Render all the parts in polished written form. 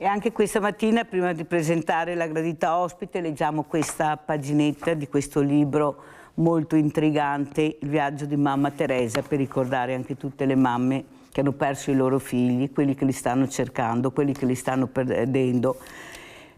E anche questa mattina, prima di presentare la gradita ospite, leggiamo questa paginetta di questo libro molto intrigante, Il viaggio di mamma Teresa, per ricordare anche tutte le mamme che hanno perso i loro figli, quelli che li stanno cercando, quelli che li stanno perdendo,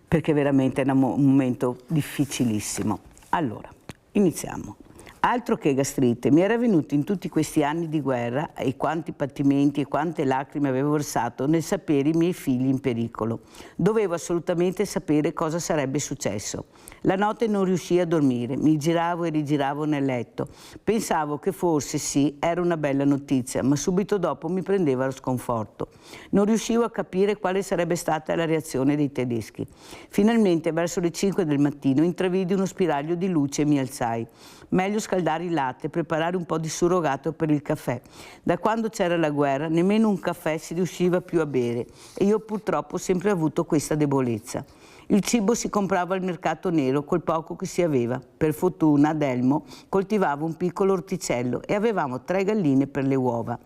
perché veramente è un momento difficilissimo. Allora, iniziamo. Altro che gastrite, mi era venuto in tutti questi anni di guerra e quanti patimenti e quante lacrime avevo versato nel sapere i miei figli in pericolo. Dovevo assolutamente sapere cosa sarebbe successo. La notte non riuscii a dormire, mi giravo e rigiravo nel letto. Pensavo che forse sì, era una bella notizia, ma subito dopo mi prendeva lo sconforto. Non riuscivo a capire quale sarebbe stata la reazione dei tedeschi. Finalmente, verso le 5 del mattino, intravidi uno spiraglio di luce e mi alzai. Meglio scaldare il latte e preparare un po' di surrogato per il caffè. Da quando c'era la guerra nemmeno un caffè si riusciva più a bere e io purtroppo ho sempre avuto questa debolezza. Il cibo si comprava al mercato nero col poco che si aveva. Per fortuna ad Elmo coltivavo un piccolo orticello e avevamo 3 galline per le uova.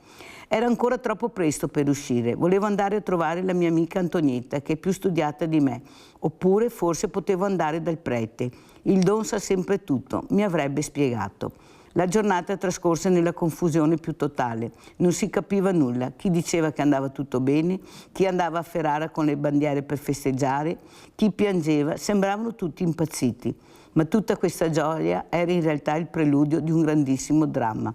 Era ancora troppo presto per uscire, volevo andare a trovare la mia amica Antonietta, che è più studiata di me, oppure forse potevo andare dal prete. Il Don sa sempre tutto, mi avrebbe spiegato. La giornata trascorse nella confusione più totale, non si capiva nulla, chi diceva che andava tutto bene, chi andava a Ferrara con le bandiere per festeggiare, chi piangeva, sembravano tutti impazziti. Ma tutta questa gioia era in realtà il preludio di un grandissimo dramma.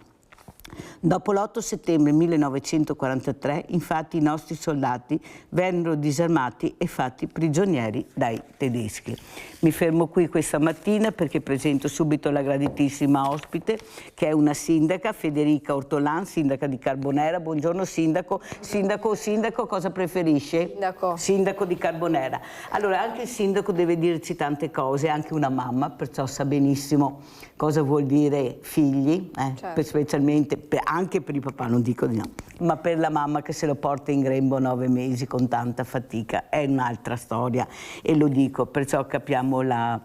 Dopo l'8 settembre 1943, infatti, i nostri soldati vennero disarmati e fatti prigionieri dai tedeschi. Mi fermo qui questa mattina perché presento subito la graditissima ospite, che è una sindaca, Federica Ortolan, sindaca di Carbonera. Buongiorno sindaco. Sindaco, cosa preferisce? Sindaco. Sindaco di Carbonera. Allora, anche il sindaco deve dirci tante cose, anche una mamma, perciò sa benissimo cosa vuol dire figli, certo. Specialmente anche per il papà, non dico di no, ma per la mamma che se lo porta in grembo 9 mesi con tanta fatica è un'altra storia, e lo dico, perciò capiamo la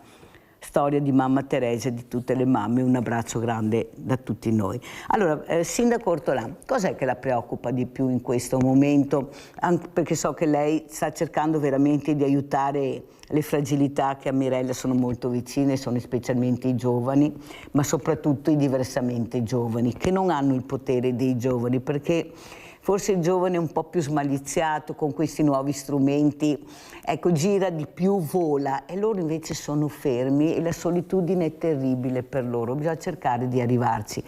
storia di mamma Teresa e di tutte le mamme. Un abbraccio grande da tutti noi. Allora, sindaco Ortolan, cos'è che la preoccupa di più in questo momento? Anche perché so che lei sta cercando veramente di aiutare le fragilità che a Mirella sono molto vicine, sono specialmente i giovani, ma soprattutto i diversamente giovani, che non hanno il potere dei giovani, perché forse il giovane è un po' più smaliziato con questi nuovi strumenti, ecco, gira di più, vola, e loro invece sono fermi e la solitudine è terribile per loro, bisogna cercare di arrivarci.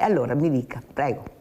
Allora, mi dica, prego.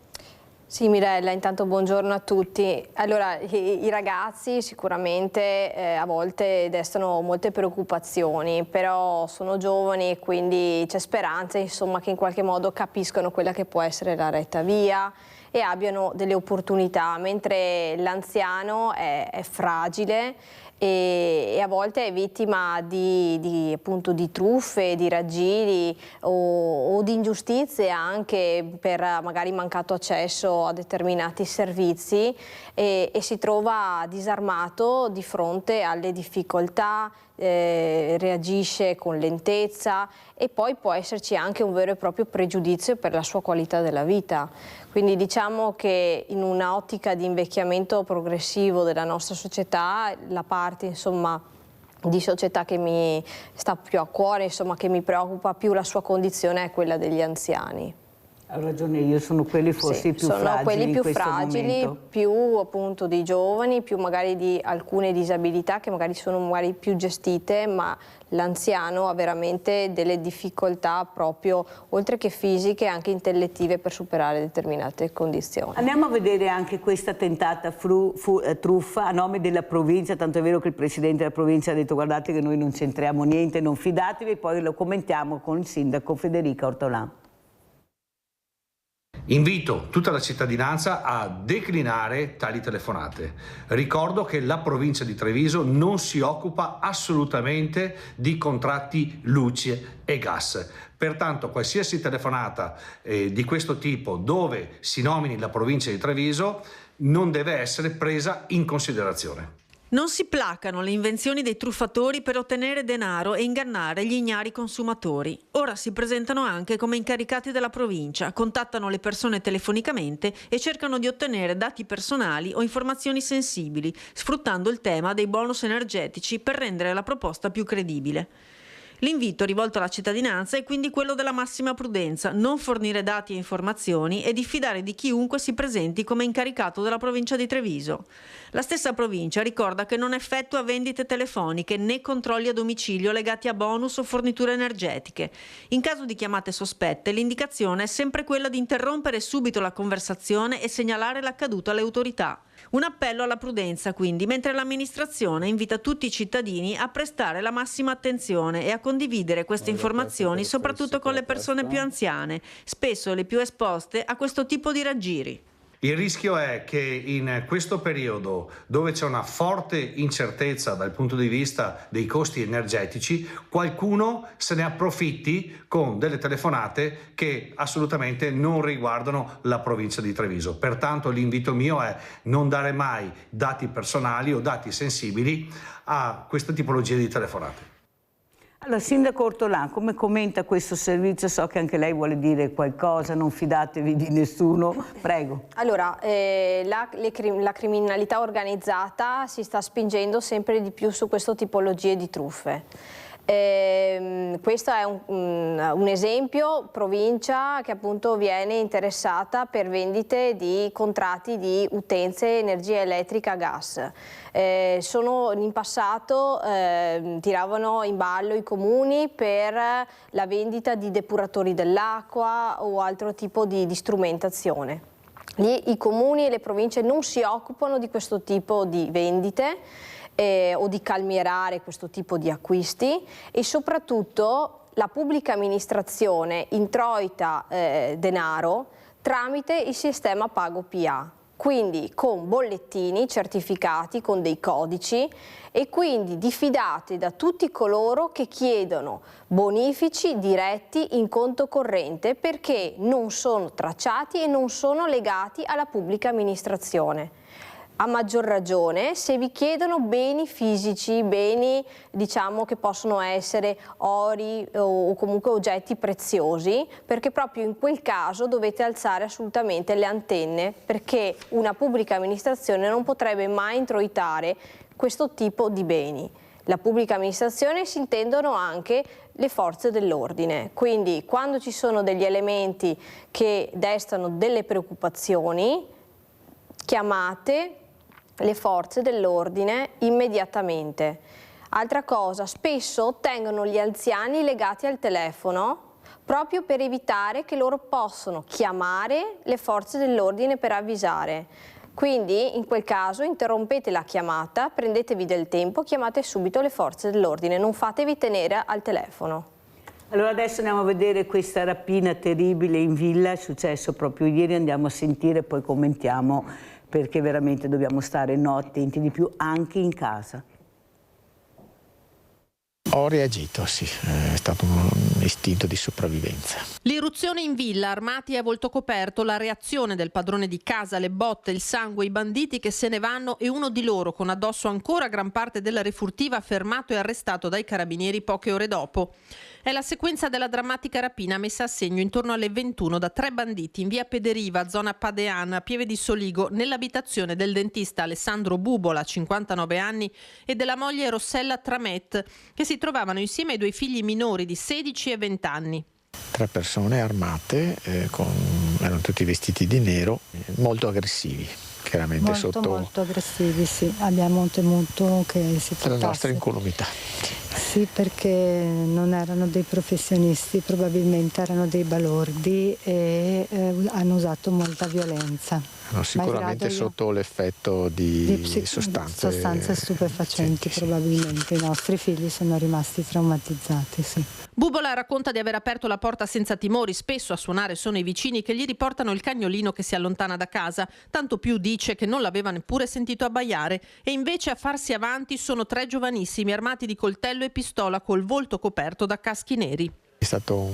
Sì, Mirella, intanto buongiorno a tutti. Allora, i ragazzi sicuramente a volte destano molte preoccupazioni, però sono giovani e quindi c'è speranza, insomma, che in qualche modo capiscano quella che può essere la retta via e abbiano delle opportunità, mentre l'anziano è fragile e a volte è vittima appunto di truffe, di raggiri o di ingiustizie anche per magari mancato accesso a determinati servizi e si trova disarmato di fronte alle difficoltà, reagisce con lentezza e poi può esserci anche un vero e proprio pregiudizio per la sua qualità della vita. Quindi diciamo che in un'ottica di invecchiamento progressivo della nostra società, la parte insomma di società che mi sta più a cuore, insomma che mi preoccupa più la sua condizione, è quella degli anziani. Ha ragione, io sono quelli forse più fragili. Sono quelli più in fragili, momento. più appunto di giovani, più magari di alcune disabilità che magari sono magari più gestite, ma l'anziano ha veramente delle difficoltà proprio, oltre che fisiche, anche intellettive per superare determinate condizioni. Andiamo a vedere anche questa tentata truffa a nome della provincia, tanto è vero che il presidente della provincia ha detto guardate che noi non c'entriamo niente, non fidatevi, e poi lo commentiamo con il sindaco Federica Ortolan. Invito tutta la cittadinanza a declinare tali telefonate. Ricordo che la provincia di Treviso non si occupa assolutamente di contratti luce e gas. Pertanto qualsiasi telefonata di questo tipo dove si nomini la provincia di Treviso non deve essere presa in considerazione. Non si placano le invenzioni dei truffatori per ottenere denaro e ingannare gli ignari consumatori. Ora si presentano anche come incaricati della provincia, contattano le persone telefonicamente e cercano di ottenere dati personali o informazioni sensibili, sfruttando il tema dei bonus energetici per rendere la proposta più credibile. L'invito rivolto alla cittadinanza è quindi quello della massima prudenza, non fornire dati e informazioni e diffidare di chiunque si presenti come incaricato della provincia di Treviso. La stessa provincia ricorda che non effettua vendite telefoniche né controlli a domicilio legati a bonus o forniture energetiche. In caso di chiamate sospette, l'indicazione è sempre quella di interrompere subito la conversazione e segnalare l'accaduto alle autorità. Un appello alla prudenza quindi, mentre l'amministrazione invita tutti i cittadini a prestare la massima attenzione e a condividere queste informazioni soprattutto con le persone più anziane, spesso le più esposte a questo tipo di raggiri. Il rischio è che in questo periodo, dove c'è una forte incertezza dal punto di vista dei costi energetici, qualcuno se ne approfitti con delle telefonate che assolutamente non riguardano la provincia di Treviso. Pertanto l'invito mio è non dare mai dati personali o dati sensibili a questa tipologia di telefonate. Allora, Sindaco Ortolà, come commenta questo servizio? So che anche lei vuole dire qualcosa, non fidatevi di nessuno, prego. Allora, la criminalità organizzata si sta spingendo sempre di più su queste tipologie di truffe. Questo è un esempio, provincia che appunto viene interessata per vendite di contratti di utenze, energia elettrica, gas. In passato tiravano in ballo i comuni per la vendita di depuratori dell'acqua o altro tipo di strumentazione. I comuni e le province non si occupano di questo tipo di vendite o di calmierare questo tipo di acquisti, e soprattutto la pubblica amministrazione introita denaro tramite il sistema Pago PA, quindi con bollettini certificati con dei codici, e quindi diffidate da tutti coloro che chiedono bonifici diretti in conto corrente, perché non sono tracciati e non sono legati alla pubblica amministrazione. A maggior ragione se vi chiedono beni fisici, beni diciamo che possono essere ori o comunque oggetti preziosi, perché proprio in quel caso dovete alzare assolutamente le antenne, perché una pubblica amministrazione non potrebbe mai introitare questo tipo di beni. La pubblica amministrazione si intendono anche le forze dell'ordine, quindi quando ci sono degli elementi che destano delle preoccupazioni, chiamate le forze dell'ordine immediatamente. Altra cosa, spesso tengono gli anziani legati al telefono proprio per evitare che loro possano chiamare le forze dell'ordine per avvisare. Quindi in quel caso interrompete la chiamata, prendetevi del tempo, chiamate subito le forze dell'ordine, non fatevi tenere al telefono. Allora adesso andiamo a vedere questa rapina terribile in villa, è successo proprio ieri, andiamo a sentire e poi commentiamo, perché veramente dobbiamo stare attenti di più anche in casa. Ho reagito, sì, è stato un istinto di sopravvivenza. L'irruzione in villa, armati e a volto coperto, la reazione del padrone di casa, le botte, il sangue, i banditi che se ne vanno e uno di loro, con addosso ancora gran parte della refurtiva, fermato e arrestato dai carabinieri poche ore dopo. È la sequenza della drammatica rapina messa a segno intorno alle 21 da 3 banditi in via Pederiva, zona Padean, a Pieve di Soligo, nell'abitazione del dentista Alessandro Bubola, 59 anni, e della moglie Rossella Tramet, che si trovavano insieme ai 2 figli minori di 16 e 20 anni. 3 persone armate, erano tutti vestiti di nero, molto aggressivi, chiaramente molto aggressivi, sì. Abbiamo temuto che si trattasse la nostra incolumità. Sì, perché non erano dei professionisti, probabilmente erano dei balordi e hanno usato molta violenza. No, sicuramente sotto l'effetto di sostanze stupefacenti, sì. Probabilmente i nostri figli sono rimasti traumatizzati, sì. Bubola racconta di aver aperto la porta senza timori, spesso a suonare sono i vicini che gli riportano il cagnolino che si allontana da casa, tanto più dice che non l'aveva neppure sentito abbaiare, e invece a farsi avanti sono 3 giovanissimi armati di coltello e pistola col volto coperto da caschi neri. È stato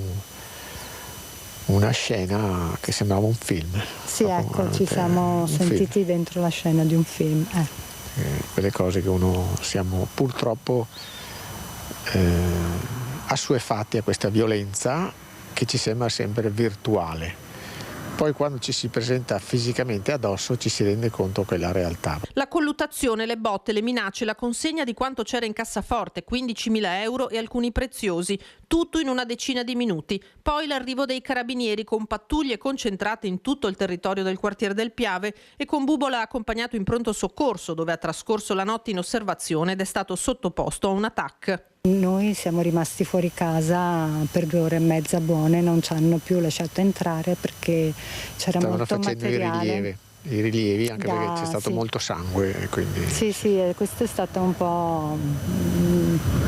una scena che sembrava un film. Sì, ecco, ci siamo sentiti dentro la scena di un film. quelle cose che siamo purtroppo assuefatti a questa violenza che ci sembra sempre virtuale. Poi quando ci si presenta fisicamente addosso ci si rende conto che è la realtà. La colluttazione, le botte, le minacce, la consegna di quanto c'era in cassaforte, 15.000 euro e alcuni preziosi, tutto in una decina di minuti. Poi l'arrivo dei carabinieri con pattuglie concentrate in tutto il territorio del quartiere del Piave e con Bubola accompagnato in pronto soccorso, dove ha trascorso la notte in osservazione ed è stato sottoposto a un TAC. Noi siamo rimasti fuori casa per 2 ore e mezza buone, non ci hanno più lasciato entrare perché c'era molto materiale. I rilievi anche perché c'è stato molto sangue. Quindi... Sì, questo è stato un po'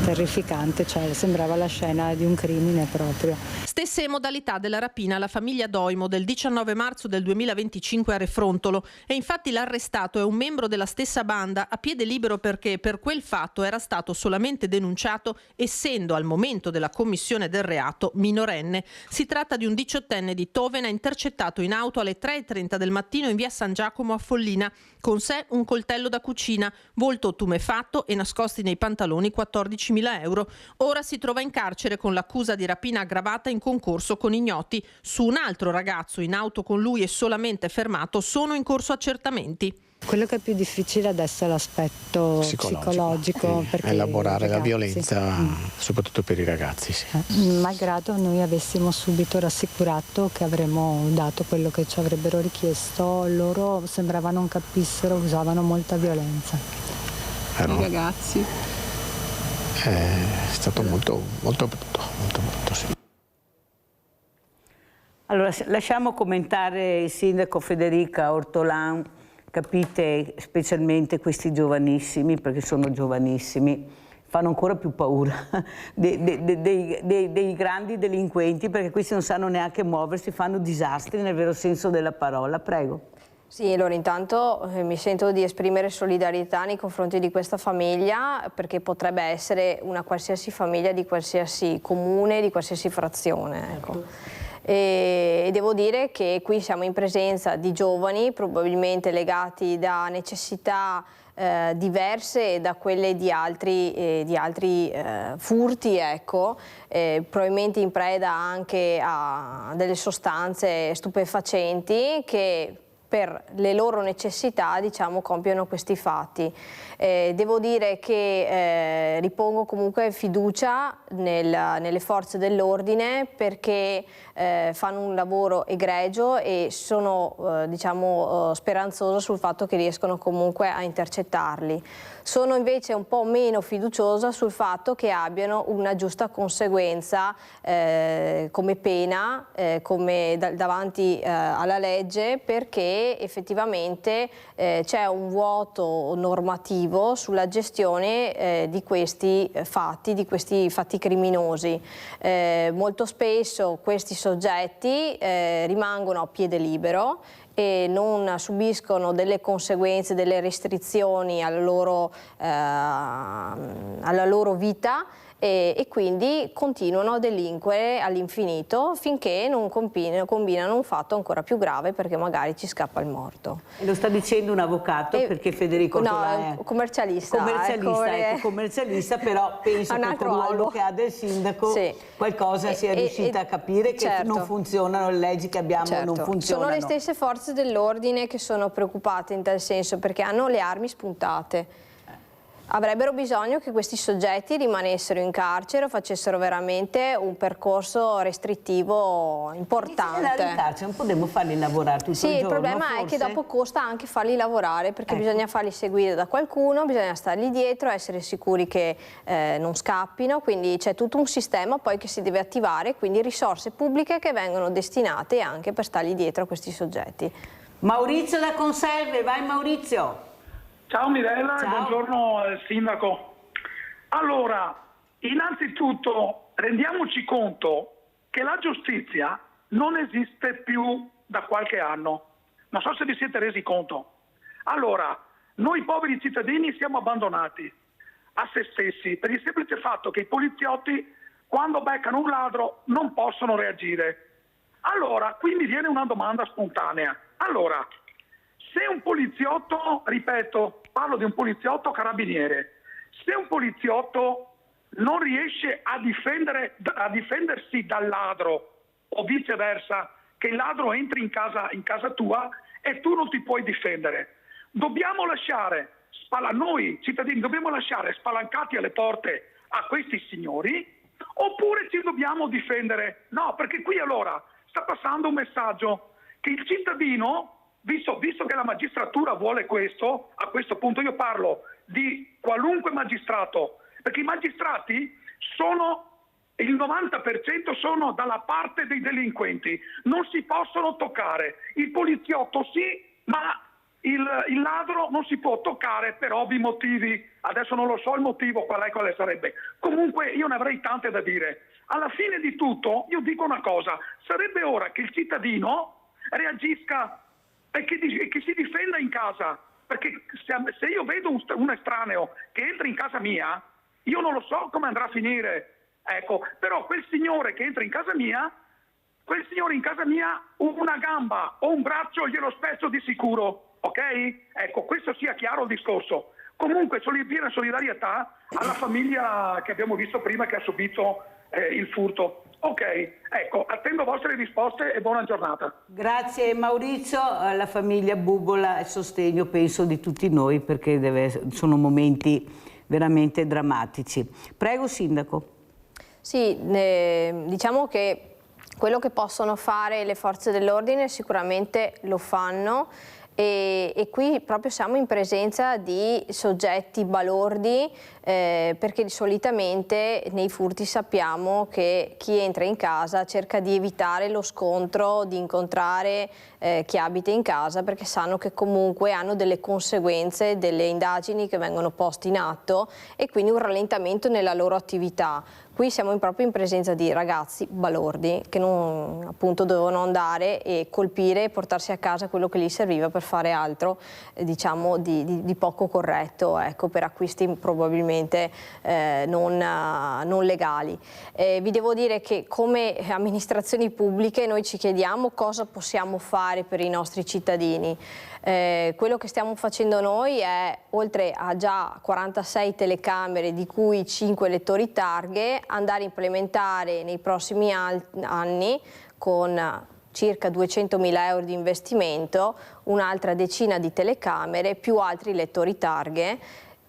terrificante, cioè sembrava la scena di un crimine proprio. Stesse modalità della rapina alla famiglia Doimo del 19 marzo del 2025 a Refrontolo e infatti l'arrestato è un membro della stessa banda a piede libero perché per quel fatto era stato solamente denunciato essendo al momento della commissione del reato minorenne. Si tratta di un 18enne di Tovena intercettato in auto alle 3:30 del mattino in via San Giacomo a Follina, con sé un coltello da cucina, volto tumefatto e nascosti nei pantaloni 14.000 euro. Ora si trova in carcere con l'accusa di rapina aggravata in concorso con ignoti. Su un altro ragazzo in auto con lui e solamente fermato sono in corso accertamenti. Quello che è più difficile adesso è l'aspetto psicologico perché elaborare ragazzi, la violenza soprattutto per i ragazzi. Sì. Malgrado noi avessimo subito rassicurato che avremmo dato quello che ci avrebbero richiesto, loro sembrava non capissero, usavano molta violenza. I ragazzi? È stato molto brutto, sì. Allora, lasciamo commentare il sindaco Federica Ortolan. Capite, specialmente questi giovanissimi, perché sono giovanissimi, fanno ancora più paura dei grandi delinquenti, perché questi non sanno neanche muoversi, fanno disastri nel vero senso della parola. Prego. Sì, allora intanto mi sento di esprimere solidarietà nei confronti di questa famiglia, perché potrebbe essere una qualsiasi famiglia di qualsiasi comune, di qualsiasi frazione. Ecco. E devo dire che qui siamo in presenza di giovani probabilmente legati da necessità diverse da quelle di altri furti, ecco, probabilmente in preda anche a delle sostanze stupefacenti che per le loro necessità, diciamo, compiono questi fatti. Devo dire che ripongo comunque fiducia nelle forze dell'ordine perché fanno un lavoro egregio e sono diciamo, speranzosa sul fatto che riescono comunque a intercettarli. Sono invece un po' meno fiduciosa sul fatto che abbiano una giusta conseguenza come pena, come davanti alla legge, perché effettivamente c'è un vuoto normativo sulla gestione di questi fatti criminosi. Molto spesso questi soggetti rimangono a piede libero e non subiscono delle conseguenze, delle restrizioni alla loro vita e quindi continuano a delinquere all'infinito finché non combinano un fatto ancora più grave, perché magari ci scappa il morto. E lo sta dicendo un avvocato, perché Federico Ortolan è un commercialista. Commercialista, però penso che col ruolo che ha del sindaco qualcosa sia riuscita a capire, che non funzionano, le leggi che abbiamo non funzionano. Sono le stesse forze dell'ordine che sono preoccupate in tal senso, perché hanno le armi spuntate. Avrebbero bisogno che questi soggetti rimanessero in carcere o facessero veramente un percorso restrittivo importante. In carcere non potremmo farli lavorare tutto il giorno. Sì, il problema è che dopo costa anche farli lavorare, perché bisogna farli seguire da qualcuno, bisogna stargli dietro, essere sicuri che non scappino, quindi c'è tutto un sistema poi che si deve attivare, quindi risorse pubbliche che vengono destinate anche per stargli dietro a questi soggetti. Maurizio da Conserve, vai Maurizio. Ciao Mirella, ciao. Buongiorno Sindaco. Allora, innanzitutto rendiamoci conto che la giustizia non esiste più da qualche anno. Non so se vi siete resi conto. Allora, noi poveri cittadini siamo abbandonati a se stessi per il semplice fatto che i poliziotti, quando beccano un ladro, non possono reagire. Allora, qui mi viene una domanda spontanea. Allora, Se un poliziotto, ripeto, parlo di un poliziotto carabiniere, se un poliziotto non riesce a difendersi dal ladro o viceversa, che il ladro entri in casa tua e tu non ti puoi difendere, dobbiamo lasciare, noi cittadini dobbiamo lasciare spalancati alle porte a questi signori, oppure ci dobbiamo difendere? No, perché qui allora sta passando un messaggio che il cittadino, visto che la magistratura vuole questo, a questo punto io parlo di qualunque magistrato, perché i magistrati il 90% sono dalla parte dei delinquenti, non si possono toccare. Il poliziotto sì, ma il ladro non si può toccare per ovvi motivi. Adesso non lo so il motivo quale sarebbe. Comunque io ne avrei tante da dire. Alla fine di tutto io dico una cosa: sarebbe ora che il cittadino reagisca e che si difenda in casa, perché se io vedo un estraneo che entra in casa mia, io non lo so come andrà a finire, ecco, però quel signore che entra in casa mia, una gamba o un braccio glielo spezzo di sicuro, ok? Ecco, questo sia chiaro il discorso. Comunque piena solidarietà alla famiglia che abbiamo visto prima che ha subito il furto. Ok, ecco, attendo vostre risposte e buona giornata. Grazie Maurizio, alla famiglia Bubola, il sostegno penso di tutti noi, perché sono momenti veramente drammatici. Prego Sindaco. Sì, diciamo che quello che possono fare le forze dell'ordine sicuramente lo fanno. E qui proprio siamo in presenza di soggetti balordi, perché solitamente nei furti sappiamo che chi entra in casa cerca di evitare lo scontro, di incontrare chi abita in casa, perché sanno che comunque hanno delle conseguenze, delle indagini che vengono poste in atto e quindi un rallentamento nella loro attività. Qui siamo proprio in presenza di ragazzi balordi che non, appunto, dovevano andare e colpire e portarsi a casa quello che gli serviva per fare altro, diciamo, di poco corretto, ecco, per acquisti probabilmente non legali. Vi devo dire che come amministrazioni pubbliche noi ci chiediamo cosa possiamo fare per i nostri cittadini. Quello che stiamo facendo noi è, oltre a già 46 telecamere di cui 5 lettori targhe, andare a implementare nei prossimi anni con circa 200.000 euro di investimento un'altra decina di telecamere più altri lettori targhe,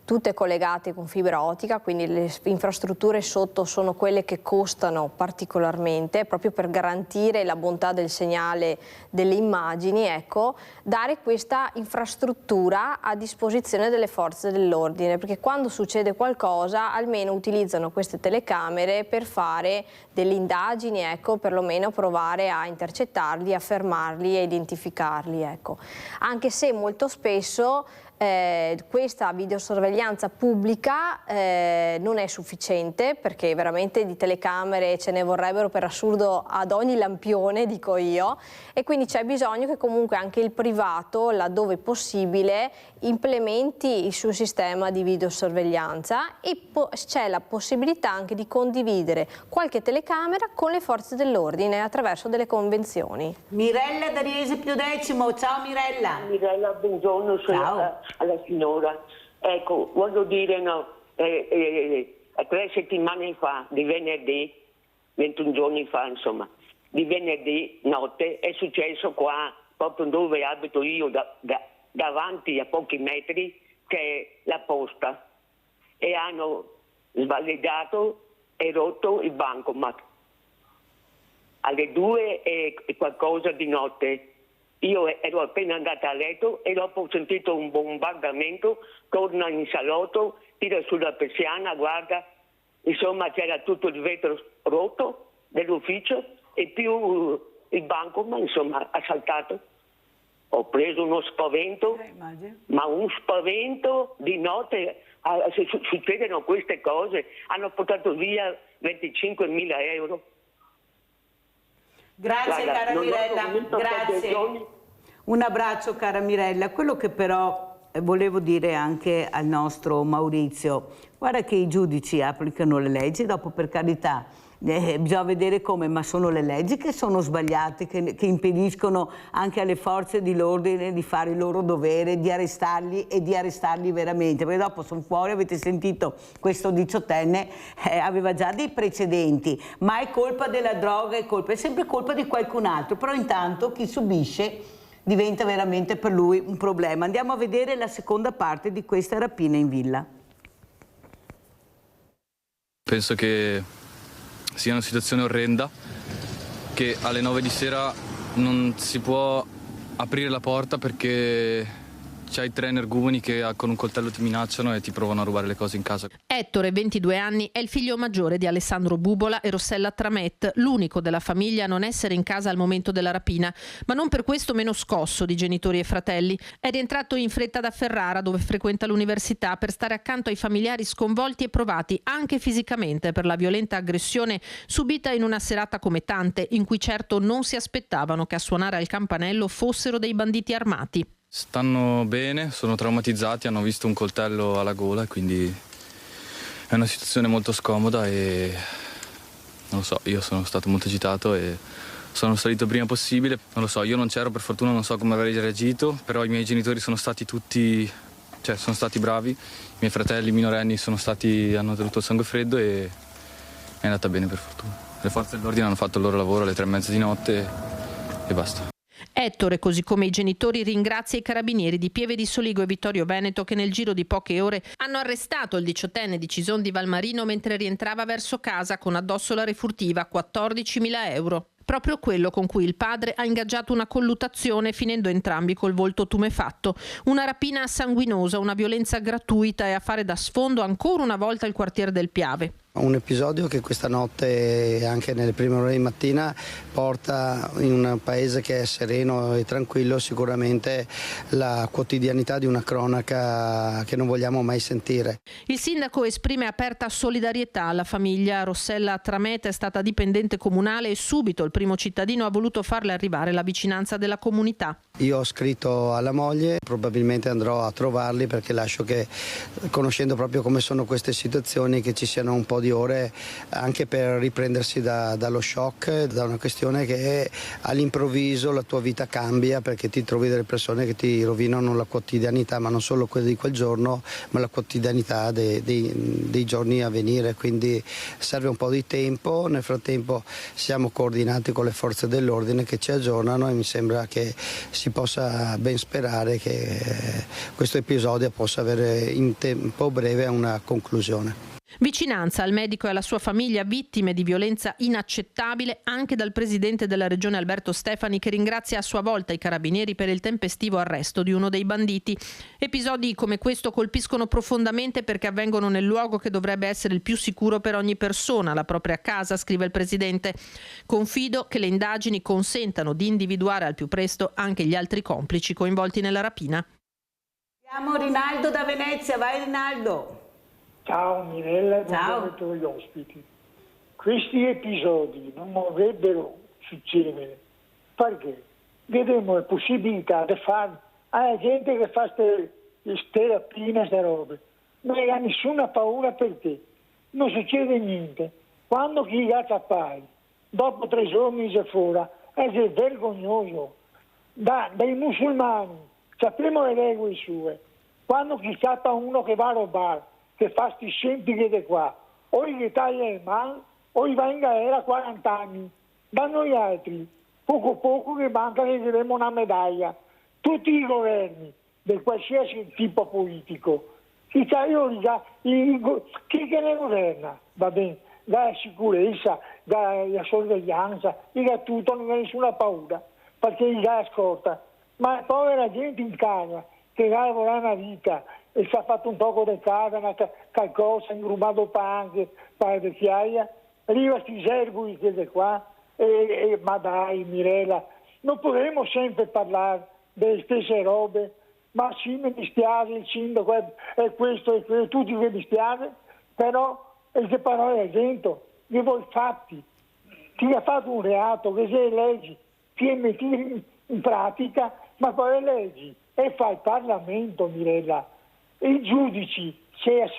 tutte collegate con fibra ottica, quindi le infrastrutture sotto sono quelle che costano particolarmente, proprio per garantire la bontà del segnale delle immagini, ecco, dare questa infrastruttura a disposizione delle forze dell'ordine, perché quando succede qualcosa almeno utilizzano queste telecamere per fare delle indagini, ecco, perlomeno provare a intercettarli, a fermarli e identificarli, ecco. Anche se molto spesso questa videosorveglianza pubblica non è sufficiente, perché veramente di telecamere ce ne vorrebbero per assurdo ad ogni lampione, dico io, e quindi c'è bisogno che comunque anche il privato, laddove possibile, implementi il suo sistema di videosorveglianza e c'è la possibilità anche di condividere qualche telecamera con le forze dell'ordine attraverso delle convenzioni. Mirella da Riese Pio X, ciao Mirella. Mirella, buongiorno, sono alla signora. Ecco, voglio dire, no, 3 settimane fa, di venerdì, 21 giorni fa insomma, di venerdì notte è successo qua, proprio dove abito io, davanti a pochi metri, che è la posta, e hanno svalidato e rotto il bancomat alle 2 e qualcosa di notte. Io ero appena andata a letto e dopo ho sentito un bombardamento, torna in salotto, tira sulla persiana, guarda, insomma c'era tutto il vetro rotto dell'ufficio e più il bancomat, insomma, assaltato. Ho preso uno spavento, ma un spavento di notte, se succedono queste cose, hanno portato via 25.000 euro. Grazie cara Mirella, grazie. Un abbraccio cara Mirella. Quello che però volevo dire anche al nostro Maurizio, guarda che i giudici applicano le leggi, dopo per carità bisogna vedere come, ma sono le leggi che sono sbagliate, che impediscono anche alle forze dell'ordine di fare il loro dovere, di arrestarli e di arrestarli veramente, perché dopo sono fuori, avete sentito, questo 18enne aveva già dei precedenti, ma è colpa della droga, è sempre colpa di qualcun altro, però intanto chi subisce diventa veramente per lui un problema. Andiamo a vedere la seconda parte di questa rapina in villa. Penso che sia una situazione orrenda, che alle 9 di sera non si può aprire la porta perché c'hai 3 energumeni che con un coltello ti minacciano e ti provano a rubare le cose in casa. Ettore, 22 anni, è il figlio maggiore di Alessandro Bubola e Rossella Tramet, l'unico della famiglia a non essere in casa al momento della rapina, ma non per questo meno scosso di genitori e fratelli. È rientrato in fretta da Ferrara, dove frequenta l'università, per stare accanto ai familiari sconvolti e provati anche fisicamente per la violenta aggressione subita in una serata come tante, in cui certo non si aspettavano che a suonare al campanello fossero dei banditi armati. Stanno bene, sono traumatizzati, hanno visto un coltello alla gola e quindi è una situazione molto scomoda e non lo so, io sono stato molto agitato e sono salito il prima possibile. Non lo so, io non c'ero, per fortuna non so come avrei reagito, però i miei genitori sono stati tutti, sono stati bravi, i miei fratelli minorenni hanno tenuto il sangue freddo e è andata bene per fortuna. Le forze dell'ordine hanno fatto il loro lavoro alle 3:30 di notte e basta. Ettore, così come i genitori, ringrazia i carabinieri di Pieve di Soligo e Vittorio Veneto che nel giro di poche ore hanno arrestato il 18enne di Cison di Valmarino mentre rientrava verso casa con addosso la refurtiva 14.000 euro. Proprio quello con cui il padre ha ingaggiato una colluttazione, finendo entrambi col volto tumefatto. Una rapina sanguinosa, una violenza gratuita e a fare da sfondo ancora una volta il quartiere del Piave. Un episodio che questa notte, anche nelle prime ore di mattina, porta in un paese che è sereno e tranquillo sicuramente la quotidianità di una cronaca che non vogliamo mai sentire. Il sindaco esprime aperta solidarietà alla famiglia. Rossella Tramet è stata dipendente comunale e subito il primo cittadino ha voluto farle arrivare la vicinanza della comunità. Io ho scritto alla moglie, probabilmente andrò a trovarli perché lascio che, conoscendo proprio come sono queste situazioni, che ci siano un po' di ore anche per riprendersi dallo shock, da una questione che all'improvviso la tua vita cambia perché ti trovi delle persone che ti rovinano la quotidianità, ma non solo quella di quel giorno, ma la quotidianità dei giorni a venire, quindi serve un po' di tempo. Nel frattempo siamo coordinati con le forze dell'ordine che ci aggiornano e mi sembra che si possa ben sperare che questo episodio possa avere in tempo breve una conclusione. Vicinanza al medico e alla sua famiglia vittime di violenza inaccettabile anche dal presidente della regione Alberto Stefani, che ringrazia a sua volta i carabinieri per il tempestivo arresto di uno dei banditi. Episodi come questo colpiscono profondamente perché avvengono nel luogo che dovrebbe essere il più sicuro per ogni persona, la propria casa, scrive il presidente. Confido che le indagini consentano di individuare al più presto anche gli altri complici coinvolti nella rapina. Abbiamo Rinaldo da Venezia, vai Rinaldo. Ciao Mirella e buongiorno a tutti gli ospiti. Questi episodi non dovrebbero succedere perché vediamo la possibilità di fare alla gente che fa queste rapine, queste robe. Non ha nessuna paura perché non succede niente. Quando chi gata fai, dopo 3 giorni si fuori, è vergognoso. Dai musulmani, sappiamo le regole sue. Quando chi scappa uno che va a rubare, che fa sti scempi che di qua, o gli taglia il mano, o gli va in galera a 40 anni. Da noi altri, poco che manca che diremo una medaglia. Tutti i governi, del qualsiasi tipo politico, chi che ne governa, va bene, dalla sicurezza, dalla sorveglianza, da tutto, non ha nessuna paura, perché gli dà scorta. Ma la povera gente in casa, che va a lavorare una vita, e si è fatto un poco di casa, qualcosa, in rubato panche, paio di chiaia, arriva questi servi che è qua, ma dai Mirella, non potremo sempre parlare delle stesse robe, ma sì mi dispiace, il sindaco è questo, tutti vi dispiace, però è che parole la gente, che voi fatti, chi ha fatto un reato, che se leggi, ti metti in pratica, ma poi le leggi, e fa il Parlamento Mirella. I giudici che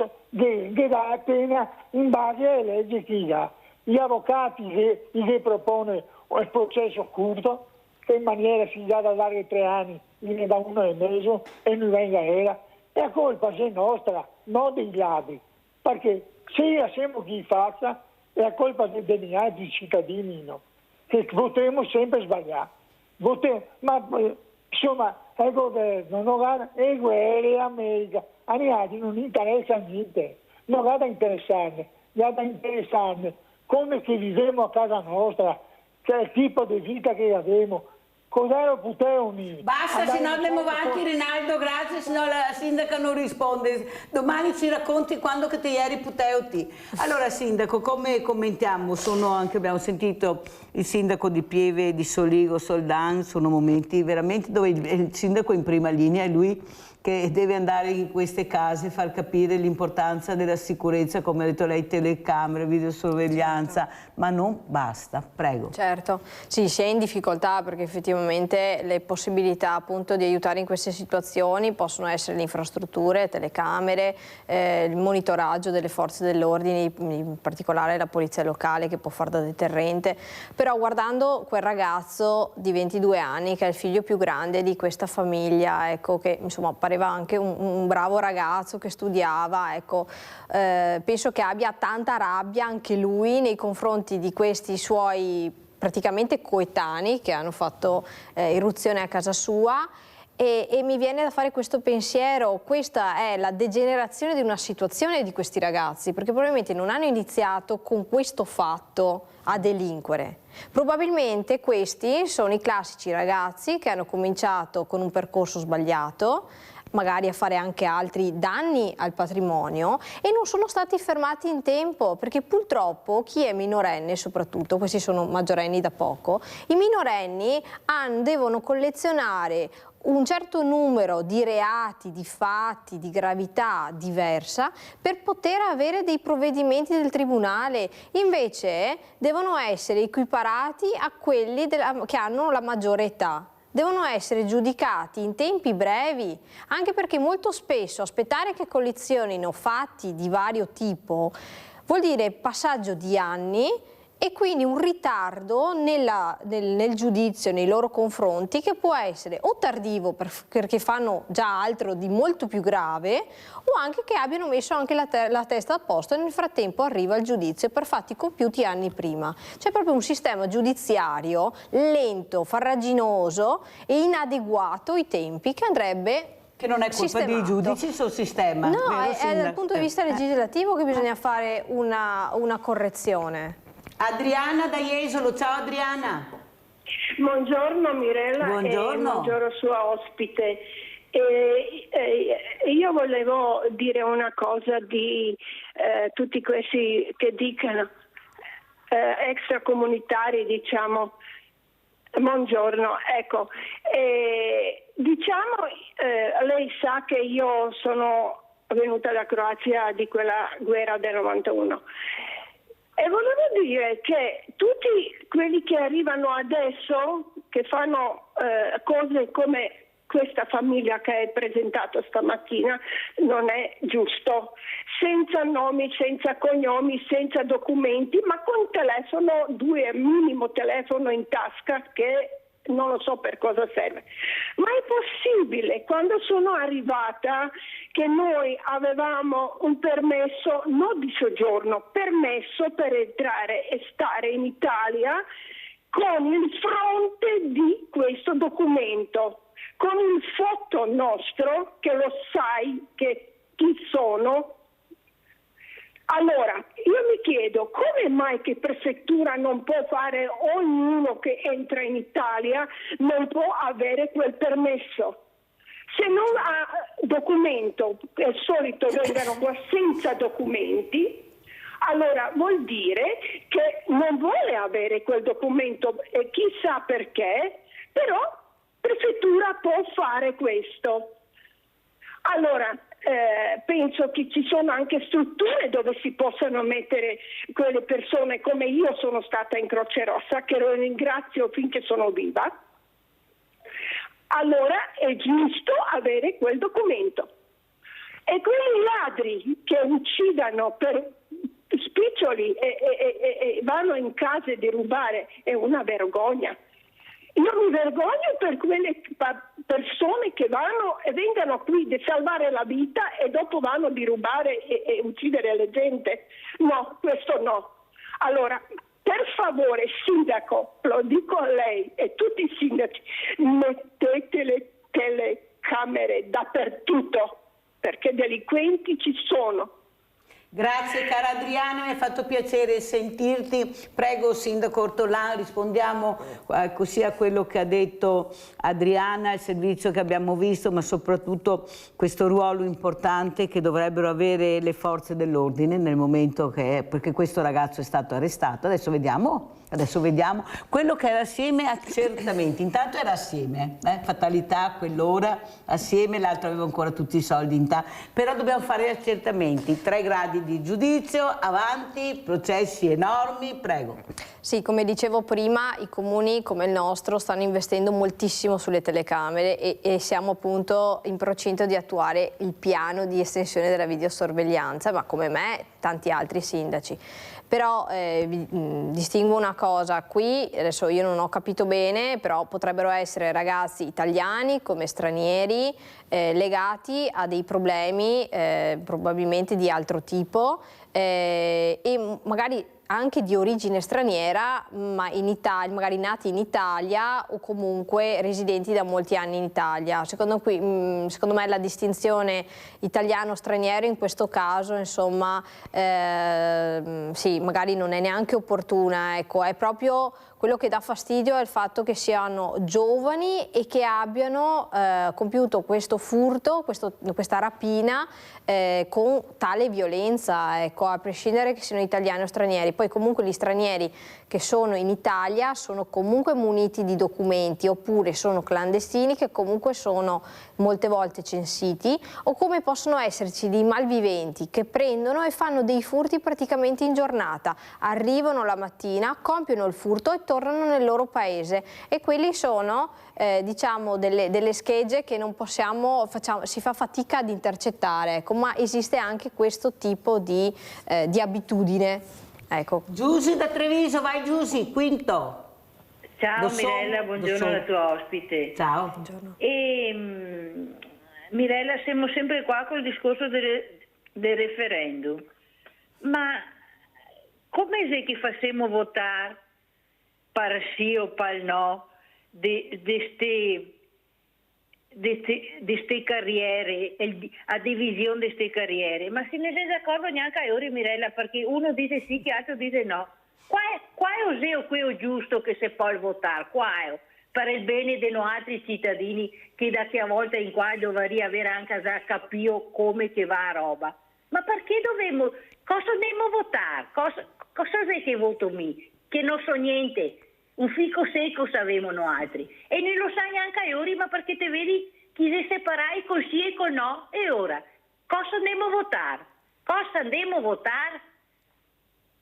dà la pena in base alle leggi che dà. gli avvocati gli propone il processo curto, che in maniera si dà da dare 3 anni, viene da 1 e mezzo e non venga era, e la colpa è nostra, non dei ladri, perché se siamo chi faccia, è la colpa degli altri cittadini, no? Che voteremo sempre sbagliato. Ma insomma, il governo, le guerre, l'America, a noi altri non interessa niente, non ha da interessare, ha da interessare come che viviamo a casa nostra, cioè il tipo di vita che abbiamo. Cos'è lo potere unire? Basta, se no andiamo avanti, Rinaldo, grazie, se no la sindaca non risponde. Domani ci racconti quando che te ieri puteoti. Allora, sindaco, come commentiamo? Abbiamo sentito il sindaco di Pieve, di Soligo, Soldan, sono momenti veramente dove il sindaco è in prima linea, è lui che deve andare in queste case, far capire l'importanza della sicurezza, come ha detto lei, telecamere, videosorveglianza, ma non basta. Prego. Certo, sì, si è in difficoltà perché effettivamente le possibilità appunto di aiutare in queste situazioni possono essere le infrastrutture, telecamere, il monitoraggio delle forze dell'ordine, in particolare la polizia locale che può fare da deterrente, però guardando quel ragazzo di 22 anni che è il figlio più grande di questa famiglia, ecco, che insomma pareva anche un bravo ragazzo che studiava, ecco, penso che abbia tanta rabbia anche lui nei confronti di questi suoi praticamente coetanei che hanno fatto irruzione a casa sua. E mi viene da fare questo pensiero, questa è la degenerazione di una situazione di questi ragazzi, perché probabilmente non hanno iniziato con questo fatto a delinquere. Probabilmente questi sono i classici ragazzi che hanno cominciato con un percorso sbagliato, magari a fare anche altri danni al patrimonio e non sono stati fermati in tempo, perché purtroppo chi è minorenne, soprattutto, questi sono maggiorenni da poco, i minorenni devono collezionare un certo numero di reati, di fatti, di gravità diversa per poter avere dei provvedimenti del tribunale, invece devono essere equiparati a quelli che hanno la maggiore età. Devono essere giudicati in tempi brevi, anche perché molto spesso aspettare che collezionino fatti di vario tipo vuol dire passaggio di anni e quindi un ritardo nel giudizio nei loro confronti che può essere o tardivo perché fanno già altro di molto più grave o anche che abbiano messo anche la testa a posto e nel frattempo arriva il giudizio per fatti compiuti anni prima. C'è proprio un sistema giudiziario lento, farraginoso e inadeguato ai tempi che andrebbe che non è colpa dei giudici sul sistema. No, è dal punto di vista legislativo che bisogna fare una correzione. Adriana da Jesolo, ciao Adriana. Buongiorno Mirella. Buongiorno. E buongiorno sua ospite. Io volevo dire una cosa di tutti questi che dicono extracomunitari, diciamo. Buongiorno, ecco. Diciamo, lei sa che io sono venuta da Croazia di quella guerra del 91. E volevo dire che tutti quelli che arrivano adesso, che fanno cose come questa famiglia che hai presentato stamattina, non è giusto. Senza nomi, senza cognomi, senza documenti, ma con telefono, 2 minimo telefono in tasca che non lo so per cosa serve. Ma è possibile, quando sono arrivata, che noi avevamo un permesso, non di soggiorno, permesso per entrare e stare in Italia con il fronte di questo documento, con il foto nostro, che lo sai che chi sono. Allora, io mi chiedo come mai che prefettura non può fare, ognuno che entra in Italia non può avere quel permesso. Se non ha documento, al solito vengono qua senza documenti, allora vuol dire che non vuole avere quel documento e chissà perché, però prefettura può fare questo. Allora, penso che ci sono anche strutture dove si possano mettere quelle persone, come io sono stata in Croce Rossa, che lo ringrazio finché sono viva. Allora è giusto avere quel documento. E quei ladri che uccidano per cuccioli e vanno in casa di rubare, è una vergogna. Io mi vergogno per quelle persone che vanno e vengono qui di salvare la vita e dopo vanno di rubare e uccidere la gente. No, questo no. Allora, per favore, sindaco, lo dico a lei e tutti i sindaci, mettete le telecamere dappertutto, perché delinquenti ci sono. Grazie cara Adriana, mi ha fatto piacere sentirti. Prego Sindaco Ortolano, rispondiamo così a quello che ha detto Adriana, il servizio che abbiamo visto, ma soprattutto questo ruolo importante che dovrebbero avere le forze dell'ordine nel momento che perché questo ragazzo è stato arrestato. Adesso vediamo quello che era assieme accertamenti. Intanto era assieme, fatalità, quell'ora assieme, l'altro aveva ancora tutti i soldi in tasca. Però dobbiamo fare accertamenti, 3 gradi di giudizio, avanti, processi enormi, prego. Sì, come dicevo prima, i comuni come il nostro stanno investendo moltissimo sulle telecamere e siamo appunto in procinto di attuare il piano di estensione della videosorveglianza, ma come me tanti altri sindaci. Però distingo una cosa, qui adesso io non ho capito bene, però potrebbero essere ragazzi italiani come stranieri legati a dei problemi probabilmente di altro tipo e magari anche di origine straniera, ma in Italia, magari nati in Italia o comunque residenti da molti anni in Italia. Secondo me la distinzione italiano-straniero in questo caso, insomma, sì, magari non è neanche opportuna, ecco, è proprio quello che dà fastidio è il fatto che siano giovani e che abbiano compiuto questo furto, questa rapina con tale violenza, ecco, a prescindere che siano italiani o stranieri. Poi comunque gli stranieri che sono in Italia sono comunque muniti di documenti oppure sono clandestini che comunque sono molte volte censiti, o come possono esserci dei malviventi che prendono e fanno dei furti praticamente in giornata, arrivano la mattina, compiono il furto e tornano nel loro paese, e quelli sono diciamo delle schegge che non possiamo, si fa fatica ad intercettare, ecco, ma esiste anche questo tipo di abitudine. Ecco. Giusy da Treviso, vai Giusy, quinto. Ciao Mirella, buongiorno alla tua ospite. Ciao. Buongiorno. Mirella, siamo sempre qua col discorso del referendum, ma come è che facciamo votare per sì o per no di queste carriere, a divisione di queste carriere? Ma se ne rende accorto neanche a ora, Mirella, perché uno dice sì, che altro dice no. Qua è quello giusto che si può votare, qua è per il bene dei nostri cittadini, che da che a volte in qua dovrei avere anche già capito come che va a roba. Ma perché cosa dobbiamo votare? Cosa è che voto mi? Che non so niente, un fico secco sapevamo noi altri. E non lo sai neanche a ora, ma perché te vedi chi si separai col sì e col no? E ora, cosa andiamo a votare? Cosa andiamo a votare?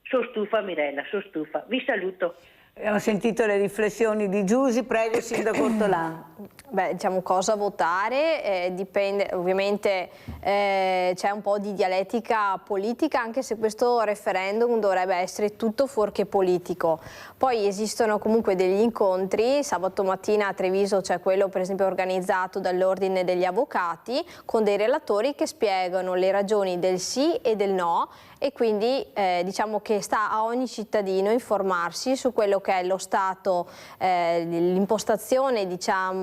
Sono stufa Mirella, sono stufa. Vi saluto. Abbiamo sentito le riflessioni di Giusy, prego Sindaco Ortolano. Beh, diciamo cosa votare, dipende, ovviamente c'è un po' di dialettica politica, anche se questo referendum dovrebbe essere tutto fuorché politico. Poi esistono comunque degli incontri, sabato mattina a Treviso c'è quello per esempio organizzato dall'Ordine degli Avvocati, con dei relatori che spiegano le ragioni del sì e del no, e quindi diciamo che sta a ogni cittadino informarsi su quello che è lo stato, l'impostazione diciamo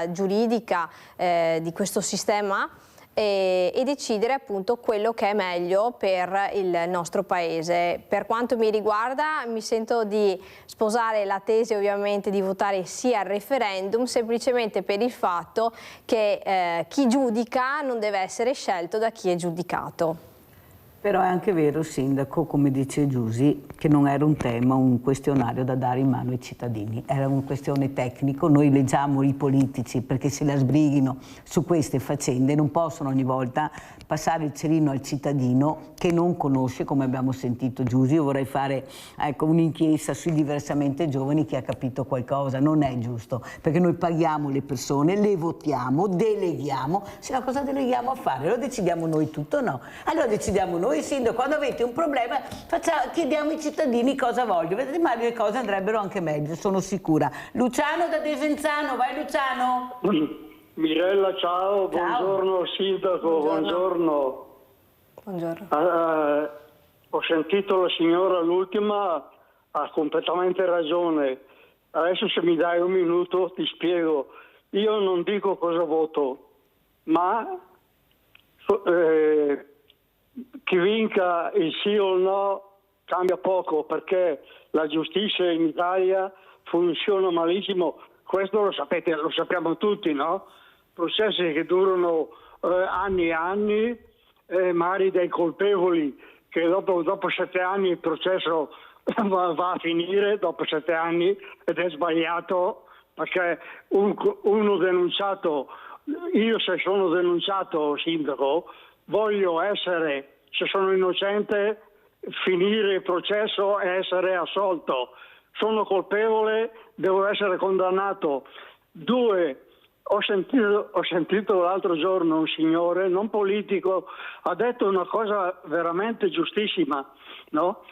giuridica di questo sistema e decidere appunto quello che è meglio per il nostro paese. Per quanto mi riguarda mi sento di sposare la tesi ovviamente di votare sì al referendum, semplicemente per il fatto che chi giudica non deve essere scelto da chi è giudicato. Però è anche vero, Sindaco, come dice Giusy, che non era un tema, un questionario da dare in mano ai cittadini, era una questione tecnico. Noi leggiamo i politici perché se la sbrighino su queste faccende, non possono ogni volta passare il cerino al cittadino che non conosce, come abbiamo sentito Giusy. Io vorrei fare un'inchiesta sui diversamente giovani, chi ha capito qualcosa. Non è giusto, perché noi paghiamo le persone, le votiamo, deleghiamo. Se la cosa deleghiamo a fare, lo decidiamo noi tutto, no? Allora decidiamo noi Voi sindaco, quando avete un problema chiediamo ai cittadini cosa vogliono, vedete, ma le cose andrebbero anche meglio, sono sicura. Luciano da Desenzano, vai Luciano. Mirella, ciao. Buongiorno sindaco, buongiorno. Ho sentito la signora l'ultima, ha completamente ragione. Adesso se mi dai un minuto ti spiego. Io non dico cosa voto, ma chi vinca il sì o il no cambia poco, perché la giustizia in Italia funziona malissimo. Questo lo sapete, lo sappiamo tutti, no? Processi che durano anni e anni, magari dei colpevoli che dopo 7 anni il processo va a finire, dopo 7 anni, ed è sbagliato, perché uno denunciato, io se sono denunciato sindaco, voglio essere, se sono innocente, finire il processo e essere assolto. Sono colpevole, devo essere condannato. 2, ho sentito l'altro giorno un signore, non politico, ha detto una cosa veramente giustissima, no?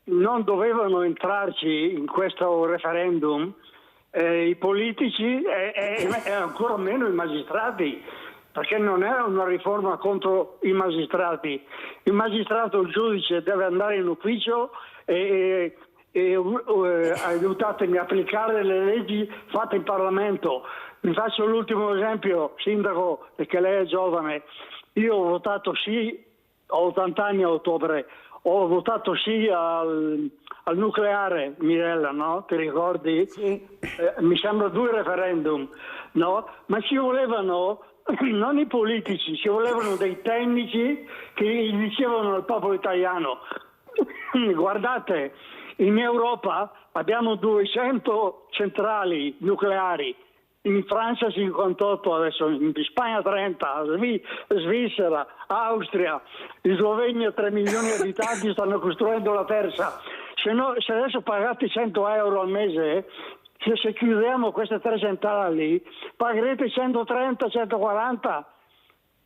Non dovevano entrarci in questo referendum i politici e ancora meno i magistrati, perché non è una riforma contro i magistrati. Il magistrato, il giudice, deve andare in ufficio e aiutatemi a applicare le leggi fatte in Parlamento. Vi faccio l'ultimo esempio, sindaco, perché lei è giovane. Io ho votato sì, ho 80 anni a ottobre, ho votato sì al nucleare, Mirella, no? Ti ricordi? Sì. Mi sembra 2 referendum, no? Ma ci volevano non i politici, ci volevano dei tecnici che gli dicevano al popolo italiano: guardate, in Europa abbiamo 200 centrali nucleari, in Francia 58, adesso in Spagna 30, Svizzera, Austria, in Slovenia 3 milioni di abitanti stanno costruendo la terza. Se adesso pagate 100 euro al mese, se chiudiamo queste 3 centrali, pagherete 130, 140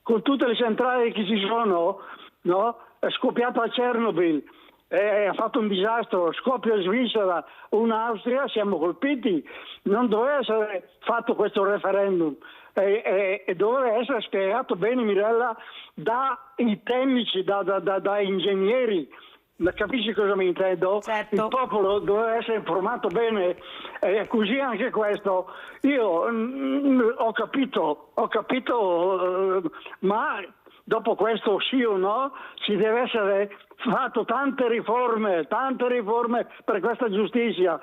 con tutte le centrali che ci sono, no? È scoppiato a Chernobyl, ha fatto un disastro, scoppia in Svizzera, una Austria, siamo colpiti. Non doveva essere fatto questo referendum e doveva essere spiegato bene, Mirella, dai tecnici, da ingegneri. Capisci cosa mi intendo? Certo. Il popolo doveva essere informato bene, così anche questo. Io ho capito, ma dopo questo sì o no ci deve essere fatto tante riforme per questa giustizia.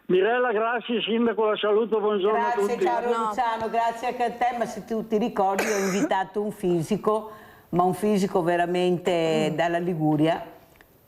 Mirella, grazie, sindaco, la saluto, buongiorno a tutti. Grazie caro Luciano, grazie anche a te, ma se tu ti ricordi ho invitato un fisico, ma un fisico veramente dalla Liguria,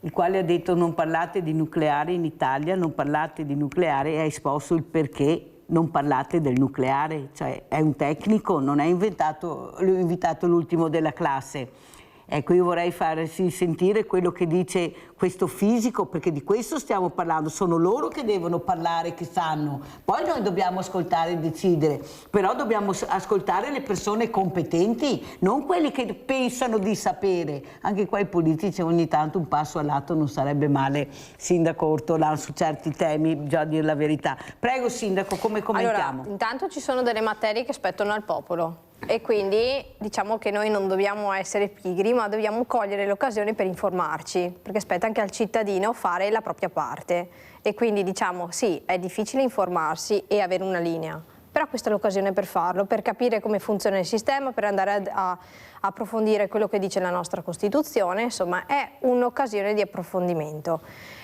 il quale ha detto: non parlate di nucleare in Italia, non parlate di nucleare, e ha esposto il perché non parlate del nucleare. Cioè è un tecnico, non è inventato, l'ho invitato l'ultimo della classe. Ecco, io vorrei farsi sentire quello che dice questo fisico, perché di questo stiamo parlando, sono loro che devono parlare, che sanno. Poi noi dobbiamo ascoltare e decidere, però dobbiamo ascoltare le persone competenti, non quelli che pensano di sapere. Anche qua i politici ogni tanto un passo al lato non sarebbe male, sindaco Ortolan, su certi temi, già a dire la verità. Prego sindaco, come commentiamo? Allora, intanto ci sono delle materie che spettano al popolo. E quindi diciamo che noi non dobbiamo essere pigri, ma dobbiamo cogliere l'occasione per informarci, perché spetta anche al cittadino fare la propria parte. E quindi diciamo sì, è difficile informarsi e avere una linea, però questa è l'occasione per farlo, per capire come funziona il sistema, per andare a approfondire quello che dice la nostra Costituzione. Insomma, è un'occasione di approfondimento.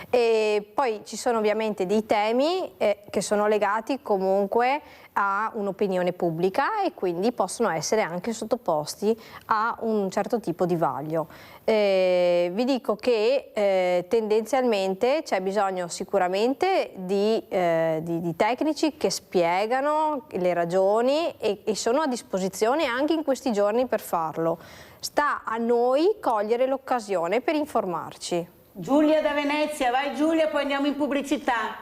E poi ci sono ovviamente dei temi che sono legati comunque a un'opinione pubblica e quindi possono essere anche sottoposti a un certo tipo di vaglio. Vi dico che tendenzialmente c'è bisogno sicuramente di tecnici che spiegano le ragioni e sono a disposizione anche in questi giorni per farlo. Sta a noi cogliere l'occasione per informarci. Giulia da Venezia, vai Giulia, poi andiamo in pubblicità.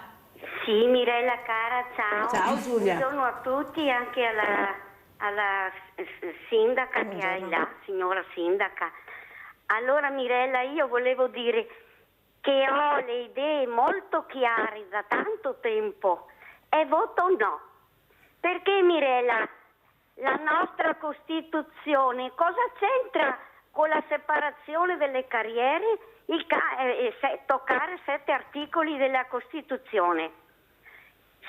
Sì, Mirella cara, ciao. Ciao Giulia. Buongiorno a tutti, anche alla sindaca che hai là, signora sindaca. Allora Mirella, io volevo dire che ho le idee molto chiare da tanto tempo e voto no. Perché Mirella, la nostra Costituzione cosa c'entra con la separazione delle carriere? Toccare 7 articoli della Costituzione.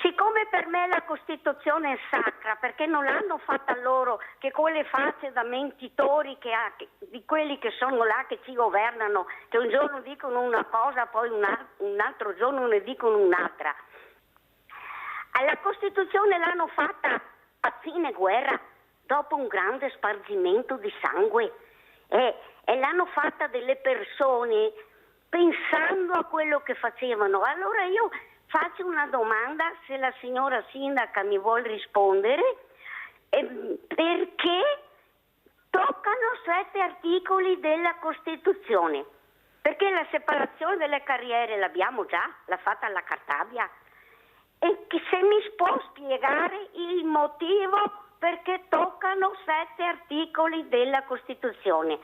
Siccome per me la Costituzione è sacra, perché non l'hanno fatta loro, che con le facce da mentitori di quelli che sono là, che ci governano, che un giorno dicono una cosa, poi un altro giorno ne dicono un'altra. La Costituzione l'hanno fatta a fine guerra, dopo un grande spargimento di sangue, e l'hanno fatta delle persone pensando a quello che facevano. Allora io faccio una domanda, se la signora sindaca mi vuol rispondere, perché toccano 7 articoli della Costituzione? Perché la separazione delle carriere l'abbiamo già, l'ha fatta alla Cartabia. E che se mi può spiegare il motivo perché toccano 7 articoli della Costituzione.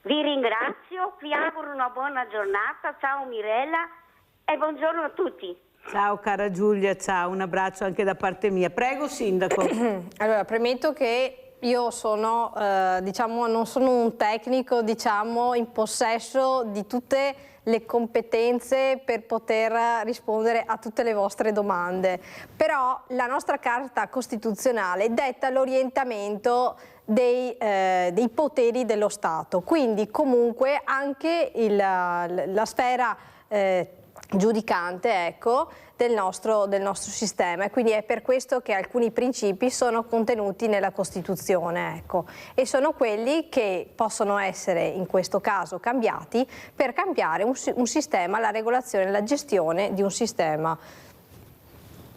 Vi ringrazio, vi auguro una buona giornata, ciao Mirella e buongiorno a tutti. Ciao cara Giulia, ciao, un abbraccio anche da parte mia. Prego Sindaco. Allora, premetto che io sono, non sono un tecnico, in possesso di tutte le competenze per poter rispondere a tutte le vostre domande. Però la nostra Carta Costituzionale detta l'orientamento dei poteri dello Stato, quindi comunque anche la sfera giudicante, ecco, del nostro sistema, e quindi è per questo che alcuni principi sono contenuti nella Costituzione, ecco, e sono quelli che possono essere in questo caso cambiati per cambiare un sistema, la regolazione e la gestione di un sistema.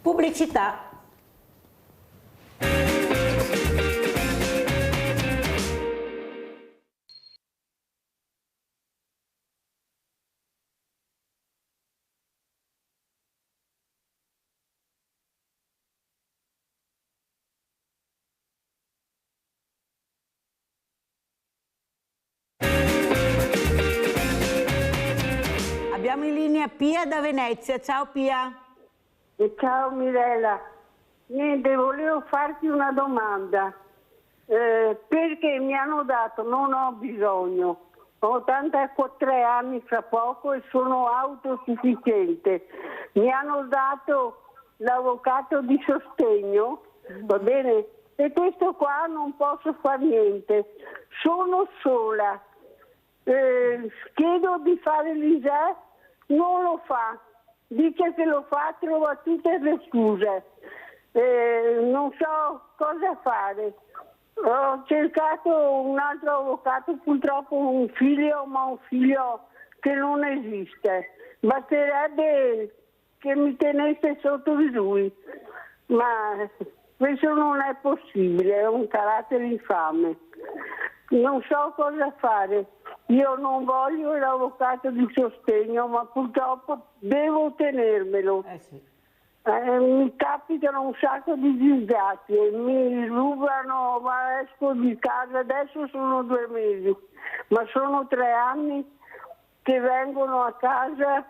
Pubblicità. Abbiamo in linea Pia da Venezia. Ciao Pia. Ciao Mirella. Niente, volevo farti una domanda. Perché mi hanno dato, non ho bisogno, ho 83 anni fra poco e sono autosufficiente. Mi hanno dato l'avvocato di sostegno, va bene? E questo qua non posso fare niente. Sono sola. Chiedo di fare l'ISEE, non lo fa, dice che lo fa, trova tutte le scuse, non so cosa fare. Ho cercato un altro avvocato, purtroppo un figlio, ma un figlio che non esiste. Basterebbe che mi tenesse sotto di lui, ma questo non è possibile, è un carattere infame. Non so cosa fare. Io non voglio l'avvocato di sostegno, ma purtroppo devo tenermelo. Mi capitano un sacco di disgrazie, mi rubano, ma esco di casa, adesso sono 2 mesi, ma sono 3 anni che vengono a casa,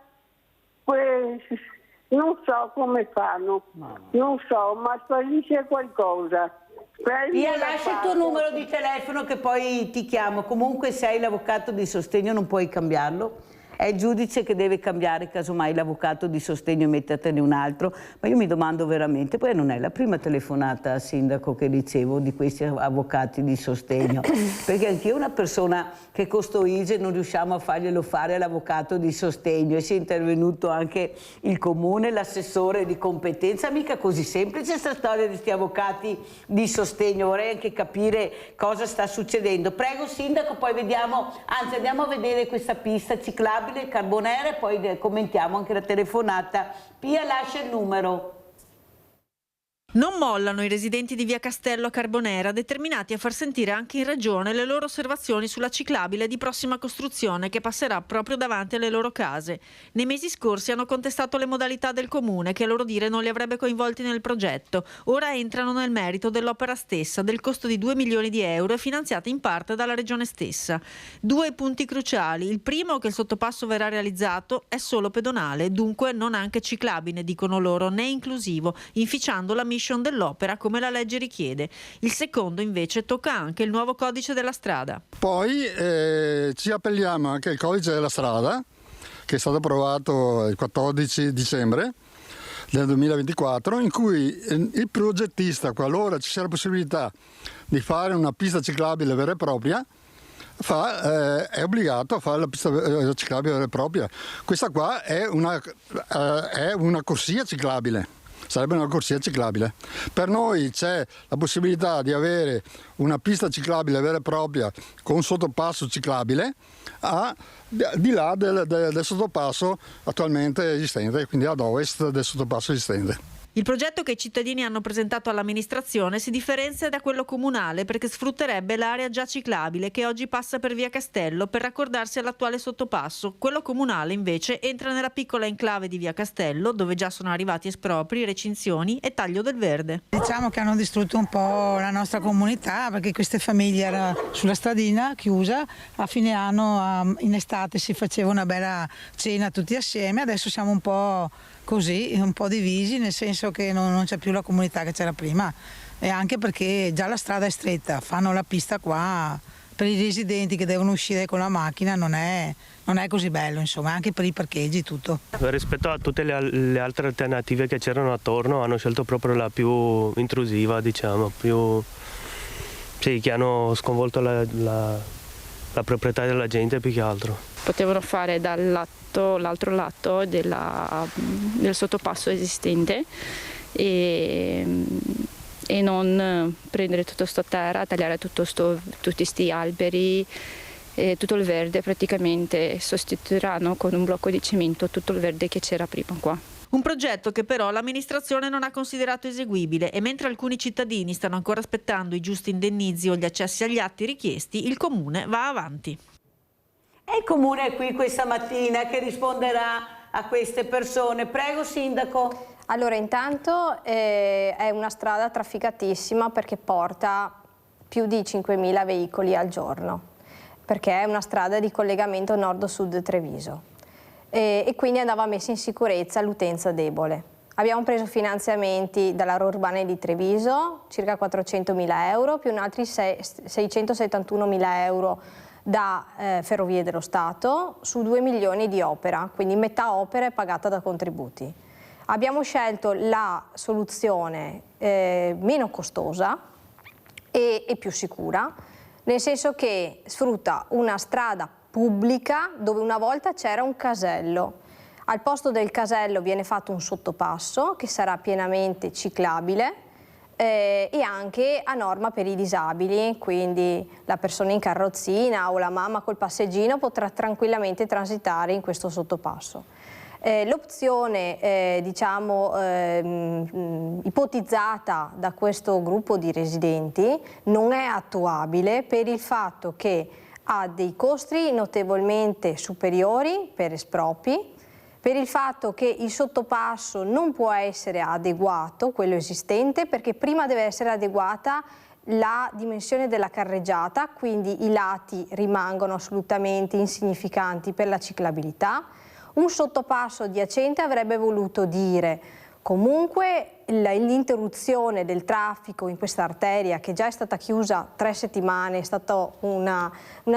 non so come fanno, non so, ma sparisce qualcosa. Pia, lascia il tuo numero di telefono che poi ti chiamo. Comunque se hai l'avvocato di sostegno non puoi cambiarlo. È il giudice che deve cambiare casomai l'avvocato di sostegno e mettertene un altro. Ma io mi domando veramente, poi non è la prima telefonata, Sindaco, che ricevo di questi avvocati di sostegno, perché anch'io una persona che costo IGE non riusciamo a farglielo fare all'avvocato di sostegno, e si è intervenuto anche il comune, l'assessore di competenza. Mica così semplice questa storia di questi avvocati di sostegno, vorrei anche capire cosa sta succedendo. Prego Sindaco, poi vediamo, anzi andiamo a vedere questa pista ciclabile Carbonera e poi commentiamo anche la telefonata. Pia, lascia il numero. Non mollano i residenti di via Castello a Carbonera, determinati a far sentire anche in regione le loro osservazioni sulla ciclabile di prossima costruzione che passerà proprio davanti alle loro case. Nei mesi scorsi hanno contestato le modalità del comune che a loro dire non li avrebbe coinvolti nel progetto. Ora entrano nel merito dell'opera stessa, del costo di 2 milioni di euro e finanziata in parte dalla regione stessa. 2 punti cruciali. Il primo, che il sottopasso verrà realizzato, è solo pedonale, dunque non anche ciclabile, dicono loro, né inclusivo, inficiando la mission dell'opera come la legge richiede. Il secondo invece tocca anche il nuovo codice della strada. Poi ci appelliamo anche al codice della strada che è stato approvato il 14 dicembre del 2024, in cui il progettista, qualora ci sia la possibilità di fare una pista ciclabile vera e propria, è obbligato a fare la pista ciclabile vera e propria. Questa qua è una corsia ciclabile. Sarebbe una corsia ciclabile. Per noi c'è la possibilità di avere una pista ciclabile vera e propria con sottopasso ciclabile di là del sottopasso attualmente esistente, quindi ad ovest del sottopasso esistente. Il progetto che i cittadini hanno presentato all'amministrazione si differenzia da quello comunale perché sfrutterebbe l'area già ciclabile che oggi passa per via Castello per raccordarsi all'attuale sottopasso. Quello comunale invece entra nella piccola enclave di via Castello dove già sono arrivati espropri, recinzioni e taglio del verde. Diciamo che hanno distrutto un po' la nostra comunità perché queste famiglie erano sulla stradina chiusa, a fine anno in estate si faceva una bella cena tutti assieme, adesso siamo un po' così, un po' divisi, nel senso che non c'è più la comunità che c'era prima e anche perché già la strada è stretta, fanno la pista qua per i residenti che devono uscire con la macchina, non è così bello, insomma, anche per i parcheggi tutto. Rispetto a tutte le altre alternative che c'erano attorno hanno scelto proprio la più intrusiva, diciamo, che hanno sconvolto la proprietà della gente più che altro. Potevano fare l'altro lato del sottopasso esistente e non prendere tutta sta terra, tagliare tutti questi alberi e tutto il verde, praticamente sostituiranno con un blocco di cemento tutto il verde che c'era prima qua. Un progetto che però l'amministrazione non ha considerato eseguibile e mentre alcuni cittadini stanno ancora aspettando i giusti indennizi o gli accessi agli atti richiesti, il comune va avanti. E il comune è qui questa mattina che risponderà a queste persone. Prego, sindaco. Allora, intanto è una strada trafficatissima perché porta più di 5.000 veicoli al giorno, perché è una strada di collegamento nord-sud Treviso e quindi andava messa in sicurezza l'utenza debole. Abbiamo preso finanziamenti dalla Urbana di Treviso, circa 400.000 euro, più altri 671.000 euro da Ferrovie dello Stato su 2 milioni di opera, quindi metà opera è pagata da contributi. Abbiamo scelto la soluzione meno costosa e più sicura, nel senso che sfrutta una strada pubblica dove una volta c'era un casello. Al posto del casello viene fatto un sottopasso che sarà pienamente ciclabile e anche a norma per i disabili, quindi la persona in carrozzina o la mamma col passeggino potrà tranquillamente transitare in questo sottopasso. L'opzione ipotizzata da questo gruppo di residenti non è attuabile per il fatto che ha dei costi notevolmente superiori per espropri, per il fatto che il sottopasso non può essere adeguato, quello esistente, perché prima deve essere adeguata la dimensione della carreggiata, quindi i lati rimangono assolutamente insignificanti per la ciclabilità. Un sottopasso adiacente avrebbe voluto dire comunque l'interruzione del traffico in questa arteria che già è stata chiusa 3 settimane, è stata una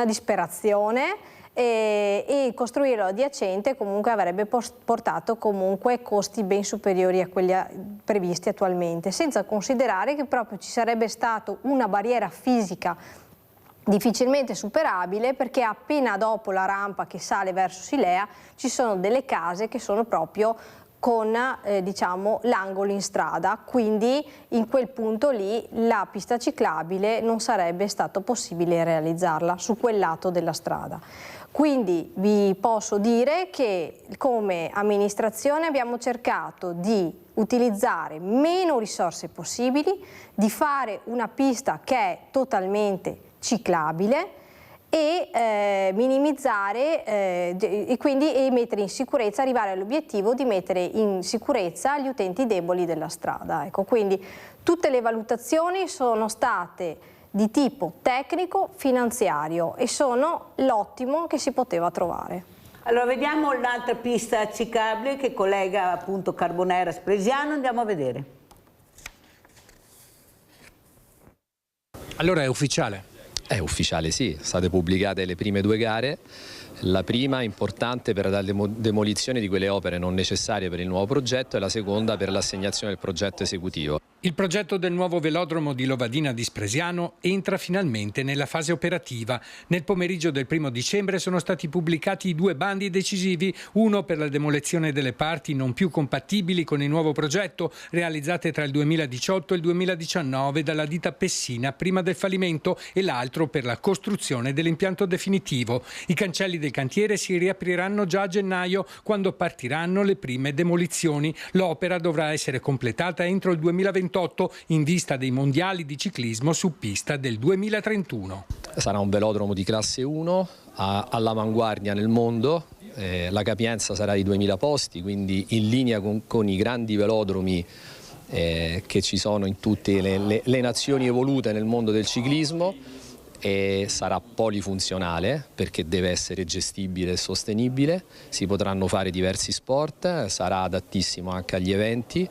disperazione. E costruirlo adiacente comunque avrebbe portato comunque costi ben superiori a quelli previsti attualmente, senza considerare che proprio ci sarebbe stata una barriera fisica difficilmente superabile perché appena dopo la rampa che sale verso Silea ci sono delle case che sono proprio con l'angolo in strada, quindi in quel punto lì la pista ciclabile non sarebbe stato possibile realizzarla su quel lato della strada. Quindi vi posso dire che come amministrazione abbiamo cercato di utilizzare meno risorse possibili, di fare una pista che è totalmente ciclabile e minimizzare e quindi mettere in sicurezza, arrivare all'obiettivo di mettere in sicurezza gli utenti deboli della strada. Ecco, quindi tutte le valutazioni sono state di tipo tecnico, finanziario e sono l'ottimo che si poteva trovare. Allora vediamo un'altra pista ciclabile che collega appunto Carbonera Spresiano, andiamo a vedere. Allora è ufficiale? È ufficiale, sì, sono state pubblicate le prime 2 gare. La prima importante per la demolizione di quelle opere non necessarie per il nuovo progetto e la seconda per l'assegnazione del progetto esecutivo. Il progetto del nuovo velodromo di Lovadina di Spresiano entra finalmente nella fase operativa. Nel pomeriggio del 1° dicembre sono stati pubblicati i 2 bandi decisivi, uno per la demolizione delle parti non più compatibili con il nuovo progetto, realizzate tra il 2018 e il 2019 dalla ditta Pessina prima del fallimento, e l'altro per la costruzione dell'impianto definitivo. I cancelli del cantiere si riapriranno già a gennaio, quando partiranno le prime demolizioni. L'opera dovrà essere completata entro il 2028 in vista dei mondiali di ciclismo su pista del 2031. Sarà un velodromo di classe 1 all'avanguardia nel mondo. La capienza sarà di 2000 posti, quindi in linea con i grandi velodromi che ci sono in tutte le nazioni evolute nel mondo del ciclismo. E sarà polifunzionale perché deve essere gestibile e sostenibile, si potranno fare diversi sport, sarà adattissimo anche agli eventi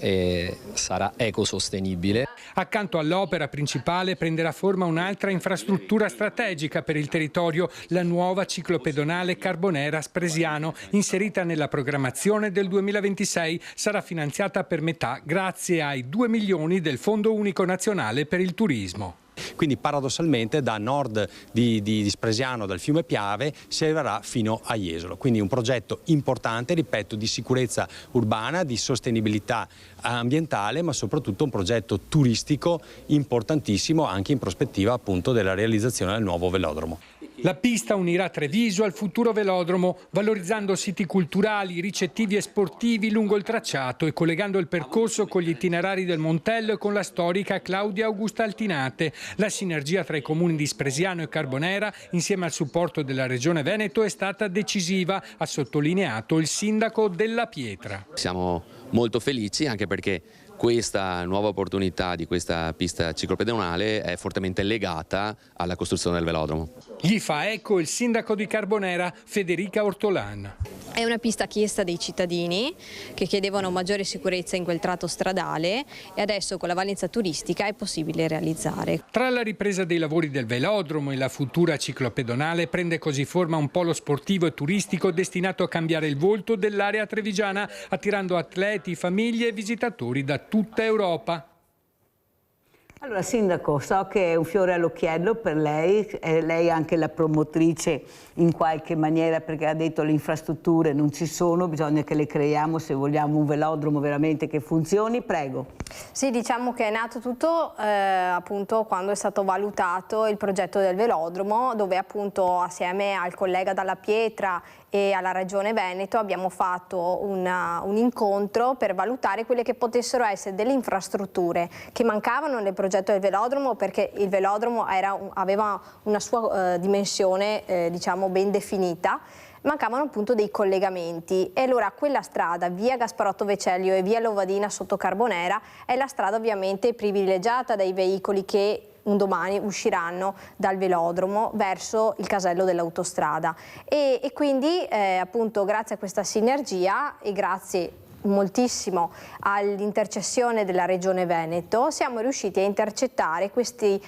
e sarà ecosostenibile. Accanto all'opera principale prenderà forma un'altra infrastruttura strategica per il territorio, la nuova ciclopedonale Carbonera Spresiano, inserita nella programmazione del 2026, sarà finanziata per metà grazie ai 2 milioni del Fondo Unico Nazionale per il Turismo. Quindi paradossalmente da nord di Spresiano, dal fiume Piave, si arriverà fino a Jesolo. Quindi un progetto importante, ripeto, di sicurezza urbana, di sostenibilità ambientale, ma soprattutto un progetto turistico importantissimo anche in prospettiva appunto della realizzazione del nuovo velodromo. La pista unirà Treviso al futuro velodromo, valorizzando siti culturali, ricettivi e sportivi lungo il tracciato e collegando il percorso con gli itinerari del Montello e con la storica Claudia Augusta Altinate. La sinergia tra i comuni di Spresiano e Carbonera, insieme al supporto della Regione Veneto, è stata decisiva, ha sottolineato il sindaco Della Pietra. Siamo molto felici anche perché questa nuova opportunità di questa pista ciclopedonale è fortemente legata alla costruzione del velodromo. Gli fa eco il sindaco di Carbonera, Federica Ortolan. È una pista chiesta dei cittadini che chiedevano maggiore sicurezza in quel tratto stradale e adesso con la valenza turistica è possibile realizzare. Tra la ripresa dei lavori del velodromo e la futura ciclopedonale prende così forma un polo sportivo e turistico destinato a cambiare il volto dell'area trevigiana, attirando atleti, famiglie e visitatori da tutta Europa. Allora Sindaco, so che è un fiore all'occhiello per lei, è lei anche la promotrice in qualche maniera, perché ha detto le infrastrutture non ci sono, bisogna che le creiamo se vogliamo un velodromo veramente che funzioni. Prego. Sì, diciamo che è nato tutto appunto quando è stato valutato il progetto del velodromo, dove appunto assieme al collega Dalla Pietra e alla Regione Veneto abbiamo fatto un incontro per valutare quelle che potessero essere delle infrastrutture che mancavano nel progetto del velodromo, perché il velodromo aveva una sua dimensione diciamo ben definita. Mancavano appunto dei collegamenti e allora quella strada via Gasparotto Vecellio e via Lovadina sotto Carbonera è la strada ovviamente privilegiata dai veicoli che un domani usciranno dal velodromo verso il casello dell'autostrada e quindi appunto grazie a questa sinergia e grazie moltissimo all'intercessione della Regione Veneto siamo riusciti a intercettare questi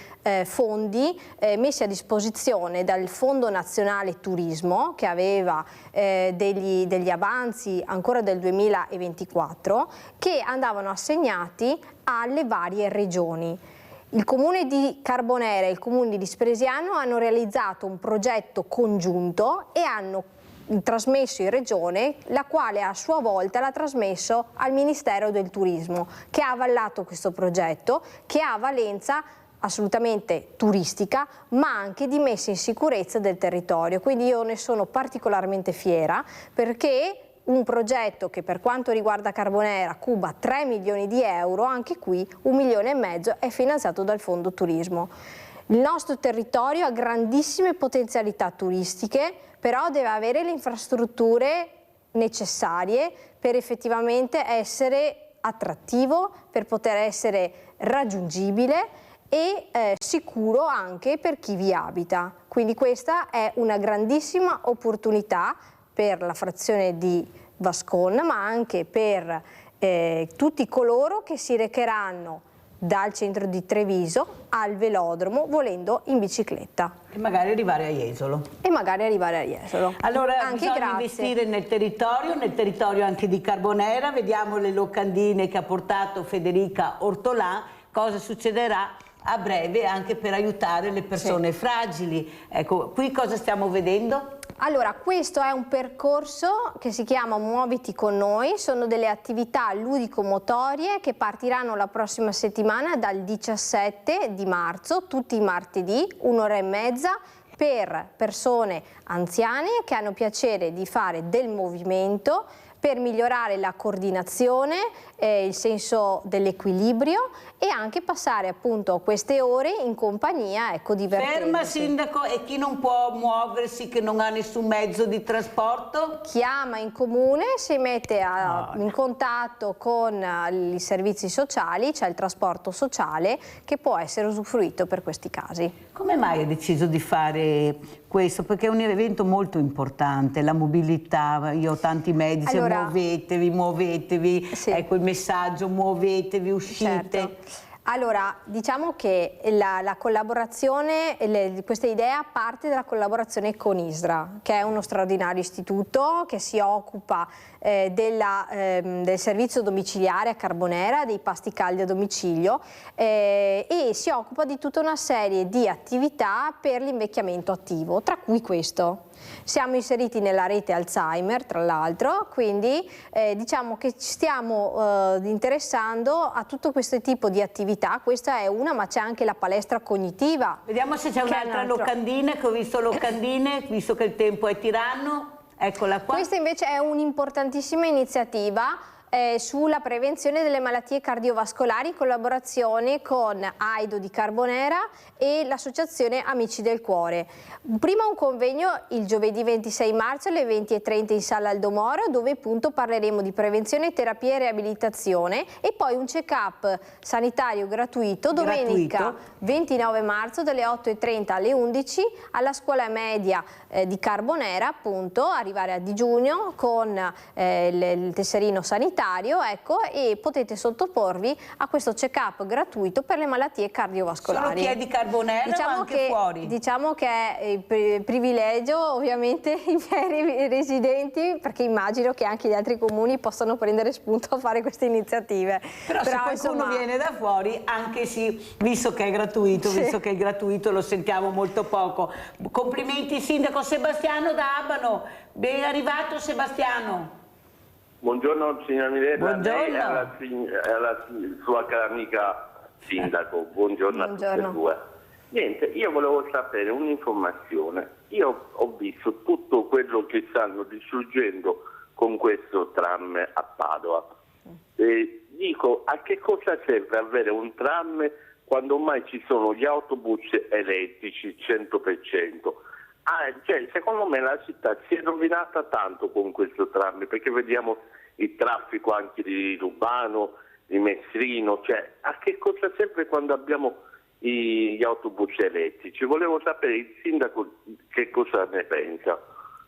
fondi messi a disposizione dal Fondo Nazionale Turismo, che aveva degli avanzi ancora del 2024 che andavano assegnati alle varie regioni. Il Comune di Carbonera e il Comune di Spresiano hanno realizzato un progetto congiunto e hanno trasmesso in Regione, la quale a sua volta l'ha trasmesso al Ministero del Turismo, che ha avallato questo progetto, che ha valenza assolutamente turistica, ma anche di messa in sicurezza del territorio. Quindi io ne sono particolarmente fiera, perché un progetto che per quanto riguarda Carbonera cuba 3 milioni di euro, anche qui 1,5 milioni è finanziato dal Fondo Turismo. Il nostro territorio ha grandissime potenzialità turistiche, però deve avere le infrastrutture necessarie per effettivamente essere attrattivo, per poter essere raggiungibile e sicuro anche per chi vi abita. Quindi questa è una grandissima opportunità per la frazione di Vascon, ma anche per tutti coloro che si recheranno dal centro di Treviso al velodromo volendo in bicicletta. E magari arrivare a Jesolo. Allora anche bisogna investire nel territorio anche di Carbonera. Vediamo le locandine che ha portato Federica Ortolà, cosa succederà a breve anche per aiutare le persone fragili. Ecco, qui cosa stiamo vedendo? Allora, questo è un percorso che si chiama Muoviti con noi, sono delle attività ludico-motorie che partiranno la prossima settimana dal 17 di marzo, tutti i martedì, 1 ora e mezza, per persone anziane che hanno piacere di fare del movimento per migliorare la coordinazione, il senso dell'equilibrio e anche passare appunto queste ore in compagnia, ecco, divertendosi. Ferma, Sindaco, e chi non può muoversi, che non ha nessun mezzo di trasporto? Chiama in comune, si mette in contatto con i servizi sociali, c'è il trasporto sociale che può essere usufruito per questi casi. Come mai hai deciso di fare questo? Perché è un evento molto importante, la mobilità, io ho tanti medici, allora, muovetevi, sì. Ecco il messaggio, muovetevi, uscite. Certo. Allora, diciamo che la collaborazione, questa idea parte dalla collaborazione con ISRA, che è uno straordinario istituto che si occupa del servizio domiciliare a Carbonera, dei pasti caldi a domicilio e si occupa di tutta una serie di attività per l'invecchiamento attivo, tra cui questo. Siamo inseriti nella rete Alzheimer, tra l'altro, quindi diciamo che ci stiamo interessando a tutto questo tipo di attività. Questa è una, ma c'è anche la palestra cognitiva. Vediamo se c'è un'altra locandina, che ho visto locandine, visto che il tempo è tiranno. Eccola qua. Questa invece è un'importantissima iniziativa sulla prevenzione delle malattie cardiovascolari in collaborazione con AIDO di Carbonera e l'associazione Amici del Cuore. Prima un convegno il giovedì 26 marzo alle 20:30 in sala Aldo Moro, dove appunto parleremo di prevenzione, terapia e riabilitazione, e poi un check-up sanitario gratuito domenica 29 marzo dalle 8:30 alle 11 alla scuola media di Carbonera, appunto, arrivare a Di Giugno con il tesserino sanitario, ecco, e potete sottoporvi a questo check-up gratuito per le malattie cardiovascolari. Solo chi è di Carbonera, diciamo, o anche che, fuori? Diciamo che è il privilegio ovviamente i miei residenti, perché immagino che anche gli altri comuni possano prendere spunto a fare queste iniziative. Però se qualcuno viene da fuori, anche sì, visto che è gratuito, visto che è gratuito, lo sentiamo molto poco. Complimenti Sindaco Sebastiano da Abano, ben arrivato Sebastiano. Buongiorno signora Mirella, buongiorno. alla sua cara amica Sindaco, buongiorno a tutte e due. Niente, io volevo sapere un'informazione. Io ho visto tutto quello che stanno distruggendo con questo tram a Padova. Dico, a che cosa serve avere un tram quando ormai ci sono gli autobus elettrici 100%? Cioè, secondo me la città si è rovinata tanto con questo tram, perché vediamo il traffico anche di Lubano, di Messtrino, cioè a che cosa serve quando abbiamo gli autobus elettrici? Volevo sapere il sindaco che cosa ne pensa,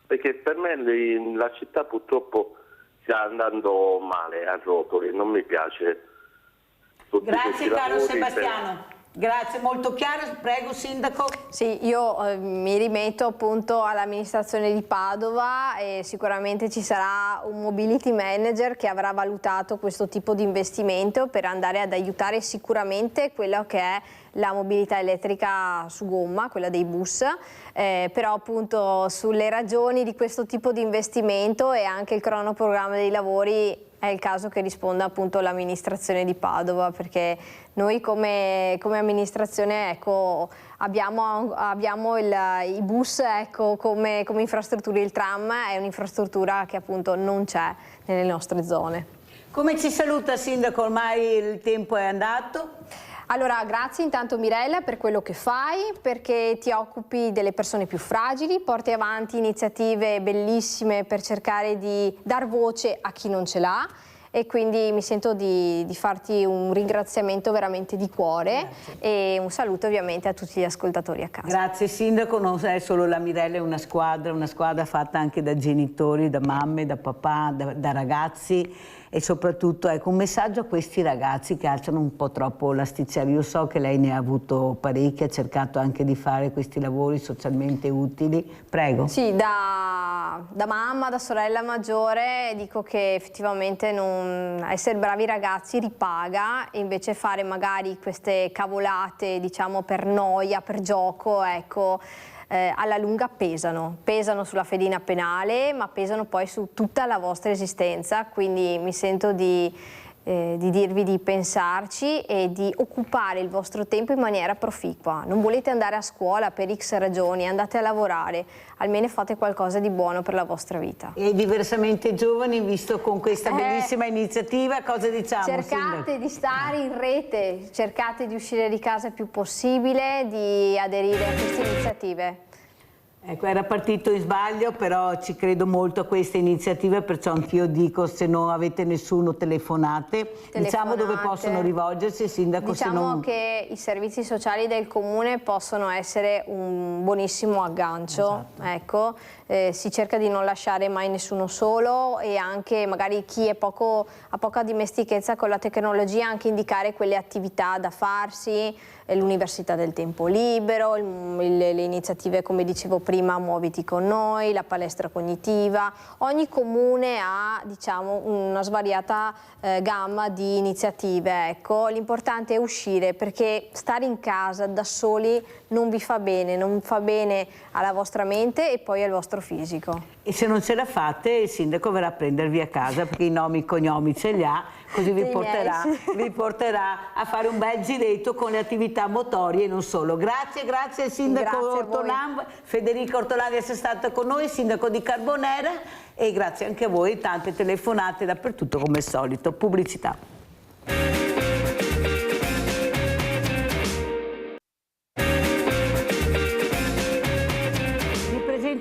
perché per me la città purtroppo sta andando male a rotoli, non mi piace. Grazie caro Sebastiano. Grazie, molto chiaro. Prego Sindaco. Sì, io mi rimetto appunto all'amministrazione di Padova e sicuramente ci sarà un mobility manager che avrà valutato questo tipo di investimento per andare ad aiutare sicuramente quello che è la mobilità elettrica su gomma, quella dei bus, però appunto sulle ragioni di questo tipo di investimento e anche il cronoprogramma dei lavori è il caso che risponda appunto l'amministrazione di Padova, perché noi come amministrazione, ecco, abbiamo i bus, ecco, come infrastrutture. Il tram è un'infrastruttura che appunto non c'è nelle nostre zone. Come ci saluta, Sindaco? Ormai il tempo è andato. Allora, grazie intanto Mirella per quello che fai, perché ti occupi delle persone più fragili, porti avanti iniziative bellissime per cercare di dar voce a chi non ce l'ha, e quindi mi sento di farti un ringraziamento veramente di cuore. Grazie. E un saluto ovviamente a tutti gli ascoltatori a casa. Grazie Sindaco, non è solo la Mirella, è una squadra fatta anche da genitori, da mamme, da papà, da ragazzi, e soprattutto ecco un messaggio a questi ragazzi che alzano un po' troppo l'asticella. Io so che lei ne ha avuto parecchi, ha cercato anche di fare questi lavori socialmente utili. Prego. Sì, da mamma, da sorella maggiore, dico che effettivamente essere bravi ragazzi ripaga, e invece fare magari queste cavolate, diciamo, per noia, per gioco, ecco, alla lunga pesano sulla fedina penale, ma pesano poi su tutta la vostra esistenza. Quindi mi sento di dirvi di pensarci e di occupare il vostro tempo in maniera proficua. Non volete andare a scuola per X ragioni, andate a lavorare, almeno fate qualcosa di buono per la vostra vita. E diversamente giovani, visto con questa bellissima iniziativa, cosa diciamo? Cercate di stare in rete, cercate di uscire di casa il più possibile, di aderire a queste iniziative. Ecco, era partito in sbaglio, però ci credo molto a queste iniziative, perciò anch'io dico, se non avete nessuno telefonate. Diciamo dove possono rivolgersi, Sindaco. Diciamo che i servizi sociali del Comune possono essere un buonissimo aggancio, esatto. Ecco, si cerca di non lasciare mai nessuno solo, e anche magari chi ha poca dimestichezza con la tecnologia, anche indicare quelle attività da farsi, l'università del tempo libero, le iniziative come dicevo prima, Muoviti con noi, la palestra cognitiva. Ogni comune ha, diciamo, una svariata gamma di iniziative, ecco. L'importante è uscire, perché stare in casa da soli non vi fa bene, non fa bene alla vostra mente e poi al vostro fisico. E se non ce la fate, il Sindaco verrà a prendervi a casa, perché i nomi e cognomi ce li ha, così vi porterà a fare un bel giretto con le attività motorie e non solo. Grazie al Sindaco Ortolan, Federico Ortolan di essere stato con noi, Sindaco di Carbonera, e grazie anche a voi, tante telefonate dappertutto come al solito. Pubblicità.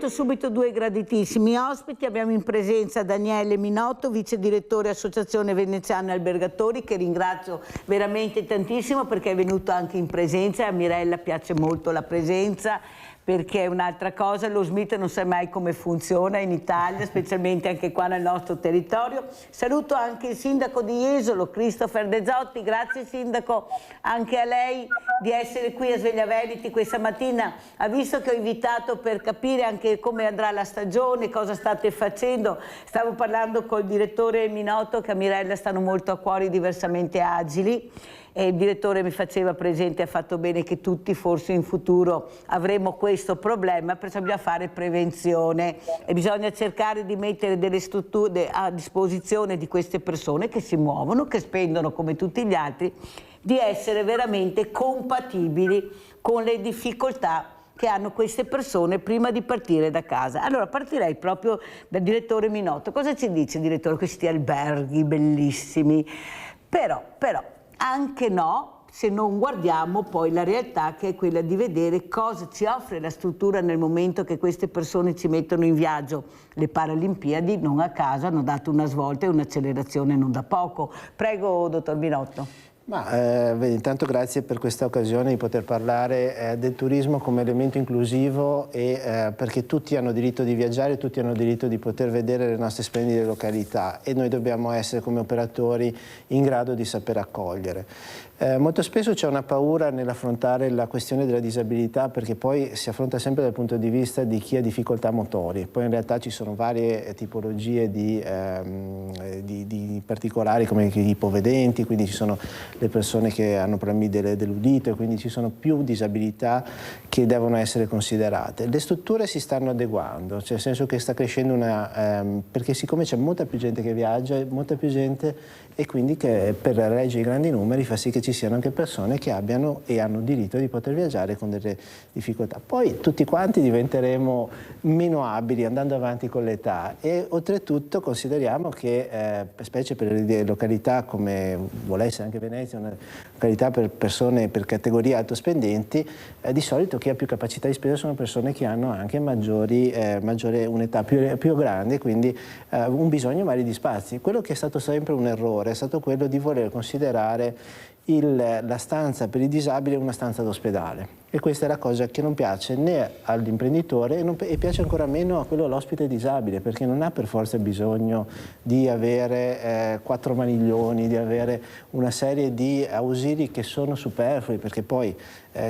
Subito due graditissimi ospiti. Abbiamo in presenza Daniele Minotto, vice direttore Associazione Veneziana Albergatori, che ringrazio veramente tantissimo perché è venuto anche in presenza. A Mirella piace molto la presenza, perché è un'altra cosa, lo SMIT non sa mai come funziona in Italia, specialmente anche qua nel nostro territorio. Saluto anche il sindaco di Jesolo, Christopher De Zotti. Grazie Sindaco anche a lei di essere qui a Sveglia Veneti questa mattina. Ha visto che ho invitato per capire anche come andrà la stagione, cosa state facendo. Stavo parlando col direttore Minotto, che a Mirella stanno molto a cuore i diversamente agili. E il direttore mi faceva presente, ha fatto bene, che tutti forse in futuro avremo questo problema, perciò bisogna fare prevenzione e bisogna cercare di mettere delle strutture a disposizione di queste persone che si muovono, che spendono come tutti gli altri, di essere veramente compatibili con le difficoltà che hanno queste persone prima di partire da casa. Allora partirei proprio dal direttore Minotto. Cosa ci dice il direttore? Questi alberghi bellissimi, però anche no, se non guardiamo poi la realtà, che è quella di vedere cosa ci offre la struttura nel momento che queste persone ci mettono in viaggio. Le Paralimpiadi non a caso hanno dato una svolta e un'accelerazione non da poco. Prego, dottor Minotto. Intanto grazie per questa occasione di poter parlare del turismo come elemento inclusivo, e perché tutti hanno diritto di viaggiare, tutti hanno diritto di poter vedere le nostre splendide località, e noi dobbiamo essere come operatori in grado di saper accogliere. Molto spesso c'è una paura nell'affrontare la questione della disabilità, perché poi si affronta sempre dal punto di vista di chi ha difficoltà motori. Poi in realtà ci sono varie tipologie di particolari, come gli ipovedenti, quindi ci sono le persone che hanno problemi dell'udito, quindi ci sono più disabilità che devono essere considerate. Le strutture si stanno adeguando, cioè nel senso che sta crescendo perché siccome c'è molta più gente che viaggia, molta più gente, e quindi che per reggere i grandi numeri fa sì che ci siano anche persone che abbiano e hanno diritto di poter viaggiare con delle difficoltà. Poi tutti quanti diventeremo meno abili andando avanti con l'età, e oltretutto consideriamo che, specie per le località come vuole essere anche Venezia, una località per persone per categorie altospendenti, di solito chi ha più capacità di spesa sono persone che hanno anche un'età più grande, quindi un bisogno magari di spazi. Quello che è stato sempre un errore è stato quello di voler considerare la stanza per i disabili una stanza d'ospedale, e questa è la cosa che non piace né all'imprenditore e piace ancora meno a quello all'ospite disabile, perché non ha per forza bisogno di avere 4 maniglioni, di avere una serie di ausili che sono superflui, perché poi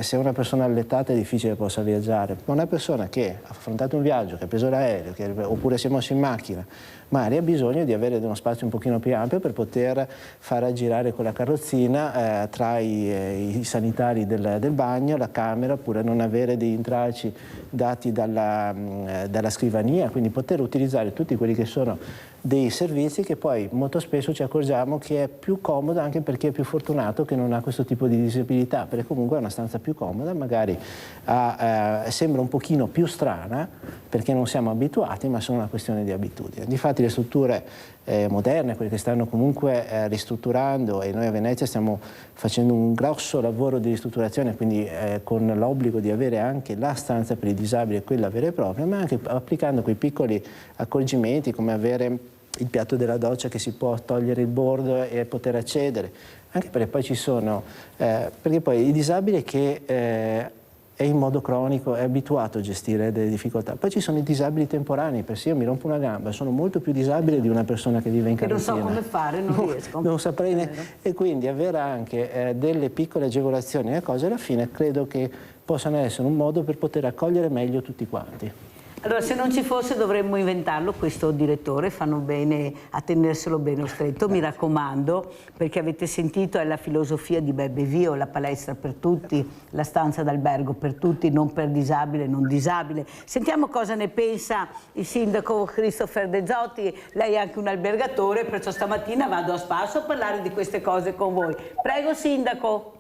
se una persona allettata è difficile che possa viaggiare, ma una persona che ha affrontato un viaggio, che ha preso l'aereo, oppure si è mosso in macchina, magari ha bisogno di avere uno spazio un pochino più ampio per poter far aggirare con la carrozzina tra i sanitari del bagno, la camera, oppure non avere dei intralci dati dalla scrivania, quindi poter utilizzare tutti quelli che sono dei servizi che poi molto spesso ci accorgiamo che è più comodo anche per chi è più fortunato, che non ha questo tipo di disabilità, perché comunque è una stanza più comoda, magari sembra un pochino più strana perché non siamo abituati, ma sono una questione di abitudine. Difatti le strutture moderne, quelle che stanno comunque ristrutturando, e noi a Venezia stiamo facendo un grosso lavoro di ristrutturazione, quindi con l'obbligo di avere anche la stanza per i disabili, quella vera e propria, ma anche applicando quei piccoli accorgimenti come avere il piatto della doccia che si può togliere il bordo e poter accedere, anche perché poi ci sono, perché poi il disabile che è in modo cronico, è abituato a gestire delle difficoltà. Poi ci sono i disabili temporanei, perché se io mi rompo una gamba sono molto più disabile di una persona che vive in carrozzina. Non so come fare, non riesco. Non saprei e quindi avere anche delle piccole agevolazioni e cose, alla fine credo che possano essere un modo per poter accogliere meglio tutti quanti. Allora, se non ci fosse dovremmo inventarlo, questo direttore, fanno bene a tenerselo bene stretto, mi raccomando, perché avete sentito è la filosofia di Beppe Vio, la palestra per tutti, la stanza d'albergo per tutti, non per disabile, non disabile. Sentiamo cosa ne pensa il sindaco Christopher De Zotti, lei è anche un albergatore, perciò stamattina vado a spasso a parlare di queste cose con voi. Prego sindaco.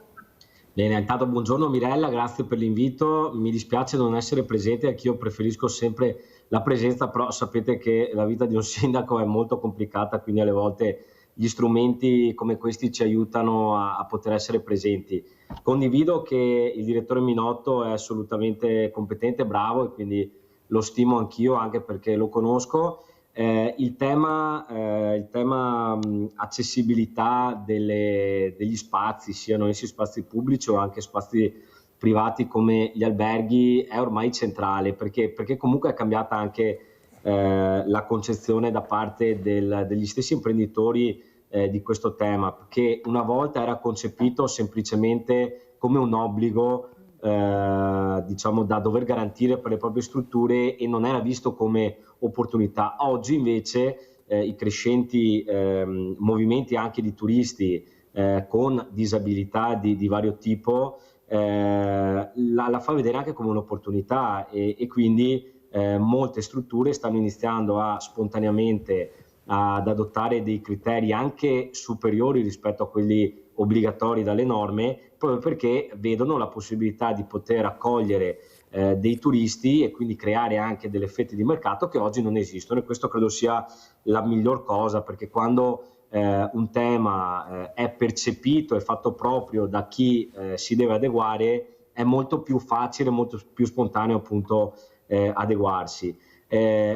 Bene, intanto buongiorno Mirella, grazie per l'invito. Mi dispiace non essere presente, anch'io preferisco sempre la presenza, però sapete che la vita di un sindaco è molto complicata, quindi alle volte gli strumenti come questi ci aiutano a poter essere presenti. Condivido che il direttore Minotto è assolutamente competente, bravo, e quindi lo stimo anch'io, anche perché lo conosco. Il tema accessibilità degli spazi, siano essi spazi pubblici o anche spazi privati come gli alberghi, è ormai centrale, perché comunque è cambiata anche la concezione da parte degli stessi imprenditori di questo tema, che una volta era concepito semplicemente come un obbligo diciamo da dover garantire per le proprie strutture, e non era visto come opportunità. Oggi invece i crescenti movimenti anche di turisti con disabilità di vario tipo la fa vedere anche come un'opportunità, e quindi molte strutture stanno iniziando spontaneamente ad adottare dei criteri anche superiori rispetto a quelli obbligatori dalle norme, proprio perché vedono la possibilità di poter accogliere dei turisti e quindi creare anche delle fette di mercato che oggi non esistono, e questo credo sia la miglior cosa, perché quando un tema è percepito e fatto proprio da chi si deve adeguare, è molto più facile, molto più spontaneo appunto adeguarsi.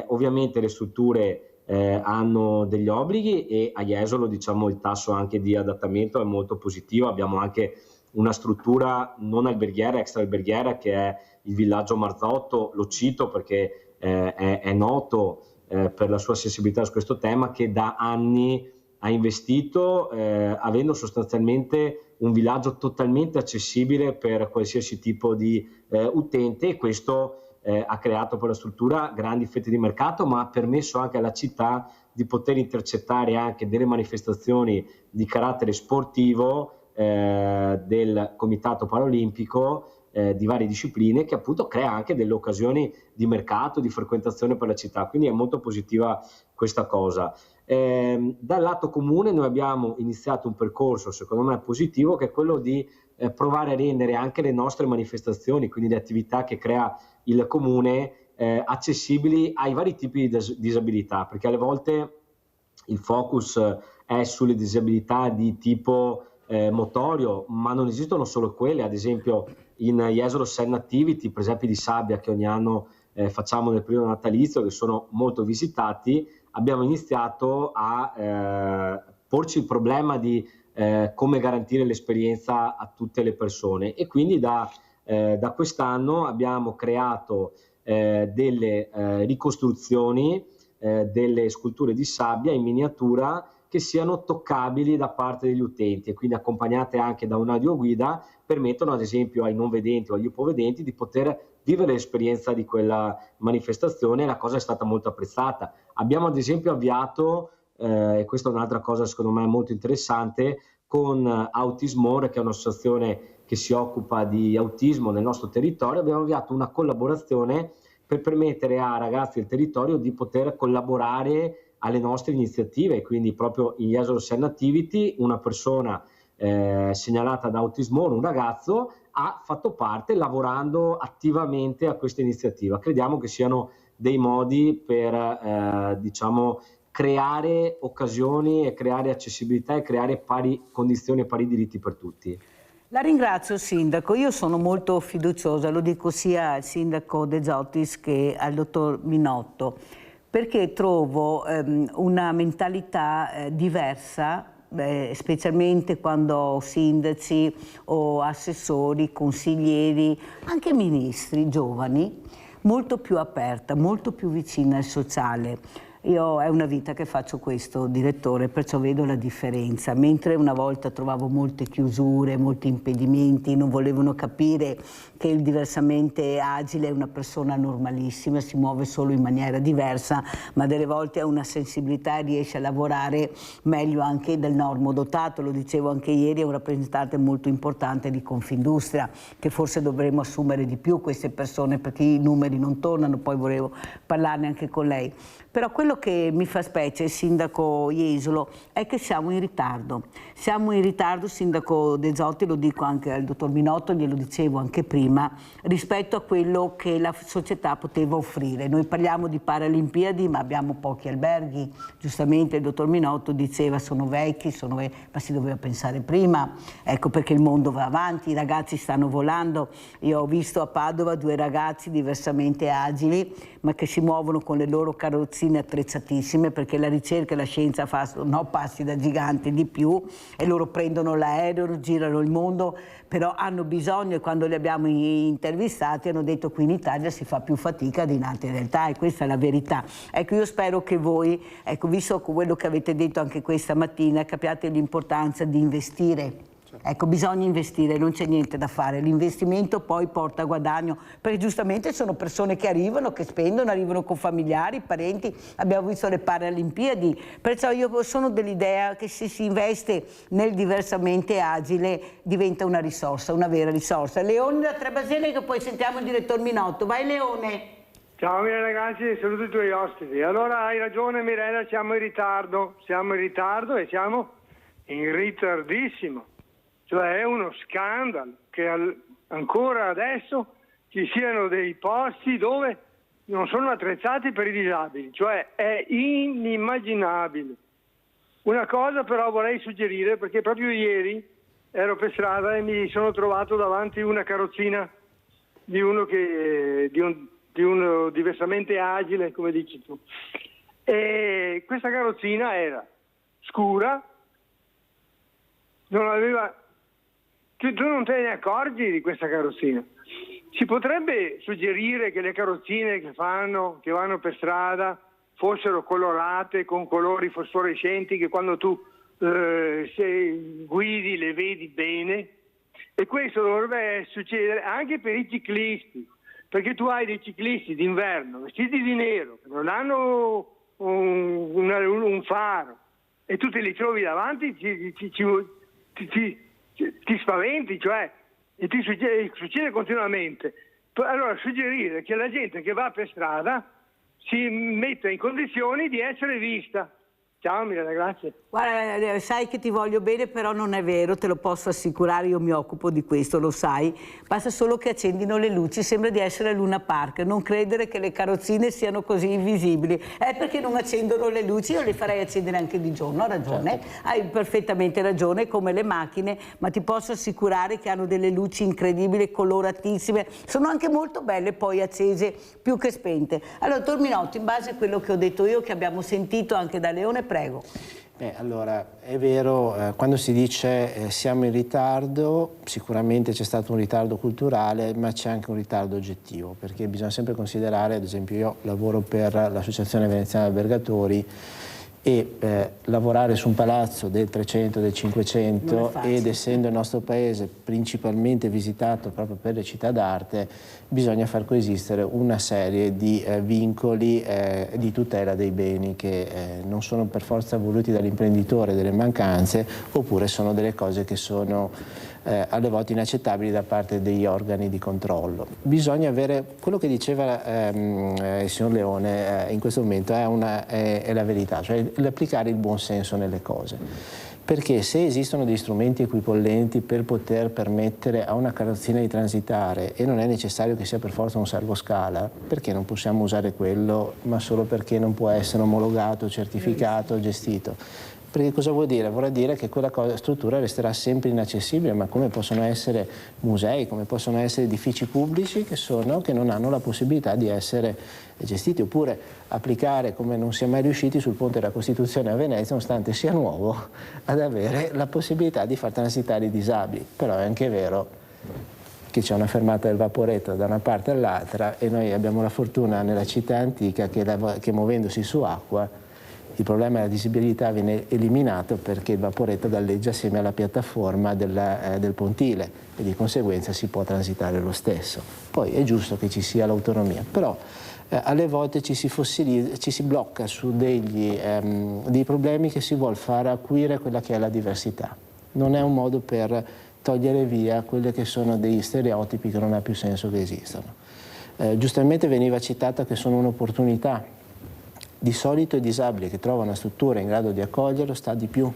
Ovviamente le strutture hanno degli obblighi, e a Jesolo diciamo il tasso anche di adattamento è molto positivo. Abbiamo anche una struttura non alberghiera, extra alberghiera, che è il villaggio Marzotto. Lo cito perché è noto per la sua sensibilità su questo tema, che da anni ha investito avendo sostanzialmente un villaggio totalmente accessibile per qualsiasi tipo di utente, e questo ha creato per la struttura grandi fette di mercato, ma ha permesso anche alla città di poter intercettare anche delle manifestazioni di carattere sportivo del Comitato Paralimpico di varie discipline, che appunto crea anche delle occasioni di mercato, di frequentazione per la città, quindi è molto positiva questa cosa. Dal lato comune noi abbiamo iniziato un percorso secondo me positivo, che è quello di provare a rendere anche le nostre manifestazioni, quindi le attività che crea il comune, accessibili ai vari tipi di disabilità, perché alle volte il focus è sulle disabilità di tipo motorio, ma non esistono solo quelle. Ad esempio in Jesolo Sen Activity, presepi di sabbia che ogni anno facciamo nel periodo natalizio, che sono molto visitati, abbiamo iniziato a porci il problema di come garantire l'esperienza a tutte le persone, e quindi da quest'anno abbiamo creato delle ricostruzioni, delle sculture di sabbia in miniatura che siano toccabili da parte degli utenti, e quindi accompagnate anche da un'audioguida, permettono ad esempio ai non vedenti o agli ipovedenti di poter vivere l'esperienza di quella manifestazione, e la cosa è stata molto apprezzata. Abbiamo ad esempio avviato, e questa è un'altra cosa secondo me molto interessante, con Autismore, che è un'associazione che si occupa di autismo nel nostro territorio, abbiamo avviato una collaborazione per permettere a ragazzi del territorio di poter collaborare alle nostre iniziative. Quindi proprio in Jesolo Sen Activity una persona segnalata da Autismore, un ragazzo, ha fatto parte lavorando attivamente a questa iniziativa. Crediamo che siano dei modi per diciamo creare occasioni e creare accessibilità e creare pari condizioni e pari diritti per tutti. La ringrazio Sindaco, io sono molto fiduciosa, lo dico sia al Sindaco De Zottis che al Dottor Minotto, perché trovo una mentalità diversa, specialmente quando ho sindaci o assessori, consiglieri, anche ministri giovani, molto più aperta, molto più vicina al sociale. Io è una vita che faccio questo, direttore, perciò vedo la differenza. Mentre una volta trovavo molte chiusure, molti impedimenti, non volevano capire che il diversamente agile è una persona normalissima, si muove solo in maniera diversa, ma delle volte ha una sensibilità e riesce a lavorare meglio anche del normodotato. Lo dicevo anche ieri, è un rappresentante molto importante di Confindustria, che forse dovremmo assumere di più queste persone, perché i numeri non tornano, poi volevo parlarne anche con lei. Però quello che mi fa specie, Sindaco Jesolo, è che siamo in ritardo. Siamo in ritardo, Sindaco De Zotti, lo dico anche al Dottor Minotto, glielo dicevo anche prima, rispetto a quello che la società poteva offrire. Noi parliamo di Paralimpiadi, ma abbiamo pochi alberghi. Giustamente il Dottor Minotto diceva sono vecchi, ma si doveva pensare prima. Ecco perché il mondo va avanti, i ragazzi stanno volando. Io ho visto a Padova 2 ragazzi diversamente agili, ma che si muovono con le loro carrozzine attrezzatissime, perché la ricerca e la scienza fanno passi da giganti di più, e loro prendono l'aereo, girano il mondo, però hanno bisogno, e quando li abbiamo intervistati hanno detto qui in Italia si fa più fatica di in altre realtà, e questa è la verità. Ecco, io spero che voi, visto quello che avete detto anche questa mattina, capiate l'importanza di investire. Ecco, bisogna investire, non c'è niente da fare, l'investimento poi porta guadagno, perché giustamente sono persone che arrivano, che spendono, arrivano con familiari, parenti, abbiamo visto le Paralimpiadi, perciò io sono dell'idea che se si investe nel diversamente agile diventa una risorsa, una vera risorsa. Leone da Trebasele, che poi sentiamo il direttor Minotto. Vai Leone! Ciao ragazzi, saluto i tuoi ospiti. Allora hai ragione Mirella, siamo in ritardo e siamo in ritardissimo. Cioè è uno scandalo che ancora adesso ci siano dei posti dove non sono attrezzati per i disabili, cioè è inimmaginabile. Una cosa però vorrei suggerire, perché proprio ieri ero per strada e mi sono trovato davanti una carrozzina di uno diversamente agile, come dici tu. E questa carrozzina era scura, non aveva... Tu non te ne accorgi di questa carrozzina. Si potrebbe suggerire che le carrozzine che vanno per strada fossero colorate con colori fosforescenti, che quando tu se guidi le vedi bene, e questo dovrebbe succedere anche per i ciclisti, perché tu hai dei ciclisti d'inverno vestiti di nero, che non hanno un faro, e tu te li trovi davanti, ti spaventi, cioè, e ti succede continuamente. Allora suggerire che la gente che va per strada si metta in condizioni di essere vista. Ciao Mirella, grazie. Guarda, sai che ti voglio bene, però non è vero, te lo posso assicurare, io mi occupo di questo, lo sai. Basta solo che accendino le luci, sembra di essere Luna Park, non credere che le carrozzine siano così invisibili. È perché non accendono le luci, io le farei accendere anche di giorno, hai ragione, hai perfettamente ragione, come le macchine, ma ti posso assicurare che hanno delle luci incredibili, coloratissime, sono anche molto belle poi accese più che spente. Allora, Torminotto, in base a quello che ho detto io, che abbiamo sentito anche da Leone, prego. Allora, è vero, quando si dice siamo in ritardo, sicuramente c'è stato un ritardo culturale, ma c'è anche un ritardo oggettivo, perché bisogna sempre considerare, ad esempio io lavoro per l'Associazione Veneziana Albergatori, e lavorare su un palazzo del 300, del 500, ed essendo il nostro paese principalmente visitato proprio per le città d'arte, bisogna far coesistere una serie di vincoli di tutela dei beni che non sono per forza voluti dall'imprenditore, delle mancanze, oppure sono delle cose che sono alle volte inaccettabili da parte degli organi di controllo. Bisogna avere, quello che diceva il signor Leone in questo momento è la verità, cioè l'applicare il buon senso nelle cose. Perché se esistono degli strumenti equipollenti per poter permettere a una carrozzina di transitare, e non è necessario che sia per forza un servoscala, perché non possiamo usare quello, ma solo perché non può essere omologato, certificato, gestito? Perché cosa vuol dire? Vuol dire che quella struttura resterà sempre inaccessibile, ma come possono essere musei, come possono essere edifici pubblici che non hanno la possibilità di essere gestiti, oppure applicare, come non si è mai riusciti sul Ponte della Costituzione a Venezia, nonostante sia nuovo, ad avere la possibilità di far transitare i disabili. Però è anche vero che c'è una fermata del Vaporetto da una parte all'altra, e noi abbiamo la fortuna nella città antica che muovendosi su acqua il problema della disabilità viene eliminato, perché il Vaporetto galleggia assieme alla piattaforma del pontile e di conseguenza si può transitare lo stesso. Poi è giusto che ci sia l'autonomia, però alle volte ci si blocca su dei problemi che si vuol far acuire quella che è la diversità. Non è un modo per togliere via quelli che sono degli stereotipi che non ha più senso che esistano. Giustamente veniva citata che sono un'opportunità. Di solito i disabili che trovano una struttura in grado di accoglierlo sta di più,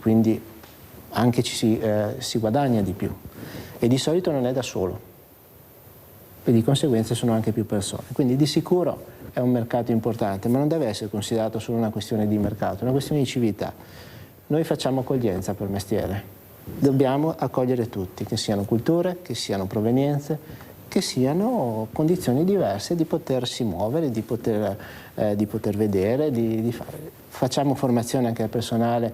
quindi anche si guadagna di più, e di solito non è da solo, e di conseguenza sono anche più persone. Quindi di sicuro è un mercato importante, ma non deve essere considerato solo una questione di mercato, è una questione di civiltà. Noi facciamo accoglienza per mestiere, dobbiamo accogliere tutti, che siano culture, che siano provenienze, che siano condizioni diverse di potersi muovere, di poter vedere, di fare. Facciamo formazione anche al personale.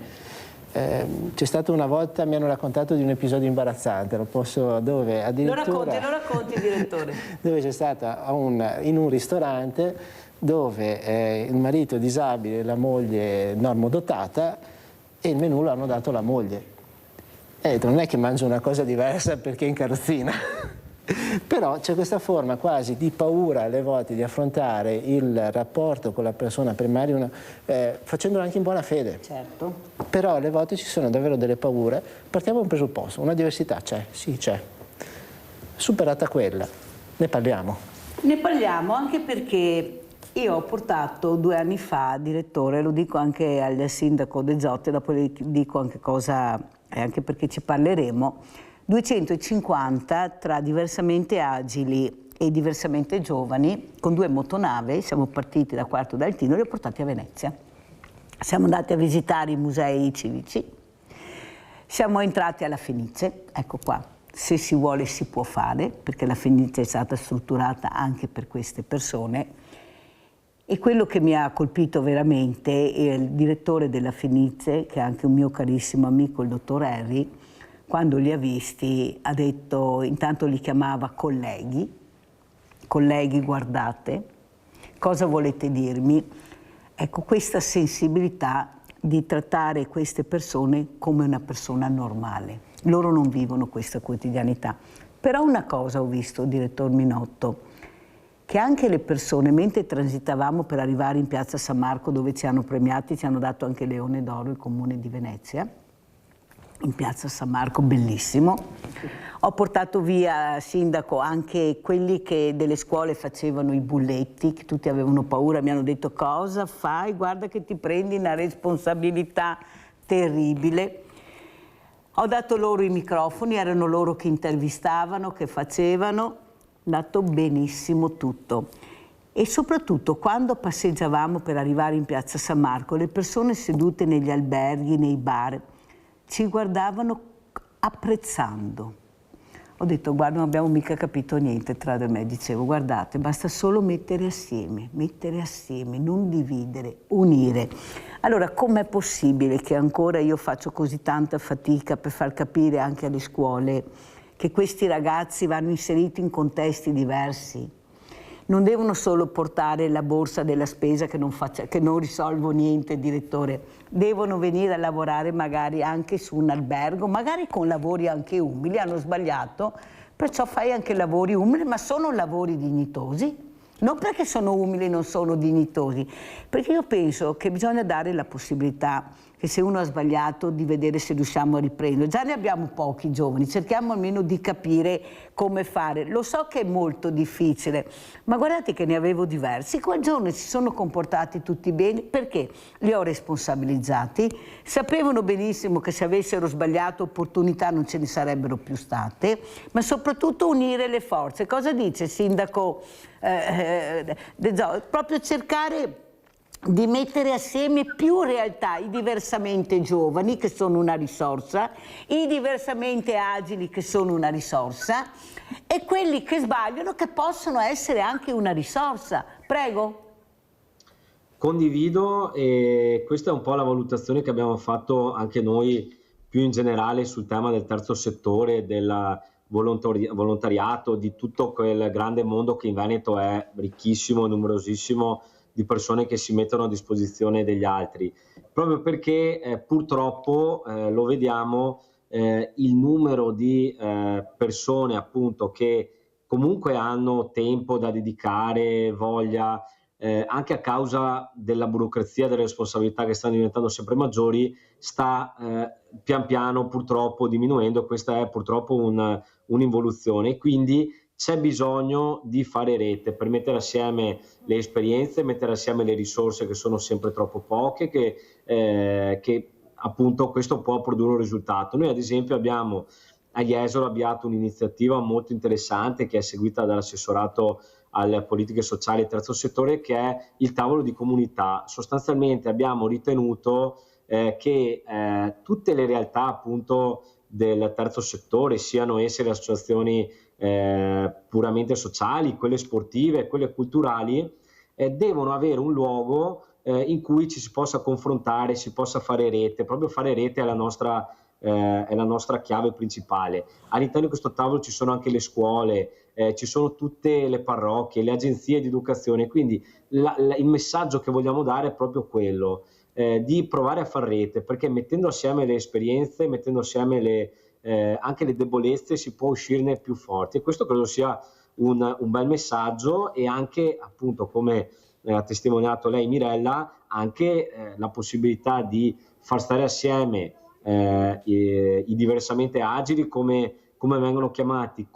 C'è stato una volta, mi hanno raccontato di un episodio imbarazzante, dove addirittura... Lo racconti, direttore. Dove c'è stata in un ristorante dove il marito è disabile e la moglie normodotata, e il menù lo hanno dato alla moglie. E detto, non è che mangio una cosa diversa perché è in carrozzina. Però c'è questa forma quasi di paura alle volte di affrontare il rapporto con la persona primaria, facendolo anche in buona fede. Certo. Però alle volte ci sono davvero delle paure. Partiamo da un presupposto, una diversità c'è, sì c'è. Superata quella, ne parliamo. Ne parliamo anche perché io ho portato 2 anni fa, direttore, lo dico anche al sindaco De Zotte, dopo le dico anche cosa, anche perché ci parleremo, 250 tra diversamente agili e diversamente giovani, con 2 motonave, siamo partiti da Quarto d'Altino e li ho portati a Venezia. Siamo andati a visitare i musei civici, siamo entrati alla Fenice, ecco qua, se si vuole si può fare, perché la Fenice è stata strutturata anche per queste persone, e quello che mi ha colpito veramente è il direttore della Fenice, che è anche un mio carissimo amico, il dottor Henry. Quando li ha visti ha detto, intanto li chiamava colleghi, guardate, cosa volete dirmi? Ecco, questa sensibilità di trattare queste persone come una persona normale. Loro non vivono questa quotidianità. Però una cosa ho visto, direttor Minotto, che anche le persone, mentre transitavamo per arrivare in piazza San Marco, dove ci hanno premiati, ci hanno dato anche Leone d'Oro, il Comune di Venezia, in piazza San Marco, bellissimo. Ho portato via, sindaco, anche quelli che delle scuole facevano i bulletti, che tutti avevano paura, mi hanno detto: cosa fai? Guarda che ti prendi una responsabilità terribile. Ho dato loro i microfoni, erano loro che intervistavano, che facevano, è andato benissimo tutto. E soprattutto quando passeggiavamo per arrivare in piazza San Marco, le persone sedute negli alberghi, nei bar, ci guardavano apprezzando. Ho detto: guarda, non abbiamo mica capito niente tra me. Dicevo: guardate, basta solo mettere assieme, non dividere, unire. Allora, com'è possibile che ancora io faccio così tanta fatica per far capire anche alle scuole che questi ragazzi vanno inseriti in contesti diversi? Non devono solo portare la borsa della spesa che non risolvo niente, direttore. Devono venire a lavorare magari anche su un albergo, magari con lavori anche umili. Hanno sbagliato, perciò fai anche lavori umili, ma sono lavori dignitosi. Non perché sono umili non sono dignitosi, perché io penso che bisogna dare la possibilità che se uno ha sbagliato di vedere se riusciamo a riprendere. Già ne abbiamo pochi giovani, cerchiamo almeno di capire come fare. Lo so che è molto difficile, ma guardate che ne avevo diversi. Quel giorno si sono comportati tutti bene perché li ho responsabilizzati, sapevano benissimo che se avessero sbagliato opportunità non ce ne sarebbero più state, ma soprattutto unire le forze. Cosa dice sindaco De Gio? Proprio cercare di mettere assieme più realtà, i diversamente giovani che sono una risorsa, i diversamente agili che sono una risorsa e quelli che sbagliano che possono essere anche una risorsa. Prego. Condivido, e questa è un po' la valutazione che abbiamo fatto anche noi più in generale sul tema del terzo settore, del volontariato, di tutto quel grande mondo che in Veneto è ricchissimo, numerosissimo, di persone che si mettono a disposizione degli altri, proprio perché purtroppo lo vediamo, il numero di persone appunto che comunque hanno tempo da dedicare, voglia, anche a causa della burocrazia, delle responsabilità che stanno diventando sempre maggiori, sta pian piano purtroppo diminuendo. Questa è purtroppo un'involuzione, quindi c'è bisogno di fare rete per mettere assieme le esperienze, mettere assieme le risorse che sono sempre troppo poche, che appunto questo può produrre un risultato. Noi ad esempio abbiamo a Jesolo avviato un'iniziativa molto interessante che è seguita dall'assessorato alle politiche sociali e terzo settore, che è il tavolo di comunità. Sostanzialmente abbiamo ritenuto che tutte le realtà appunto del terzo settore, siano esse le associazioni puramente sociali, quelle sportive, quelle culturali, devono avere un luogo in cui ci si possa confrontare, si possa fare rete. Proprio fare rete è la nostra chiave principale. All'interno di questo tavolo ci sono anche le scuole, ci sono tutte le parrocchie, le agenzie di educazione, quindi il messaggio che vogliamo dare è proprio quello, di provare a far rete, perché mettendo assieme le esperienze, mettendo assieme anche le debolezze, si può uscirne più forti, e questo credo sia un bel messaggio, e anche appunto, come ha testimoniato lei Mirella, anche la possibilità di far stare assieme i diversamente agili, come vengono chiamati,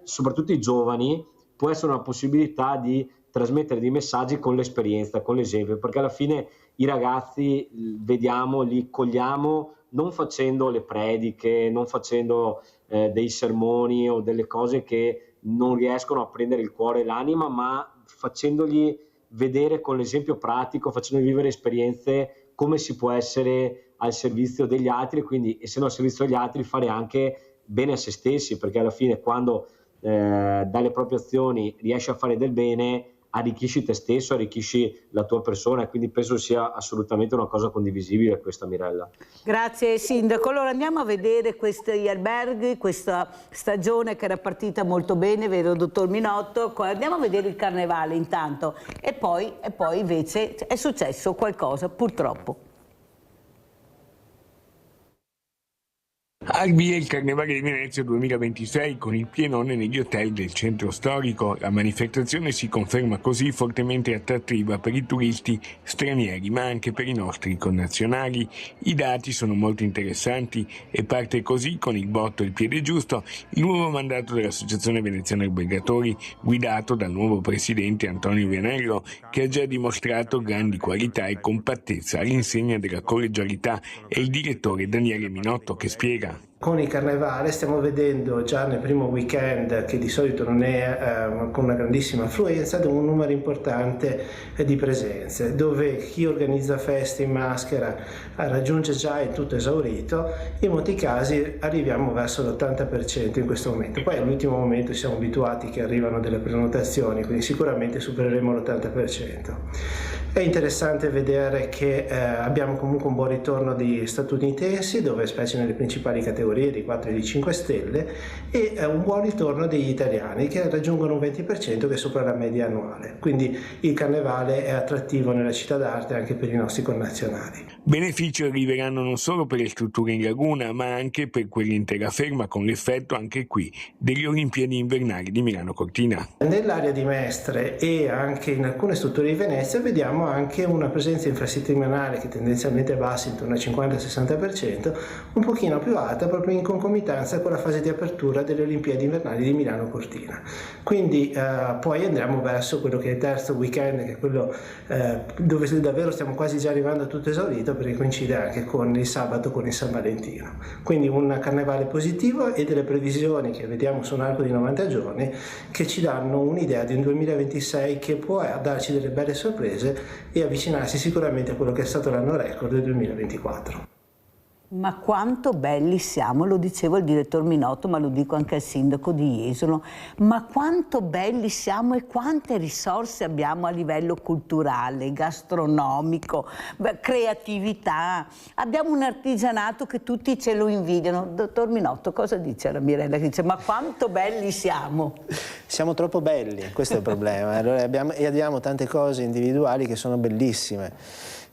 soprattutto i giovani, può essere una possibilità di trasmettere dei messaggi con l'esperienza, con l'esempio, perché alla fine i ragazzi vediamo, li cogliamo non facendo le prediche, non facendo dei sermoni o delle cose che non riescono a prendere il cuore e l'anima, ma facendogli vedere con l'esempio pratico, facendogli vivere esperienze, come si può essere al servizio degli altri, e quindi essendo al servizio degli altri fare anche bene a se stessi, perché alla fine quando dalle proprie azioni riesci a fare del bene, arricchisci te stesso, arricchisci la tua persona, e quindi penso sia assolutamente una cosa condivisibile questa, Mirella. Grazie Sindaco. Allora andiamo a vedere questi alberghi, questa stagione che era partita molto bene, vero dottor Minotto? Andiamo a vedere il carnevale intanto e poi invece è successo qualcosa, purtroppo. Al via il Carnevale di Venezia 2026 con il pienone negli hotel del centro storico. La manifestazione si conferma così fortemente attrattiva per i turisti stranieri ma anche per i nostri connazionali. I dati sono molto interessanti e parte così con il botto e il piede giusto il nuovo mandato dell'Associazione Veneziana Albergatori guidato dal nuovo presidente Antonio Vianello, che ha già dimostrato grandi qualità e compattezza all'insegna della collegialità, e il direttore Daniele Minotto che spiega. Con il Carnevale stiamo vedendo già nel primo weekend, che di solito non è con una grandissima affluenza, un numero importante di presenze, dove chi organizza feste in maschera raggiunge già il tutto esaurito. In molti casi arriviamo verso l'80% in questo momento. Poi all'ultimo momento siamo abituati che arrivano delle prenotazioni, quindi sicuramente supereremo l'80%. È interessante vedere che abbiamo comunque un buon ritorno di statunitensi, dove specie nelle principali categorie di 4 e di 5 stelle, e un buon ritorno degli italiani che raggiungono un 20%, che è sopra la media annuale. Quindi il Carnevale è attrattivo nella città d'arte anche per i nostri connazionali. Benefici arriveranno non solo per le strutture in laguna ma anche per quelle in terraferma, con l'effetto anche qui delle Olimpiadi invernali di Milano Cortina. Nell'area di Mestre e anche in alcune strutture di Venezia vediamo anche una presenza infrasettimanale che tendenzialmente è bassa, intorno al 50-60%, un pochino più alta proprio in concomitanza con la fase di apertura delle Olimpiadi invernali di Milano Cortina. Quindi poi andremo verso quello che è il terzo weekend, che è quello dove davvero stiamo quasi già arrivando a tutto esaurito, perché coincide anche con il sabato, con il San Valentino. Quindi un carnevale positivo e delle previsioni che vediamo su un arco di 90 giorni che ci danno un'idea di un 2026 che può darci delle belle sorprese e avvicinarsi sicuramente a quello che è stato l'anno record del 2024. Ma quanto belli siamo, lo dicevo al direttor Minotto, ma lo dico anche al sindaco di Jesolo, ma quanto belli siamo e quante risorse abbiamo a livello culturale, gastronomico, creatività. Abbiamo un artigianato che tutti ce lo invidiano. Dottor Minotto, cosa dice la Mirella? Che dice, ma quanto belli siamo? Siamo troppo belli, questo è il problema. Allora abbiamo tante cose individuali che sono bellissime,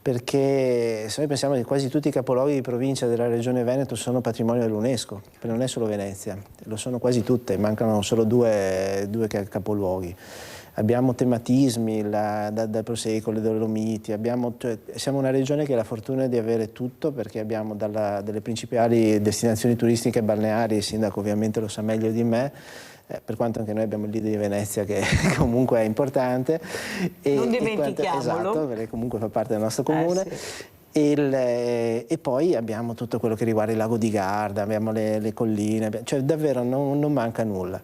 perché se noi pensiamo che quasi tutti i capoluoghi di provincia della regione Veneto sono patrimonio dell'UNESCO, non è solo Venezia, lo sono quasi tutte, mancano solo due capoluoghi. Abbiamo tematismi dal Prosecco, le Dolomiti, siamo una regione che ha la fortuna di avere tutto, perché abbiamo delle principali destinazioni turistiche e balneari, il sindaco ovviamente lo sa meglio di me, per quanto anche noi abbiamo il Lido di Venezia che comunque è importante. Non dimentichiamolo. Esatto, perché comunque fa parte del nostro comune. Sì. E poi abbiamo tutto quello che riguarda il lago di Garda, abbiamo le colline, cioè davvero non manca nulla.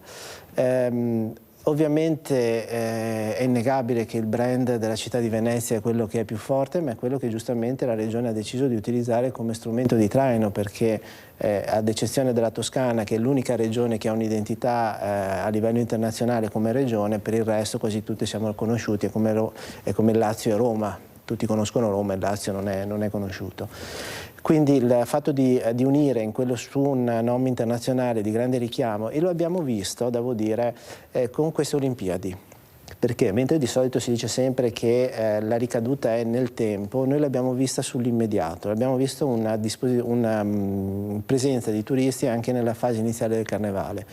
Ovviamente è innegabile che il brand della città di Venezia è quello che è più forte, ma è quello che giustamente la Regione ha deciso di utilizzare come strumento di traino, perché ad eccezione della Toscana, che è l'unica regione che ha un'identità a livello internazionale come regione, per il resto quasi tutti siamo conosciuti, è come Lazio e Roma. Tutti conoscono Roma e il Lazio non è conosciuto. Quindi il fatto di unire in quello su un nome internazionale di grande richiamo, e lo abbiamo visto, devo dire, con queste Olimpiadi. Perché mentre di solito si dice sempre che la ricaduta è nel tempo, noi l'abbiamo vista sull'immediato, abbiamo visto una presenza di turisti anche nella fase iniziale del Carnevale.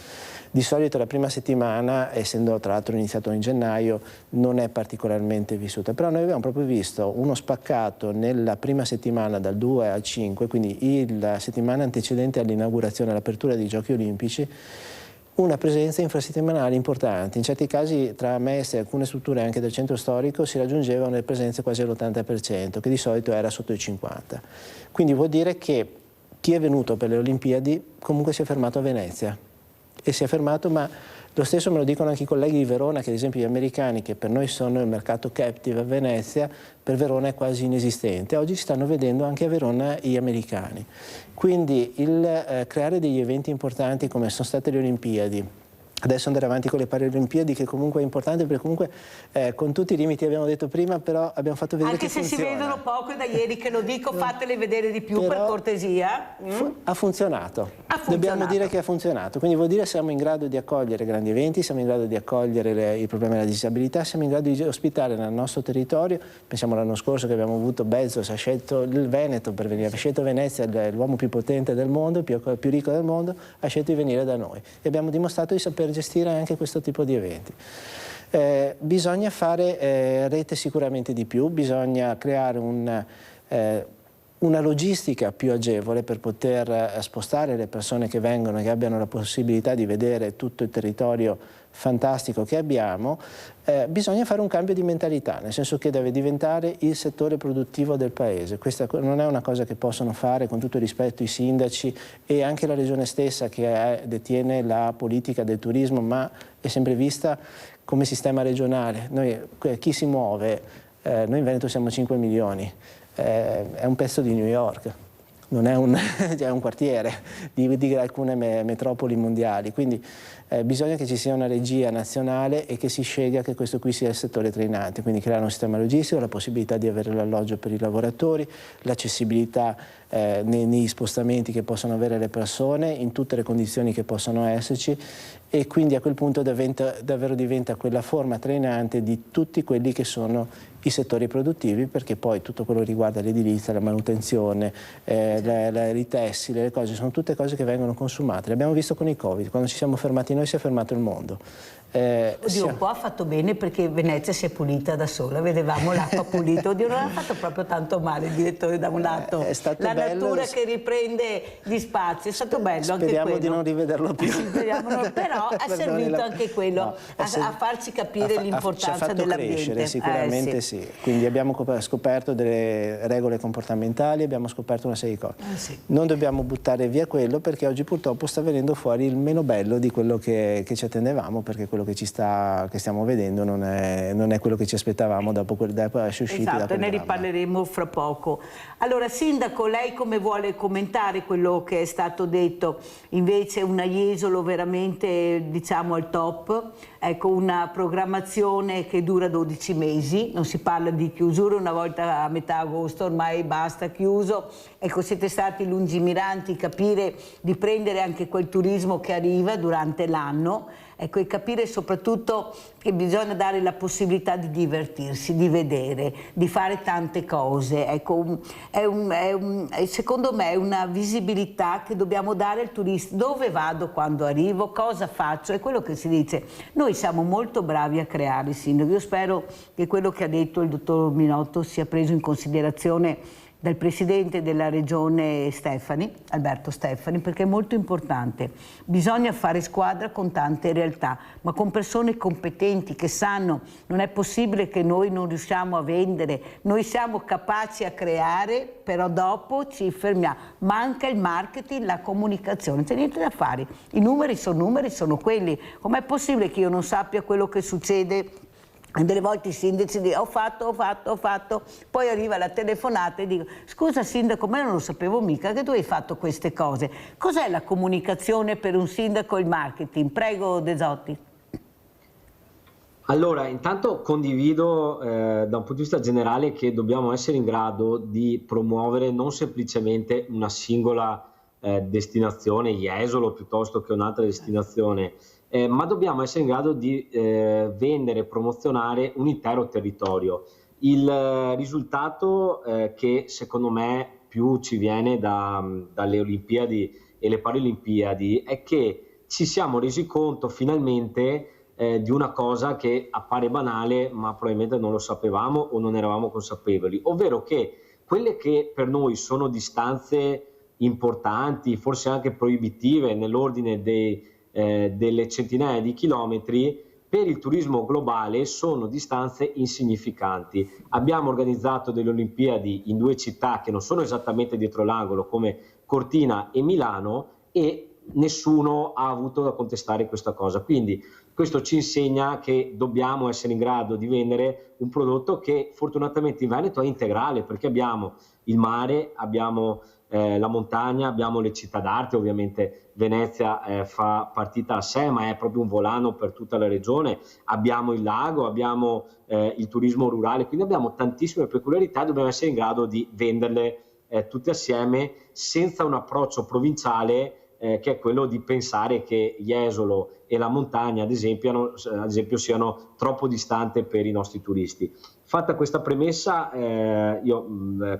Di solito la prima settimana, essendo tra l'altro iniziato in gennaio, non è particolarmente vissuta, però noi abbiamo proprio visto uno spaccato nella prima settimana dal 2 al 5, quindi la settimana antecedente all'inaugurazione, all'apertura dei Giochi Olimpici, una presenza infrasettimanale importante. In certi casi tra Mestre e alcune strutture anche del centro storico si raggiungevano le presenze quasi all'80%, che di solito era sotto il 50%. Quindi vuol dire che chi è venuto per le Olimpiadi comunque si è fermato a Venezia. E si è fermato, ma lo stesso me lo dicono anche i colleghi di Verona, che ad esempio gli americani, che per noi sono il mercato captive a Venezia, per Verona è quasi inesistente. Oggi si stanno vedendo anche a Verona gli americani. Quindi il creare degli eventi importanti come sono state le Olimpiadi, adesso andare avanti con le Paralimpiadi, che comunque è importante, perché comunque con tutti i limiti abbiamo detto prima, però abbiamo fatto vedere anche che se funziona. si vedono poco, è da ieri che lo dico, fatele vedere di più, per cortesia. Ha funzionato. Dobbiamo dire che ha funzionato, quindi vuol dire che siamo in grado di accogliere grandi eventi, siamo in grado di accogliere i problemi della disabilità, siamo in grado di ospitare nel nostro territorio. Pensiamo l'anno scorso che abbiamo avuto Bezos, ha scelto il Veneto per venire, ha scelto Venezia, l'uomo più potente del mondo, più ricco del mondo, ha scelto di venire da noi e abbiamo dimostrato di saper gestire anche questo tipo di eventi. Bisogna fare rete sicuramente di più, bisogna creare una logistica più agevole per poter spostare le persone che vengono e che abbiano la possibilità di vedere tutto il territorio fantastico che abbiamo. Bisogna fare un cambio di mentalità, nel senso che deve diventare il settore produttivo del paese. Questa non è una cosa che possono fare, con tutto il rispetto, i sindaci e anche la regione stessa, che detiene la politica del turismo, ma è sempre vista come sistema regionale. Chi si muove, noi in Veneto siamo 5 milioni, è un pezzo di New York, non è un quartiere di alcune metropoli mondiali, quindi bisogna che ci sia una regia nazionale e che si scelga che questo qui sia il settore trainante, quindi creare un sistema logistico, la possibilità di avere l'alloggio per i lavoratori, l'accessibilità nei spostamenti che possono avere le persone in tutte le condizioni che possono esserci, e quindi a quel punto davvero diventa quella forma trainante di tutti quelli che sono i settori produttivi, perché poi tutto quello che riguarda l'edilizia, la manutenzione, i tessili, le cose, sono tutte cose che vengono consumate. L'abbiamo visto con il Covid, quando ci siamo fermati noi si è fermato il mondo. Oddio, un po' ha fatto bene, perché Venezia si è pulita da sola, vedevamo l'acqua pulita. Oddio, non ha fatto proprio tanto male il direttore, da un lato. È stato la bello, natura che riprende gli spazi, è stato bello anche quello. Speriamo di non rivederlo più. Però ha servito anche quello a farci capire l'importanza dell'ambiente. Crescere, sicuramente sì. Quindi abbiamo scoperto delle regole comportamentali, abbiamo scoperto una serie di cose. Non dobbiamo buttare via quello, perché oggi purtroppo sta venendo fuori il meno bello di quello che ci attendevamo, perché quello che stiamo vedendo non è quello che ci aspettavamo dopo essere usciti da quel Esatto, e ne dramma. riparleremo fra poco. Allora, Sindaco, lei come vuole commentare quello che è stato detto? Invece un Jesolo veramente, diciamo, al top, ecco, una programmazione che dura 12 mesi, non si parla di chiusura una volta a metà agosto, ormai basta, chiuso. Ecco, siete stati lungimiranti, capire di prendere anche quel turismo che arriva durante l'anno, ecco, e capire soprattutto che bisogna dare la possibilità di divertirsi, di vedere, di fare tante cose. Ecco, secondo me è una visibilità che dobbiamo dare al turista. Dove vado quando arrivo? Cosa faccio? È quello che si dice. Noi siamo molto bravi a creare, Sindaco. Io spero che quello che ha detto il dottor Minotto sia preso in considerazione dal Presidente della Regione Alberto Stefani, perché è molto importante. Bisogna fare squadra con tante realtà, ma con persone competenti che sanno. Non è possibile che noi non riusciamo a vendere, noi siamo capaci a creare, però dopo ci fermiamo. Manca il marketing, la comunicazione, non c'è niente da fare. I numeri, sono quelli. Com'è possibile che io non sappia quello che succede? Delle volte i sindaci dicono ho fatto, poi arriva la telefonata e dico scusa sindaco, ma io non lo sapevo mica che tu hai fatto queste cose. Cos'è la comunicazione per un sindaco e il marketing? Prego De Zotti. Allora, intanto condivido da un punto di vista generale che dobbiamo essere in grado di promuovere non semplicemente una singola destinazione, Jesolo piuttosto che un'altra destinazione, ma dobbiamo essere in grado di vendere e promozionare un intero territorio. Il risultato che secondo me più ci viene dalle Olimpiadi e le Paralimpiadi è che ci siamo resi conto finalmente di una cosa che appare banale, ma probabilmente non lo sapevamo o non eravamo consapevoli, ovvero che quelle che per noi sono distanze importanti, forse anche proibitive nell'ordine delle centinaia di chilometri, per il turismo globale sono distanze insignificanti. Abbiamo organizzato delle Olimpiadi in due città che non sono esattamente dietro l'angolo, come Cortina e Milano, e nessuno ha avuto da contestare questa cosa. Quindi questo ci insegna che dobbiamo essere in grado di vendere un prodotto che fortunatamente in Veneto è integrale, perché abbiamo il mare, abbiamo la montagna, abbiamo le città d'arte, ovviamente Venezia fa partita a sé, ma è proprio un volano per tutta la regione, abbiamo il lago, abbiamo il turismo rurale, quindi abbiamo tantissime peculiarità e dobbiamo essere in grado di venderle tutte assieme senza un approccio provinciale che è quello di pensare che Jesolo e la montagna ad esempio siano troppo distanti per i nostri turisti. Fatta questa premessa io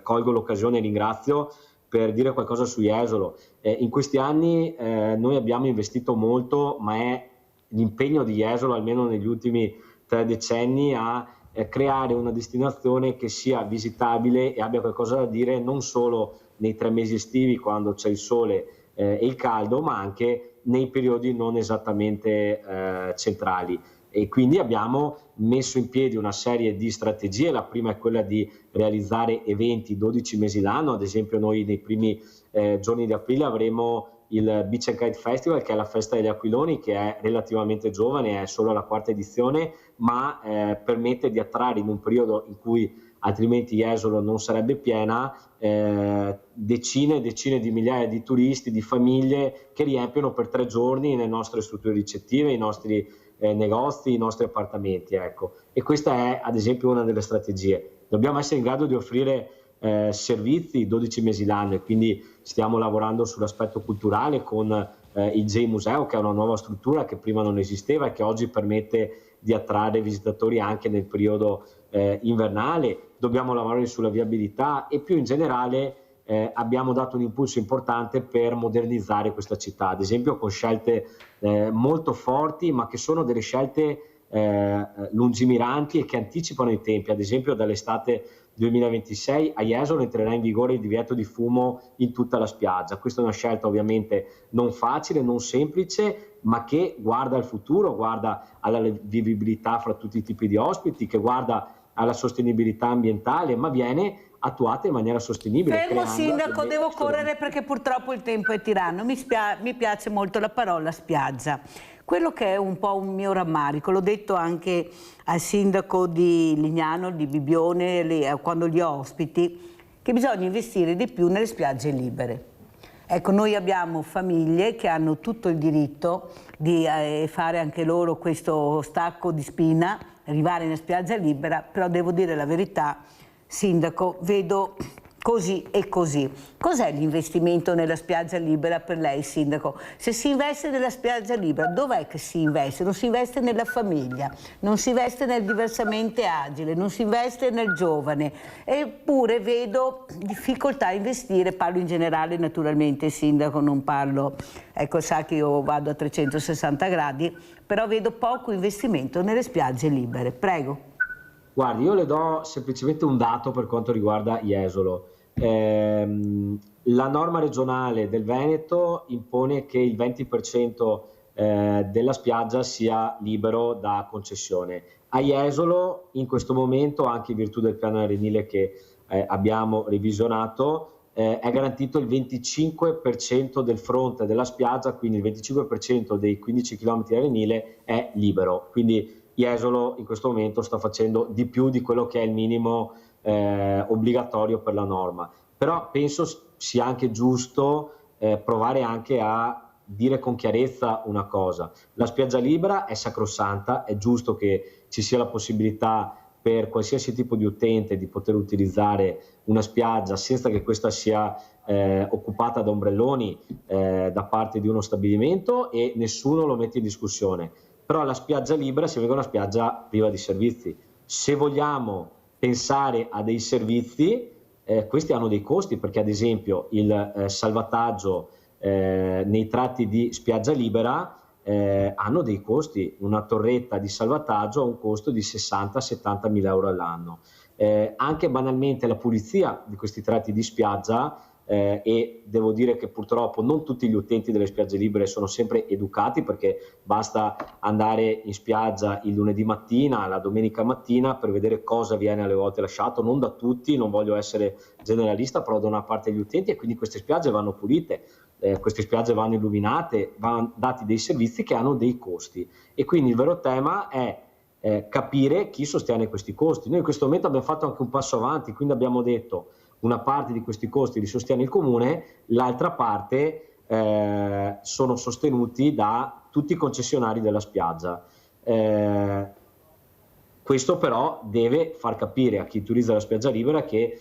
colgo l'occasione e ringrazio per dire qualcosa su Jesolo. In questi anni noi abbiamo investito molto, ma è l'impegno di Jesolo, almeno negli ultimi 3 decenni, a creare una destinazione che sia visitabile e abbia qualcosa da dire non solo nei 3 mesi estivi quando c'è il sole e il caldo, ma anche nei periodi non esattamente centrali. E quindi abbiamo messo in piedi una serie di strategie. La prima è quella di realizzare eventi 12 mesi l'anno. Ad esempio noi nei primi giorni di aprile avremo il Beach and Kite Festival, che è la festa degli aquiloni, che è relativamente giovane, è solo la 4ª edizione, ma permette di attrarre in un periodo in cui altrimenti Jesolo non sarebbe piena, decine e decine di migliaia di turisti, di famiglie che riempiono per 3 giorni le nostre strutture ricettive, i nostri negozi, i nostri appartamenti, ecco. E questa è ad esempio una delle strategie. Dobbiamo essere in grado di offrire servizi 12 mesi l'anno e quindi stiamo lavorando sull'aspetto culturale con il J Museo, che è una nuova struttura che prima non esisteva e che oggi permette di attrarre visitatori anche nel periodo invernale. Dobbiamo lavorare sulla viabilità e più in generale abbiamo dato un impulso importante per modernizzare questa città, ad esempio con scelte molto forti, ma che sono delle scelte lungimiranti e che anticipano i tempi. Ad esempio dall'estate 2026 a Jesolo entrerà in vigore il divieto di fumo in tutta la spiaggia. Questa è una scelta ovviamente non facile, non semplice, ma che guarda al futuro, guarda alla vivibilità fra tutti i tipi di ospiti, che guarda alla sostenibilità ambientale, ma viene attuata in maniera sostenibile. Fermo Sindaco, devo correre perché purtroppo il tempo è tiranno. Mi piace molto la parola spiaggia. Quello che è un po' un mio rammarico, l'ho detto anche al sindaco di Lignano, di Bibbione, quando li ospiti, che bisogna investire di più nelle spiagge libere. Ecco, noi abbiamo famiglie che hanno tutto il diritto di fare anche loro questo stacco di spina, arrivare in spiaggia libera, però devo dire la verità, sindaco, vedo così e così. Cos'è l'investimento nella spiaggia libera per lei, sindaco? Se si investe nella spiaggia libera, dov'è che si investe? Non si investe nella famiglia, non si investe nel diversamente agile, non si investe nel giovane. Eppure vedo difficoltà a investire, parlo in generale naturalmente, sindaco, non parlo, ecco, sa che io vado a 360 gradi, però vedo poco investimento nelle spiagge libere. Prego. Guardi, io le do semplicemente un dato per quanto riguarda Jesolo. La norma regionale del Veneto impone che il 20% della spiaggia sia libero da concessione. A Jesolo in questo momento, anche in virtù del piano arenile che abbiamo revisionato, è garantito il 25% del fronte della spiaggia, quindi il 25% dei 15 km arenile è libero. Quindi Jesolo in questo momento sta facendo di più di quello che è il minimo obbligatorio per la norma, però penso sia anche giusto provare anche a dire con chiarezza una cosa: la spiaggia libera è sacrosanta, è giusto che ci sia la possibilità per qualsiasi tipo di utente di poter utilizzare una spiaggia senza che questa sia occupata da ombrelloni da parte di uno stabilimento, e nessuno lo mette in discussione. Però la spiaggia libera significa una spiaggia priva di servizi. Se vogliamo pensare a dei servizi, questi hanno dei costi, perché ad esempio il salvataggio nei tratti di spiaggia libera hanno dei costi. Una torretta di salvataggio ha un costo di 60-70 mila euro all'anno. Anche banalmente la pulizia di questi tratti di spiaggia, e devo dire che purtroppo non tutti gli utenti delle spiagge libere sono sempre educati, perché basta andare in spiaggia il lunedì mattina, la domenica mattina, per vedere cosa viene alle volte lasciato, non da tutti, non voglio essere generalista, però da una parte degli utenti, e quindi queste spiagge vanno pulite, queste spiagge vanno illuminate, vanno dati dei servizi che hanno dei costi, e quindi il vero tema è capire chi sostiene questi costi. Noi in questo momento abbiamo fatto anche un passo avanti, quindi abbiamo detto: una parte di questi costi li sostiene il comune, l'altra parte sono sostenuti da tutti i concessionari della spiaggia. Questo però deve far capire a chi utilizza la spiaggia libera che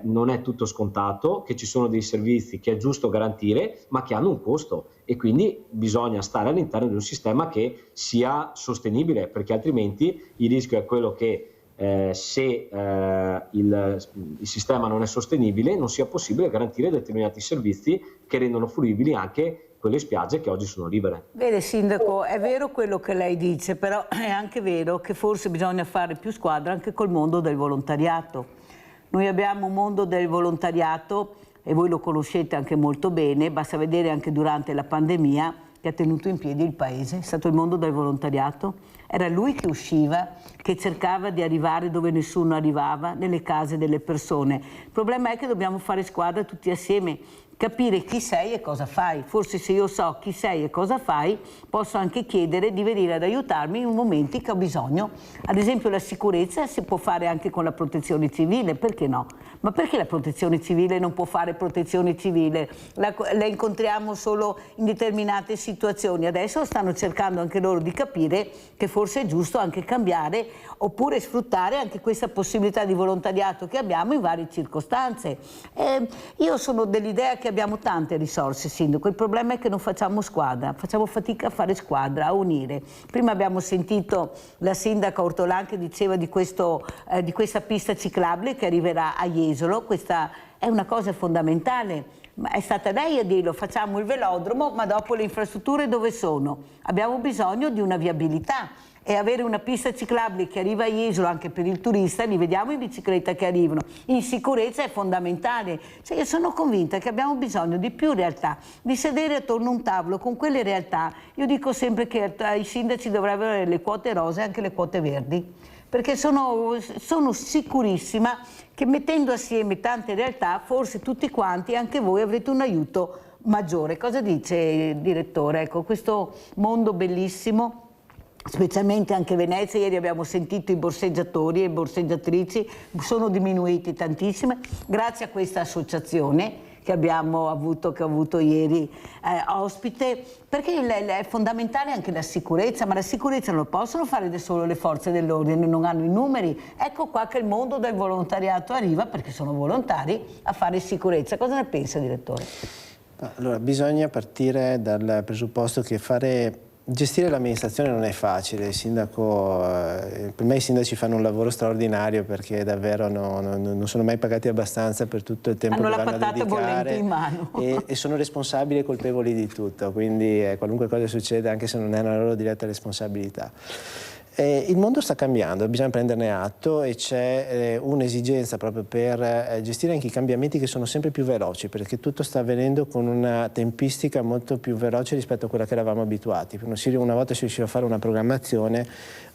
non è tutto scontato, che ci sono dei servizi che è giusto garantire, ma che hanno un costo, e quindi bisogna stare all'interno di un sistema che sia sostenibile, perché altrimenti il rischio è quello che se il sistema non è sostenibile non sia possibile garantire determinati servizi che rendono fruibili anche quelle spiagge che oggi sono libere. Vede Sindaco, è vero quello che lei dice, però è anche vero che forse bisogna fare più squadra anche col mondo del volontariato. Noi abbiamo un mondo del volontariato e voi lo conoscete anche molto bene, basta vedere anche durante la pandemia che ha tenuto in piedi il paese, è stato il mondo del volontariato. Era lui che usciva, che cercava di arrivare dove nessuno arrivava, nelle case delle persone. Il problema è che dobbiamo fare squadra tutti assieme, capire chi sei e cosa fai. Forse se io so chi sei e cosa fai, posso anche chiedere di venire ad aiutarmi in momenti che ho bisogno. Ad esempio la sicurezza si può fare anche con la protezione civile, perché no? Ma perché la protezione civile non può fare protezione civile? La incontriamo solo in determinate situazioni. Adesso stanno cercando anche loro di capire che forse è giusto anche cambiare oppure sfruttare anche questa possibilità di volontariato che abbiamo in varie circostanze. Io sono dell'idea che abbiamo tante risorse, Sindaco, il problema è che non facciamo squadra, facciamo fatica a fare squadra, a unire. Prima abbiamo sentito la Sindaca Ortolan che diceva di questa pista ciclabile che arriverà a Jesolo, questa è una cosa fondamentale. Ma è stata lei a dirlo, facciamo il velodromo, ma dopo le infrastrutture dove sono? Abbiamo bisogno di una viabilità. E avere una pista ciclabile che arriva a Jesolo anche per il turista, li vediamo in bicicletta che arrivano, in sicurezza è fondamentale. Cioè io sono convinta che abbiamo bisogno di più realtà, di sedere attorno a un tavolo con quelle realtà. Io dico sempre che i sindaci dovrebbero avere le quote rose e anche le quote verdi, perché sono sicurissima che mettendo assieme tante realtà forse tutti quanti, anche voi, avrete un aiuto maggiore. Cosa dice, direttore? Ecco, questo mondo bellissimo, specialmente anche Venezia, ieri abbiamo sentito i borseggiatori e borseggiatrici, sono diminuiti tantissime grazie a questa associazione che abbiamo avuto, che ho avuto ieri ospite, perché è fondamentale anche la sicurezza, ma la sicurezza non lo possono fare da solo le forze dell'ordine, non hanno i numeri. Ecco qua che il mondo del volontariato arriva, perché sono volontari, a fare sicurezza. Cosa ne pensa, direttore? Allora, bisogna partire dal presupposto che gestire l'amministrazione non è facile. Il sindaco, per me i sindaci fanno un lavoro straordinario, perché davvero non sono mai pagati abbastanza per tutto il tempo che vanno a dedicare in mano. E sono responsabili e colpevoli di tutto, quindi qualunque cosa succede, anche se non è una loro diretta responsabilità. Il mondo sta cambiando, bisogna prenderne atto, e c'è un'esigenza proprio per gestire anche i cambiamenti che sono sempre più veloci, perché tutto sta avvenendo con una tempistica molto più veloce rispetto a quella che eravamo abituati. Una volta si riusciva a fare una programmazione,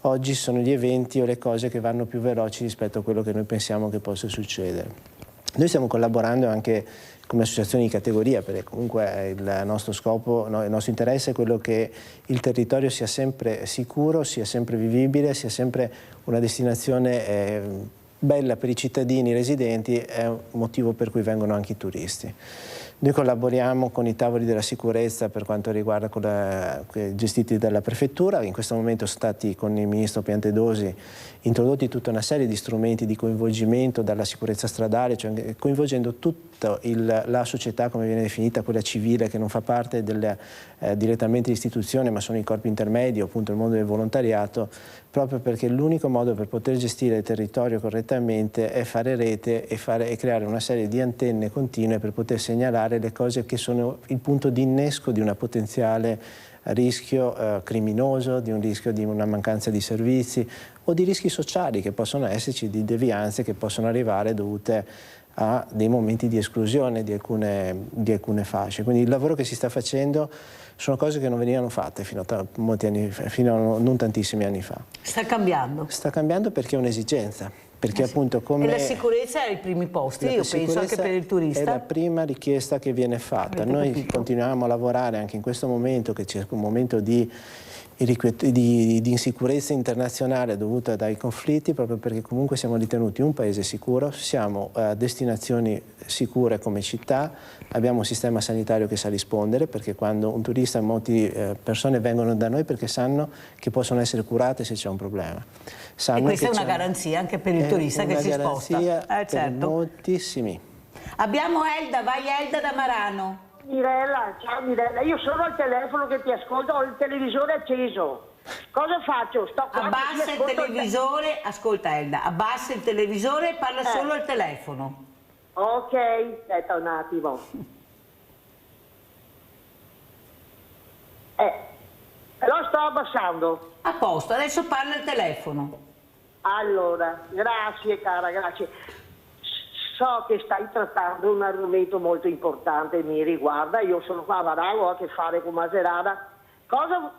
oggi sono gli eventi o le cose che vanno più veloci rispetto a quello che noi pensiamo che possa succedere. Noi stiamo collaborando anche come associazioni di categoria, perché comunque il nostro scopo, il nostro interesse è quello che il territorio sia sempre sicuro, sia sempre vivibile, sia sempre una destinazione bella per i cittadini residenti, è un motivo per cui vengono anche i turisti. Noi collaboriamo con i tavoli della sicurezza per quanto riguarda gestiti dalla prefettura. In questo momento sono stati con il ministro Piantedosi introdotti tutta una serie di strumenti di coinvolgimento dalla sicurezza stradale, cioè coinvolgendo tutta la società, come viene definita, quella civile, che non fa parte direttamente dell'istituzione, ma sono i corpi intermedi, appunto il mondo del volontariato, proprio perché l'unico modo per poter gestire il territorio correttamente è fare rete e creare una serie di antenne continue per poter segnalare le cose che sono il punto di innesco di una potenziale rischio criminoso, di un rischio di una mancanza di servizi o di rischi sociali che possono esserci, di devianze che possono arrivare dovute a dei momenti di esclusione di alcune fasce. Quindi il lavoro che si sta facendo sono cose che non venivano fatte fino a non tantissimi anni fa. Sta cambiando? Sta cambiando perché è un'esigenza. Perché appunto come... E la sicurezza è ai primi posti, io penso, anche per il turista. È la prima richiesta che viene fatta. Noi continuiamo a lavorare anche in questo momento, che c'è un momento di di insicurezza internazionale dovuta dai conflitti, proprio perché comunque siamo ritenuti un paese sicuro, siamo destinazioni sicure come città, abbiamo un sistema sanitario che sa rispondere, perché quando un turista, molte persone vengono da noi perché sanno che possono essere curate se c'è un problema. E questa è una garanzia anche per il turista che si sposta. Certo. Per moltissimi. Abbiamo Elda, vai Elda da Marano. Mirella, ciao Mirella, io sono al telefono che ti ascolto, ho il televisore acceso. Cosa faccio? Sto qua, abbassa il televisore, ascolta Elda, abbassa il televisore e parla solo al telefono. Ok, aspetta un attimo. Lo sto abbassando. A posto, adesso parla al telefono. Allora, grazie cara, grazie. So che stai trattando un argomento molto importante, mi riguarda, io sono qua a Marano, ho a che fare con Macerata. Cosa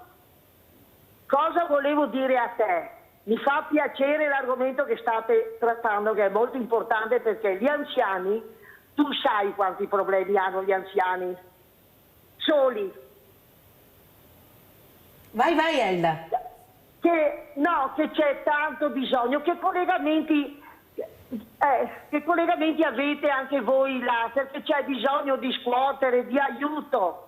volevo dire a te? Mi fa piacere l'argomento che state trattando, che è molto importante, perché gli anziani, tu sai quanti problemi hanno gli anziani, soli. Vai Elda. Che c'è tanto bisogno, che collegamenti avete anche voi là, perché c'è bisogno di scuotere, di aiuto.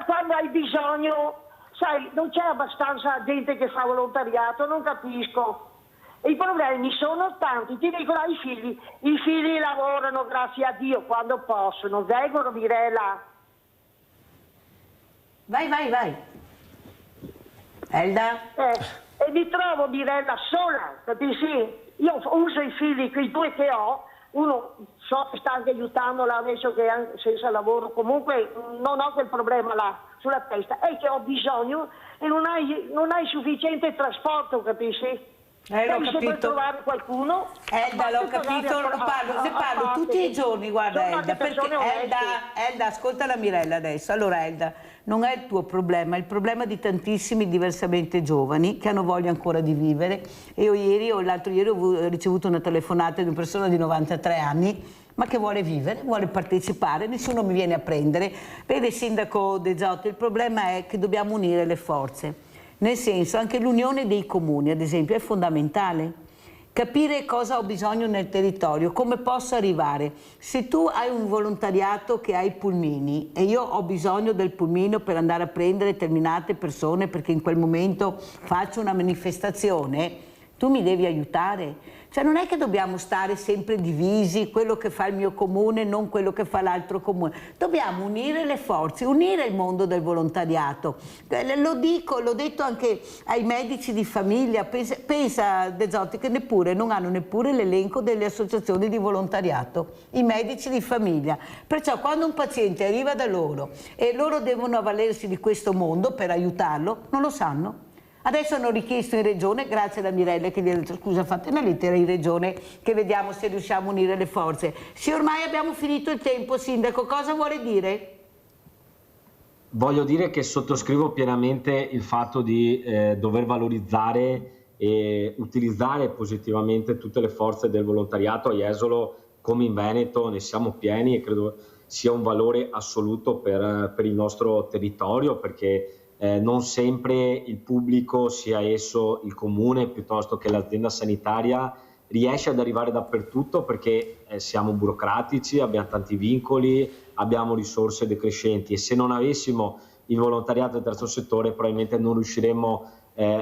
Quando hai bisogno, sai, non c'è abbastanza gente che fa volontariato, non capisco. E i problemi sono tanti, ti dicono ai figli, i figli lavorano, grazie a Dio, quando possono, vengono, Mirella. Vai. Elda? E mi trovo, Mirella, sola, capisci? Io uso i figli, quei due che ho, uno so che sta anche aiutandola adesso che è senza lavoro, comunque non ho quel problema là sulla testa, è che ho bisogno e non hai sufficiente trasporto, capisci? L'ho Devi sempre capito. trovare qualcuno. Elda, l'ho capito, ne parlo tutti i giorni, guarda Elda, perché Elda, ascolta la Mirella adesso. Allora Elda, non è il tuo problema, è il problema di tantissimi diversamente giovani che hanno voglia ancora di vivere. E io ieri o l'altro ieri ho ricevuto una telefonata di una persona di 93 anni ma che vuole vivere, vuole partecipare, nessuno mi viene a prendere. Vede, sindaco De Giotti, il problema è che dobbiamo unire le forze. Nel senso, anche l'unione dei comuni, ad esempio, è fondamentale. Capire cosa ho bisogno nel territorio, come posso arrivare. Se tu hai un volontariato che ha i pulmini e io ho bisogno del pulmino per andare a prendere determinate persone perché in quel momento faccio una manifestazione, tu mi devi aiutare. Cioè non è che dobbiamo stare sempre divisi, quello che fa il mio comune, non quello che fa l'altro comune. Dobbiamo unire le forze, unire il mondo del volontariato. L'ho detto anche ai medici di famiglia, pensa De Giotti che non hanno neppure l'elenco delle associazioni di volontariato, i medici di famiglia. Perciò quando un paziente arriva da loro e loro devono avvalersi di questo mondo per aiutarlo, non lo sanno. Adesso hanno richiesto in regione, grazie alla Mirella che gli ha detto scusa, fate una lettera in regione che vediamo se riusciamo a unire le forze. Sì, ormai abbiamo finito il tempo, sindaco, cosa vuole dire? Voglio dire che sottoscrivo pienamente il fatto di dover valorizzare e utilizzare positivamente tutte le forze del volontariato. A Jesolo, come in Veneto, ne siamo pieni e credo sia un valore assoluto per il nostro territorio, perché non sempre il pubblico, sia esso il comune piuttosto che l'azienda sanitaria, riesce ad arrivare dappertutto perché siamo burocratici, abbiamo tanti vincoli, abbiamo risorse decrescenti e se non avessimo il volontariato del terzo settore probabilmente non riusciremmo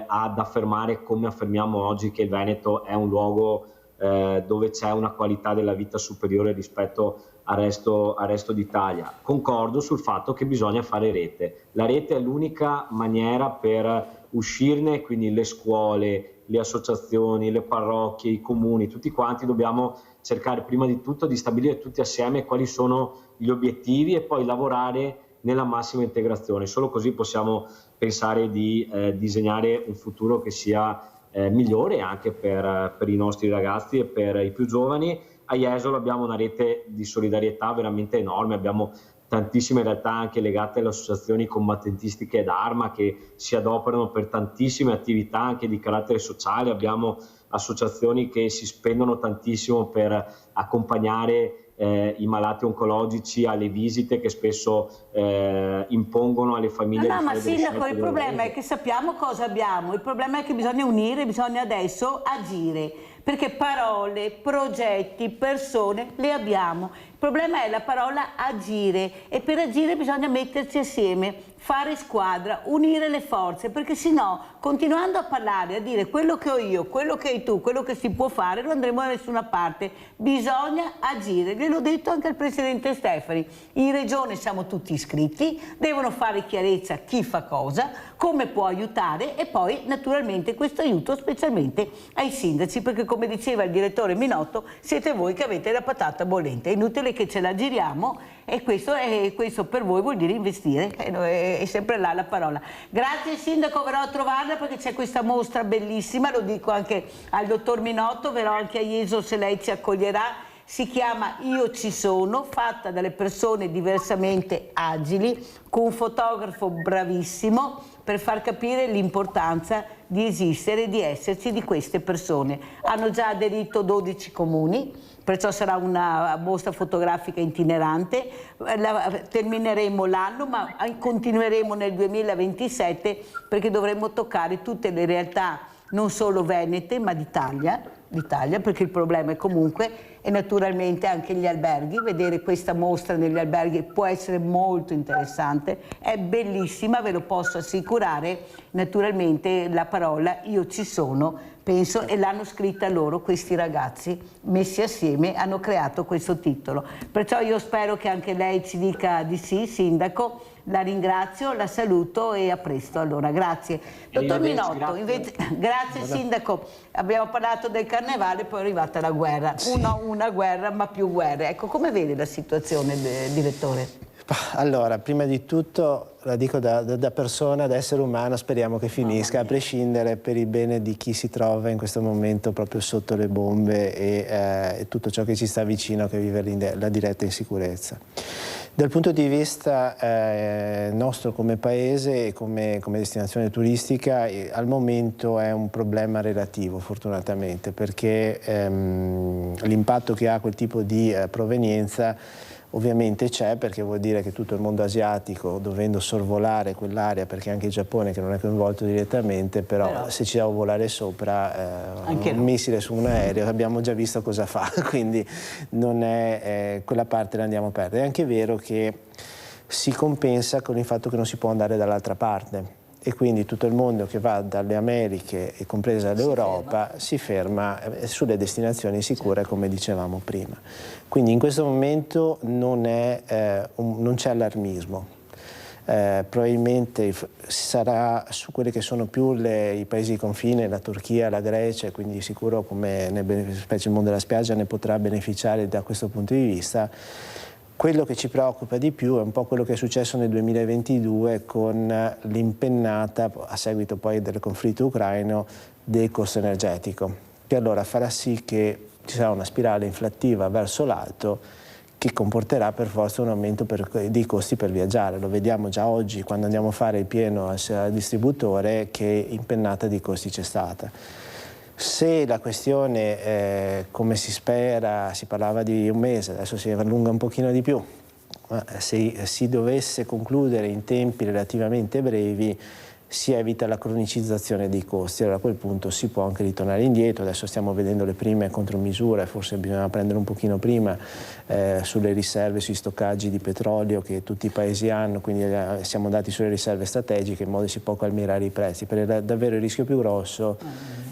ad affermare come affermiamo oggi che il Veneto è un luogo dove c'è una qualità della vita superiore rispetto al resto d'Italia. Concordo sul fatto che bisogna fare rete. La rete è l'unica maniera per uscirne, quindi le scuole, le associazioni, le parrocchie, i comuni, tutti quanti dobbiamo cercare prima di tutto di stabilire tutti assieme quali sono gli obiettivi e poi lavorare nella massima integrazione. Solo così possiamo pensare di disegnare un futuro che sia migliore anche per i nostri ragazzi e per i più giovani. A Jesolo abbiamo una rete di solidarietà veramente enorme, abbiamo tantissime realtà anche legate alle associazioni combattentistiche d'Arma che si adoperano per tantissime attività anche di carattere sociale, abbiamo associazioni che si spendono tantissimo per accompagnare i malati oncologici alle visite che spesso impongono alle famiglie. No, ma Sindaco, il problema è che sappiamo cosa abbiamo, il problema è che bisogna unire, bisogna adesso agire, perché parole, progetti, persone le abbiamo. Il problema è la parola agire, e per agire bisogna metterci assieme, fare squadra, unire le forze, perché sennò, continuando a parlare, a dire quello che ho io, quello che hai tu, quello che si può fare, non andremo da nessuna parte. Bisogna agire, gliel'ho detto anche al Presidente Stefani, in Regione siamo tutti iscritti, devono fare chiarezza chi fa cosa, come può aiutare, e poi naturalmente questo aiuto specialmente ai sindaci, perché come diceva il direttore Minotto, siete voi che avete la patata bollente, è inutile che ce la giriamo, e questo per voi vuol dire investire, è sempre là la parola. Grazie Sindaco, verrò a trovarla perché c'è questa mostra bellissima, lo dico anche al dottor Minotto, verrò anche a Jesolo se lei ci accoglierà. Si chiama Io ci sono, fatta dalle persone diversamente agili, con un fotografo bravissimo, per far capire l'importanza di esistere, di esserci, di queste persone. Hanno già aderito 12 comuni, perciò sarà una mostra fotografica itinerante, termineremo l'anno ma continueremo nel 2027 perché dovremo toccare tutte le realtà non solo venete ma d'Italia, perché il problema è comunque, e naturalmente anche gli alberghi. Vedere questa mostra negli alberghi può essere molto interessante, è bellissima, ve lo posso assicurare. Naturalmente la parola Io ci sono, penso, e l'hanno scritta loro, questi ragazzi messi assieme hanno creato questo titolo, perciò io spero che anche lei ci dica di sì, Sindaco. La ringrazio, la saluto e a presto. Allora, grazie. Dottor Minotto, grazie Sindaco, abbiamo parlato del carnevale, poi è arrivata la guerra, sì. Una guerra ma più guerre. Ecco, come vede la situazione, direttore? Allora, prima di tutto, la dico da persona, da essere umano, speriamo che finisca, a prescindere, per il bene di chi si trova in questo momento proprio sotto le bombe e tutto ciò che ci sta vicino, che vive la diretta insicurezza. Dal punto di vista nostro come paese e come destinazione turistica, al momento è un problema relativo, fortunatamente, perché l'impatto che ha quel tipo di provenienza ovviamente c'è, perché vuol dire che tutto il mondo asiatico, dovendo sorvolare quell'area, perché anche il Giappone, che non è coinvolto direttamente, però se ci devo volare sopra un missile su un aereo, abbiamo già visto cosa fa, quindi non è quella parte la andiamo a perdere. È anche vero che si compensa con il fatto che non si può andare dall'altra parte, e quindi tutto il mondo che va dalle Americhe e compresa l'Europa si ferma sulle destinazioni sicure, come dicevamo prima. Quindi in questo momento non c'è allarmismo. Probabilmente sarà su quelli che sono più i paesi di confine, la Turchia, la Grecia, quindi sicuro, come specie il mondo della spiaggia, ne potrà beneficiare da questo punto di vista. Quello che ci preoccupa di più è un po' quello che è successo nel 2022 con l'impennata, a seguito poi del conflitto ucraino, del costo energetico, che allora farà sì che ci sarà una spirale inflattiva verso l'alto che comporterà per forza un aumento dei costi per viaggiare. Lo vediamo già oggi quando andiamo a fare il pieno al distributore, che impennata di costi c'è stata. Se la questione, come si spera, si parlava di un mese, adesso si allunga un pochino di più, se si dovesse concludere in tempi relativamente brevi, si evita la cronicizzazione dei costi. Allora a quel punto si può anche ritornare indietro. Adesso stiamo vedendo le prime contromisure, forse bisogna prendere un pochino prima sulle riserve, sui stoccaggi di petrolio che tutti i paesi hanno, quindi siamo andati sulle riserve strategiche in modo che si può calmierare i prezzi. Per davvero il rischio più grosso,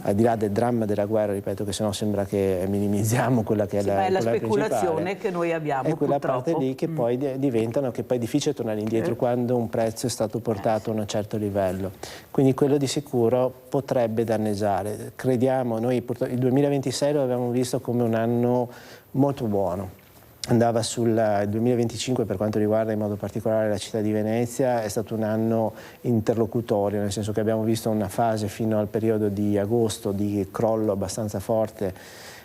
al di là del dramma della guerra, ripeto, che sennò sembra che minimizziamo quella che è la speculazione che noi abbiamo, è quella purtroppo. Parte lì che poi diventano, che poi è difficile tornare indietro quando un prezzo è stato portato a un certo livello. Quindi quello di sicuro potrebbe danneggiare. Crediamo, noi il 2026 lo abbiamo visto come un anno molto buono. Andava sul 2025, per quanto riguarda in modo particolare la città di Venezia, è stato un anno interlocutorio, nel senso che abbiamo visto una fase fino al periodo di agosto di crollo abbastanza forte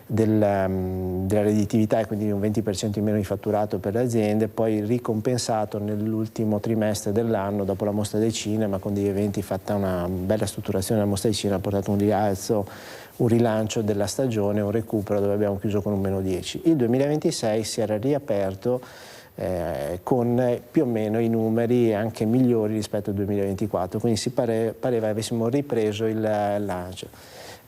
della redditività e quindi un 20% in meno di fatturato per le aziende, poi ricompensato nell'ultimo trimestre dell'anno dopo la mostra del cinema con degli eventi, fatta una bella strutturazione della mostra del cinema, ha portato un rialzo, un rilancio della stagione, un recupero dove abbiamo chiuso con un -10. Il 2026 si era riaperto con più o meno i numeri anche migliori rispetto al 2024, quindi pareva avessimo ripreso il lancio.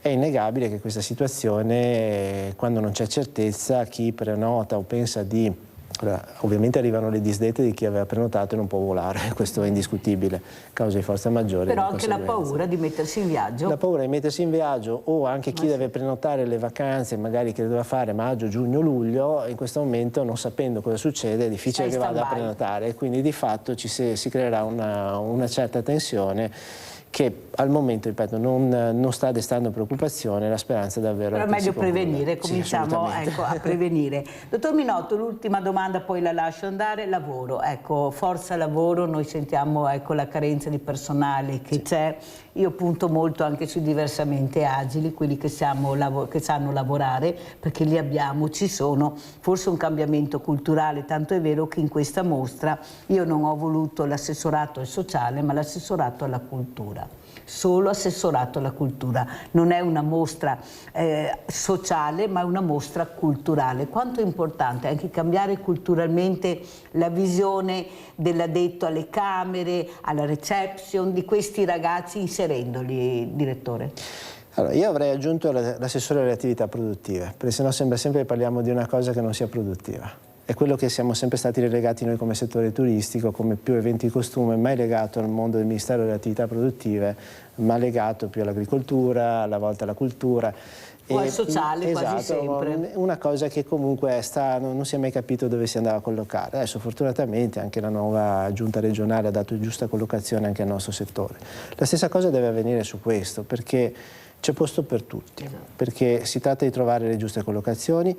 È innegabile che questa situazione, quando non c'è certezza, chi prenota o pensa di... Allora, ovviamente arrivano le disdette di chi aveva prenotato e non può volare, questo è indiscutibile, causa di forza maggiore. Però anche la paura di mettersi in viaggio. La paura di mettersi in viaggio, o anche chi deve prenotare le vacanze, magari che doveva fare maggio, giugno, luglio, in questo momento non sapendo cosa succede è difficile che vada a prenotare, quindi di fatto si creerà una certa tensione che al momento, ripeto, non sta destando preoccupazione, la speranza è davvero... Però è meglio prevenire, cominciamo a prevenire. Dottor Minotto, l'ultima domanda, poi la lascio andare. Lavoro, forza lavoro, noi sentiamo la carenza di personale che c'è. Io punto molto anche sui diversamente agili, quelli che sanno lavorare, perché li abbiamo, ci sono. Forse un cambiamento culturale, tanto è vero che in questa mostra io non ho voluto l'assessorato al sociale, ma l'assessorato alla cultura. Solo assessorato alla cultura. Non è una mostra sociale, ma è una mostra culturale. Quanto è importante anche cambiare culturalmente la visione dell'addetto alle camere, alla reception, di questi ragazzi, inserendoli, direttore? Allora, io avrei aggiunto l'assessore alle attività produttive, perché sennò sembra sempre che parliamo di una cosa che non sia produttiva. È quello che siamo sempre stati relegati noi come settore turistico, come più eventi di costume, mai legato al mondo del Ministero delle Attività Produttive, ma legato più all'agricoltura, alla volta alla cultura. O al sociale, esatto, quasi sempre. Una cosa che comunque non si è mai capito dove si andava a collocare. Adesso fortunatamente anche la nuova giunta regionale ha dato giusta collocazione anche al nostro settore. La stessa cosa deve avvenire su questo, perché c'è posto per tutti, perché si tratta di trovare le giuste collocazioni.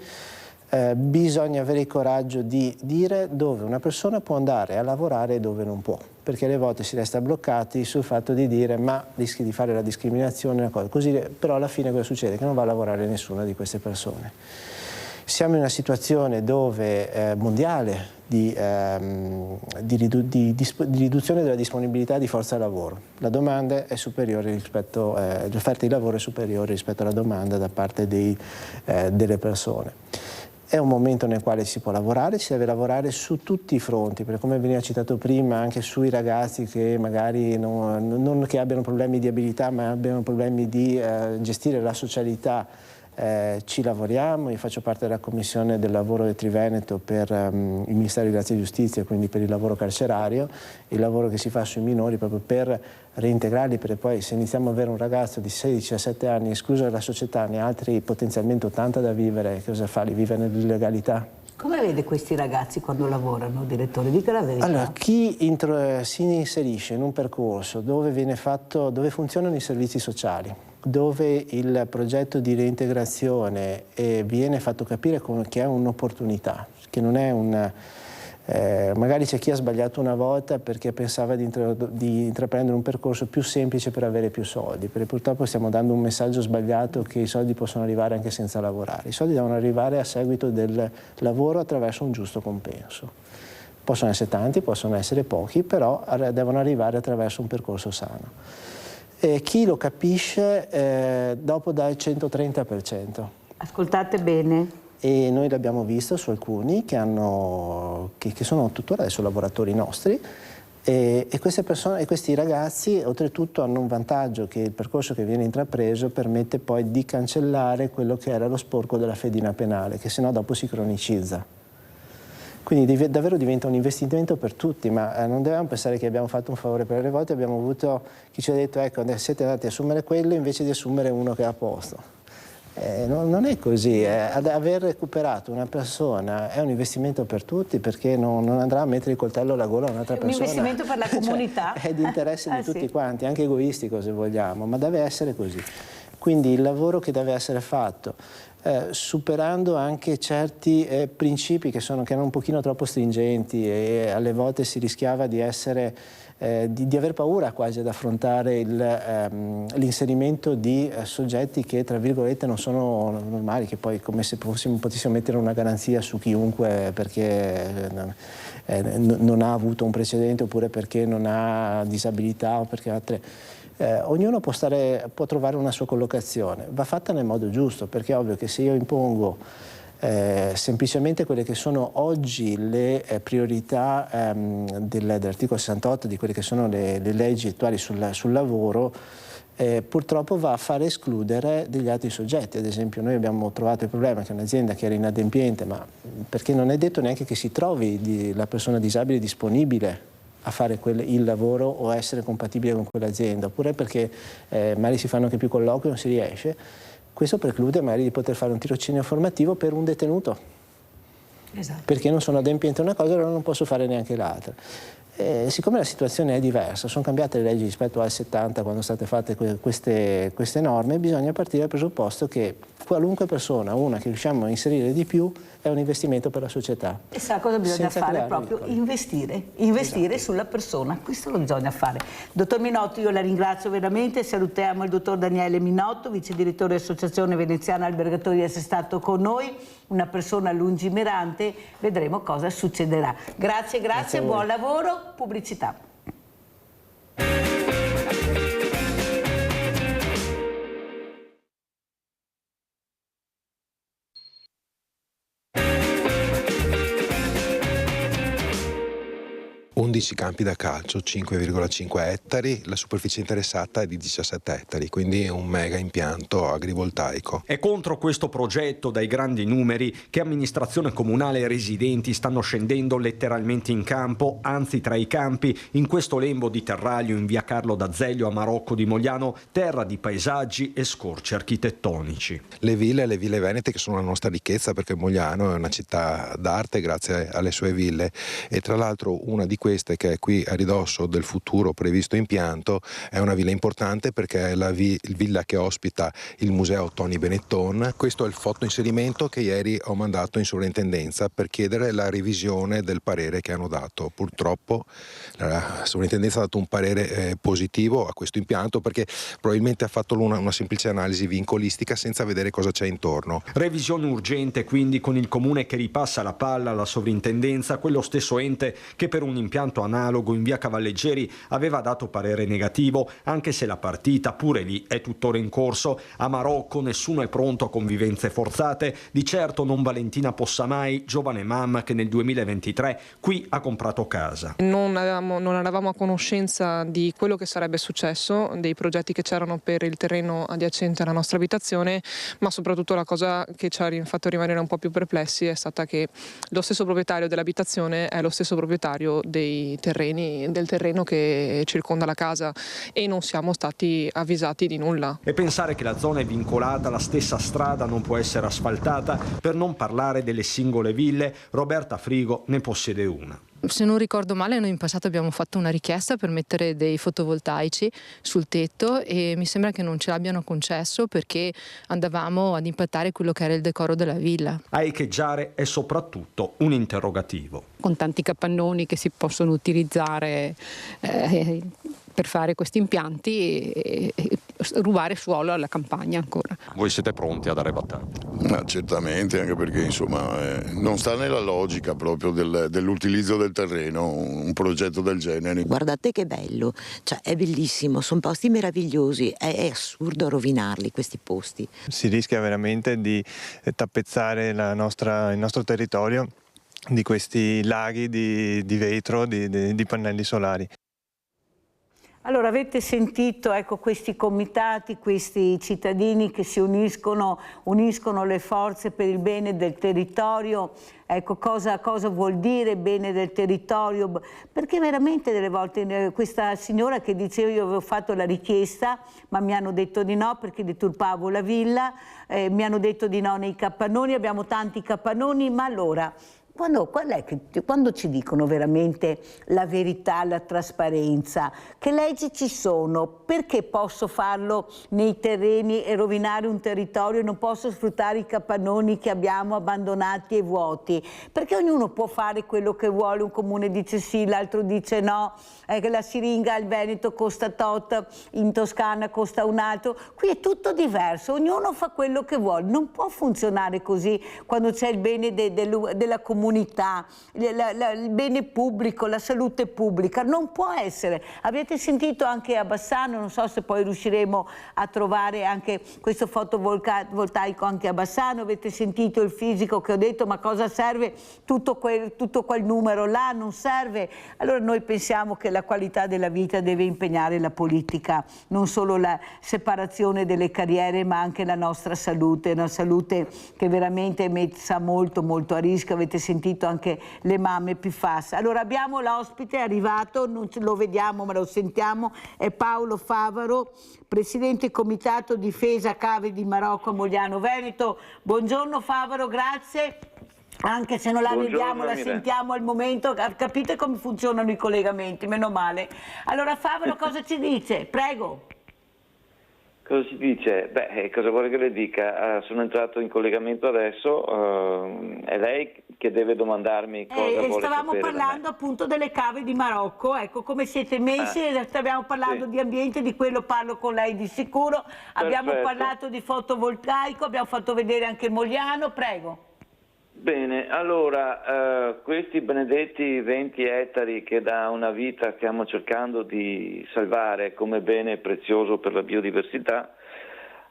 Bisogna avere il coraggio di dire dove una persona può andare a lavorare e dove non può, perché alle volte si resta bloccati sul fatto di dire ma rischi di fare la discriminazione, una cosa così, però alla fine cosa succede? Che non va a lavorare nessuna di queste persone. Siamo in una situazione dove, mondiale di riduzione della disponibilità di forza lavoro. La domanda è superiore rispetto, l'offerta di lavoro è superiore rispetto alla domanda da parte delle persone. È un momento nel quale si può lavorare, si deve lavorare su tutti i fronti, perché come veniva citato prima, anche sui ragazzi che magari non che abbiano problemi di abilità, ma abbiano problemi di gestire la socialità. Ci lavoriamo, io faccio parte della commissione del lavoro del Triveneto per il Ministero di Grazia e Giustizia, quindi per il lavoro carcerario, il lavoro che si fa sui minori proprio per reintegrarli, perché poi se iniziamo ad avere un ragazzo di 16-17 anni escluso dalla società, ne ha altri potenzialmente 80 da vivere, cosa fa? Li vive nell'illegalità? Come vede questi ragazzi quando lavorano, direttore? Dica la verità. Allora, chi si inserisce in un percorso dove funzionano i servizi sociali, dove il progetto di reintegrazione viene fatto capire che è un'opportunità, che non è magari c'è chi ha sbagliato una volta perché pensava di intraprendere un percorso più semplice per avere più soldi, perché purtroppo stiamo dando un messaggio sbagliato che i soldi possono arrivare anche senza lavorare. I soldi devono arrivare a seguito del lavoro attraverso un giusto compenso. Possono essere tanti, possono essere pochi, però devono arrivare attraverso un percorso sano. Chi lo capisce dopo dà il 130%. Ascoltate bene. E noi l'abbiamo visto su alcuni che sono tuttora adesso lavoratori nostri e queste persone e questi ragazzi oltretutto hanno un vantaggio, che il percorso che viene intrapreso permette poi di cancellare quello che era lo sporco della fedina penale, che sennò dopo si cronicizza. Quindi davvero diventa un investimento per tutti, ma non dobbiamo pensare che abbiamo fatto un favore, per le volte abbiamo avuto chi ci ha detto ecco siete andati a assumere quello invece di assumere uno che è a posto. Non è così, aver recuperato una persona è un investimento per tutti, perché non andrà a mettere il coltello alla gola a un'altra persona. Un investimento per la comunità. Cioè, è di interesse di tutti quanti, anche egoistico se vogliamo, ma deve essere così. quindi il lavoro che deve essere fatto, superando anche certi principi che erano un pochino troppo stringenti, e alle volte si rischiava di essere di aver paura quasi ad affrontare l'inserimento di soggetti che tra virgolette non sono normali, che poi come se potessimo mettere una garanzia su chiunque perché non ha avuto un precedente, oppure perché non ha disabilità o perché altre. Ognuno può trovare una sua collocazione, va fatta nel modo giusto, perché è ovvio che se io impongo semplicemente quelle che sono oggi le priorità dell'articolo 68, di quelle che sono le leggi attuali sul lavoro, purtroppo va a far escludere degli altri soggetti. Ad esempio noi abbiamo trovato il problema che un'azienda che era inadempiente, ma perché non è detto neanche che si trovi la persona disabile disponibile a fare il lavoro o a essere compatibile con quell'azienda, oppure perché magari si fanno anche più colloqui e non si riesce. Questo preclude magari di poter fare un tirocinio formativo per un detenuto. Esatto. Perché non sono adempiente a una cosa, allora non posso fare neanche l'altra. Siccome la situazione è diversa, sono cambiate le leggi rispetto al 70 quando sono state fatte queste norme, bisogna partire dal presupposto che qualunque persona, una che riusciamo a inserire di più, è un investimento per la società. E sa cosa bisogna fare? Proprio investire esatto. Sulla persona, questo lo bisogna fare. Dottor Minotto, io la ringrazio veramente, salutiamo il dottor Daniele Minotto, vice direttore dell'Associazione Veneziana Albergatori, di essere stato con noi, una persona lungimirante, vedremo cosa succederà. Grazie, buon lavoro, pubblicità. 11 campi da calcio, 5,5 ettari, la superficie interessata è di 17 ettari, quindi un mega impianto agrivoltaico. È contro questo progetto dai grandi numeri che amministrazione comunale e residenti stanno scendendo letteralmente in campo, anzi tra i campi, in questo lembo di terraglio in via Carlo d'Azeglio a Marocco di Mogliano, terra di paesaggi e scorci architettonici. Le ville venete che sono la nostra ricchezza, perché Mogliano è una città d'arte grazie alle sue ville, e tra l'altro una di queste, che è qui a ridosso del futuro previsto impianto, è una villa importante perché è la villa che ospita il museo Tony Benetton. Questo è il fotoinserimento che ieri ho mandato in sovrintendenza per chiedere la revisione del parere che hanno dato. Purtroppo la sovrintendenza ha dato un parere positivo a questo impianto, perché probabilmente ha fatto una semplice analisi vincolistica senza vedere cosa c'è intorno. Revisione urgente quindi, con il comune che ripassa la palla alla sovrintendenza, quello stesso ente che per un impianto analogo in via Cavalleggeri aveva dato parere negativo, anche se la partita pure lì è tuttora in corso. A Marocco nessuno è pronto a convivenze forzate, di certo non Valentina Possamai, giovane mamma che nel 2023 qui ha comprato casa. Non eravamo a conoscenza di quello che sarebbe successo, dei progetti che c'erano per il terreno adiacente alla nostra abitazione, ma soprattutto la cosa che ci ha fatto rimanere un po' più perplessi è stata che lo stesso proprietario dell'abitazione è lo stesso proprietario del terreno che circonda la casa, e non siamo stati avvisati di nulla. E pensare che la zona è vincolata, la stessa strada non può essere asfaltata, per non parlare delle singole ville. Roberta Frigo ne possiede una. Se non ricordo male, noi in passato abbiamo fatto una richiesta per mettere dei fotovoltaici sul tetto e mi sembra che non ce l'abbiano concesso, perché andavamo ad impattare quello che era il decoro della villa. A echeggiare è soprattutto un interrogativo. Con tanti capannoni che si possono utilizzare per fare questi impianti e rubare suolo alla campagna ancora. Voi siete pronti a dare battaglia? Ma certamente, anche perché insomma non sta nella logica proprio dell'utilizzo del terreno un progetto del genere. Guardate che bello, cioè è bellissimo, sono posti meravigliosi, è assurdo rovinarli questi posti. Si rischia veramente di tappezzare il nostro territorio di questi laghi di vetro, di pannelli solari. Allora, avete sentito, ecco, questi comitati, questi cittadini che si uniscono le forze per il bene del territorio. Ecco, cosa vuol dire bene del territorio? Perché veramente delle volte questa signora che diceva io avevo fatto la richiesta, ma mi hanno detto di no perché deturpavo la villa, mi hanno detto di no nei capannoni, abbiamo tanti capannoni, ma allora quando ci dicono veramente la verità, la trasparenza, che leggi ci sono, perché posso farlo nei terreni e rovinare un territorio e non posso sfruttare i capannoni che abbiamo abbandonati e vuoti? Perché ognuno può fare quello che vuole, un comune dice sì, l'altro dice no, che la siringa al Veneto costa tot, in Toscana costa un altro, qui è tutto diverso, ognuno fa quello che vuole, non può funzionare così quando c'è il bene della comunità, il bene pubblico, la salute pubblica, non può essere. Avete sentito anche a Bassano, non so se poi riusciremo a trovare anche questo fotovoltaico anche a Bassano, avete sentito il fisico che ho detto ma cosa serve tutto quel numero là, non serve. Allora noi pensiamo che la qualità della vita deve impegnare la politica, non solo la separazione delle carriere ma anche la nostra salute, una salute che veramente è messa molto molto a rischio. Avete sentito anche le mamme PFAS. Allora abbiamo l'ospite, è arrivato, non lo vediamo ma lo sentiamo, è Paolo Favaro, Presidente Comitato Difesa Cave di Marocco a Mogliano Veneto. Buongiorno Favaro, grazie. Anche se non la vediamo, la sentiamo al momento, capite come funzionano i collegamenti, meno male. Allora Favaro cosa ci dice? Prego. Cosa si dice? Cosa vuole che le dica? Sono entrato in collegamento adesso, è lei che deve domandarmi cosa vuole sapere. Stavamo parlando appunto delle cave di Marocco, ecco come siete messi, stiamo parlando di ambiente, di quello parlo con lei di sicuro, abbiamo parlato di fotovoltaico, abbiamo fatto vedere anche il Mogliano, prego. Bene, allora questi benedetti 20 ettari che da una vita stiamo cercando di salvare come bene prezioso per la biodiversità,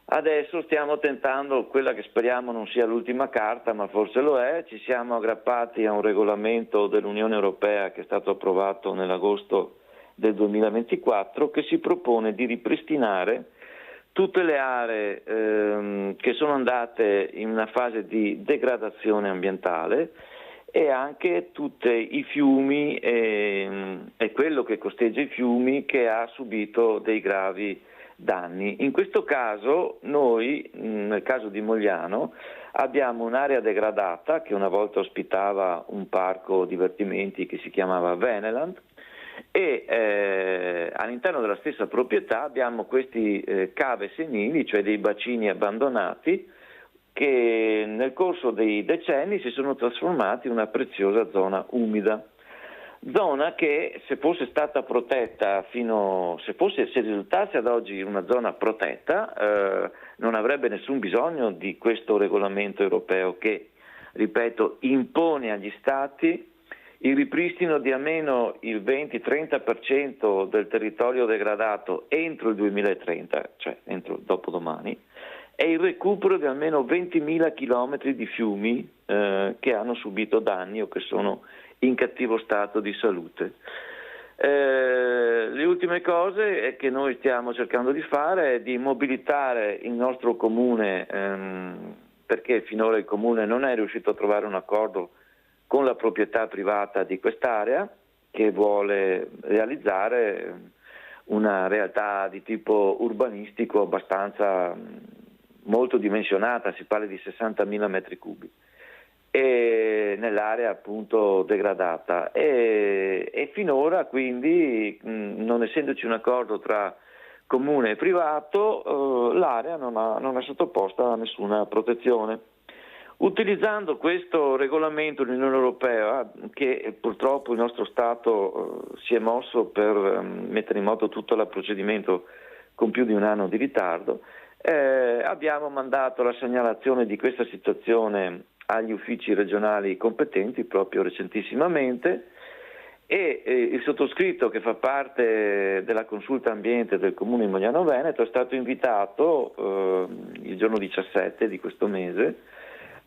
adesso stiamo tentando quella che speriamo non sia l'ultima carta, ma forse lo è. Ci siamo aggrappati a un regolamento dell'Unione Europea che è stato approvato nell'agosto del 2024 che si propone di ripristinare tutte le aree che sono andate in una fase di degradazione ambientale e anche tutti i fiumi e quello che costeggia i fiumi che ha subito dei gravi danni. In questo caso noi, nel caso di Mogliano, abbiamo un'area degradata che una volta ospitava un parco divertimenti che si chiamava Veneland, e all'interno della stessa proprietà abbiamo questi cave senili, cioè dei bacini abbandonati che nel corso dei decenni si sono trasformati in una preziosa zona umida, zona che se fosse stata protetta se risultasse ad oggi una zona protetta non avrebbe nessun bisogno di questo regolamento europeo che, ripeto, impone agli Stati il ripristino di almeno il 20-30% del territorio degradato entro il 2030, cioè entro dopodomani, e il recupero di almeno 20.000 chilometri di fiumi che hanno subito danni o che sono in cattivo stato di salute. Le ultime cose che noi stiamo cercando di fare è di mobilitare il nostro comune, perché finora il comune non è riuscito a trovare un accordo con la proprietà privata di quest'area che vuole realizzare una realtà di tipo urbanistico abbastanza molto dimensionata, si parla di 60.000 metri cubi, e nell'area appunto degradata. E finora quindi, non essendoci un accordo tra comune e privato, l'area non è sottoposta a nessuna protezione. Utilizzando questo regolamento dell'Unione Europea, che purtroppo il nostro Stato si è mosso per mettere in moto tutto il procedimento con più di un anno di ritardo, abbiamo mandato la segnalazione di questa situazione agli uffici regionali competenti proprio recentissimamente e il sottoscritto, che fa parte della consulta ambiente del Comune di Mogliano Veneto, è stato invitato il giorno 17 di questo mese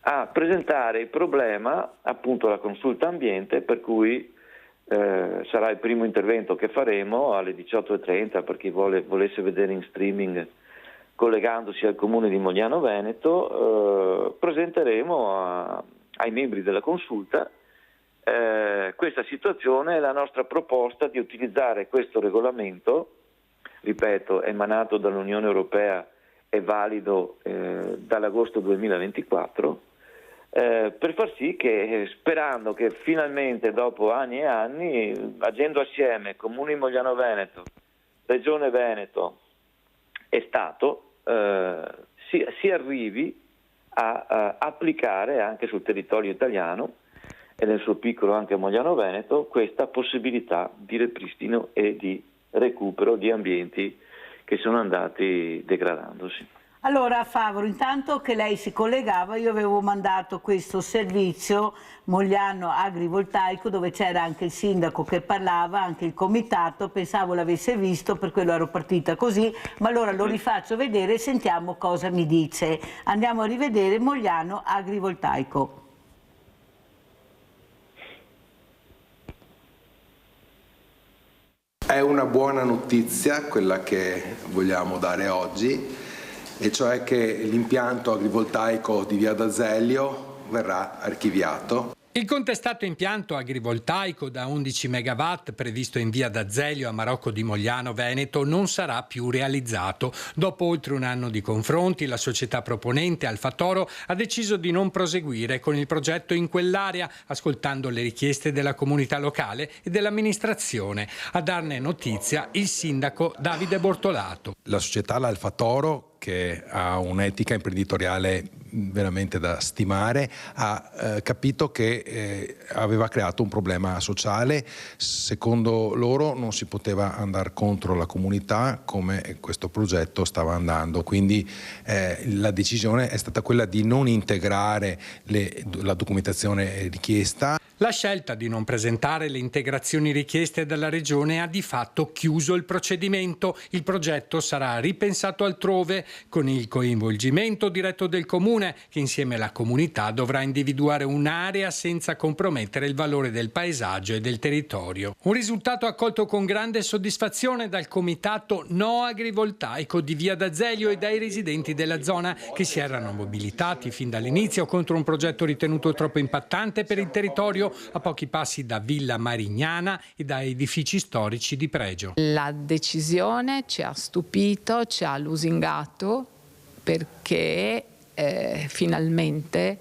a presentare il problema appunto alla consulta ambiente, per cui sarà il primo intervento che faremo alle 18:30 per chi volesse vedere in streaming collegandosi al Comune di Mogliano Veneto. Presenteremo ai membri della consulta questa situazione e la nostra proposta di utilizzare questo regolamento, ripeto, emanato dall'Unione Europea e valido dall'agosto 2024, per far sì che, sperando che finalmente dopo anni e anni, agendo assieme Comune di Mogliano Veneto, Regione Veneto e Stato, si arrivi a applicare anche sul territorio italiano e nel suo piccolo anche a Mogliano Veneto questa possibilità di ripristino e di recupero di ambienti che sono andati degradandosi. Allora Favaro, intanto che lei si collegava, io avevo mandato questo servizio Mogliano Agrivoltaico dove c'era anche il sindaco che parlava, anche il comitato, pensavo l'avesse visto, per quello ero partita così, ma allora lo rifaccio vedere e sentiamo cosa mi dice. Andiamo a rivedere Mogliano Agrivoltaico. È una buona notizia quella che vogliamo dare oggi, e cioè che l'impianto agrivoltaico di Via d'Azeglio verrà archiviato. Il contestato impianto agrivoltaico da 11 MW previsto in Via d'Azeglio a Marocco di Mogliano Veneto non sarà più realizzato. Dopo oltre un anno di confronti, la società proponente Alfa Toro ha deciso di non proseguire con il progetto in quell'area, ascoltando le richieste della comunità locale e dell'amministrazione. A darne notizia il sindaco Davide Bortolato. La società, l'Alfa Toro, che ha un'etica imprenditoriale veramente da stimare, ha capito che aveva creato un problema sociale. Secondo loro non si poteva andare contro la comunità come questo progetto stava andando, quindi la decisione è stata quella di non integrare la documentazione richiesta. La scelta di non presentare le integrazioni richieste dalla Regione ha di fatto chiuso il procedimento. Il progetto sarà ripensato altrove, con il coinvolgimento diretto del Comune, che insieme alla comunità dovrà individuare un'area senza compromettere il valore del paesaggio e del territorio. Un risultato accolto con grande soddisfazione dal comitato No Agrivoltaico di Via d'Azeglio e dai residenti della zona, che si erano mobilitati fin dall'inizio contro un progetto ritenuto troppo impattante per il territorio, a pochi passi da Villa Marignana e da edifici storici di pregio. La decisione ci ha stupito, ci ha lusingato, perché finalmente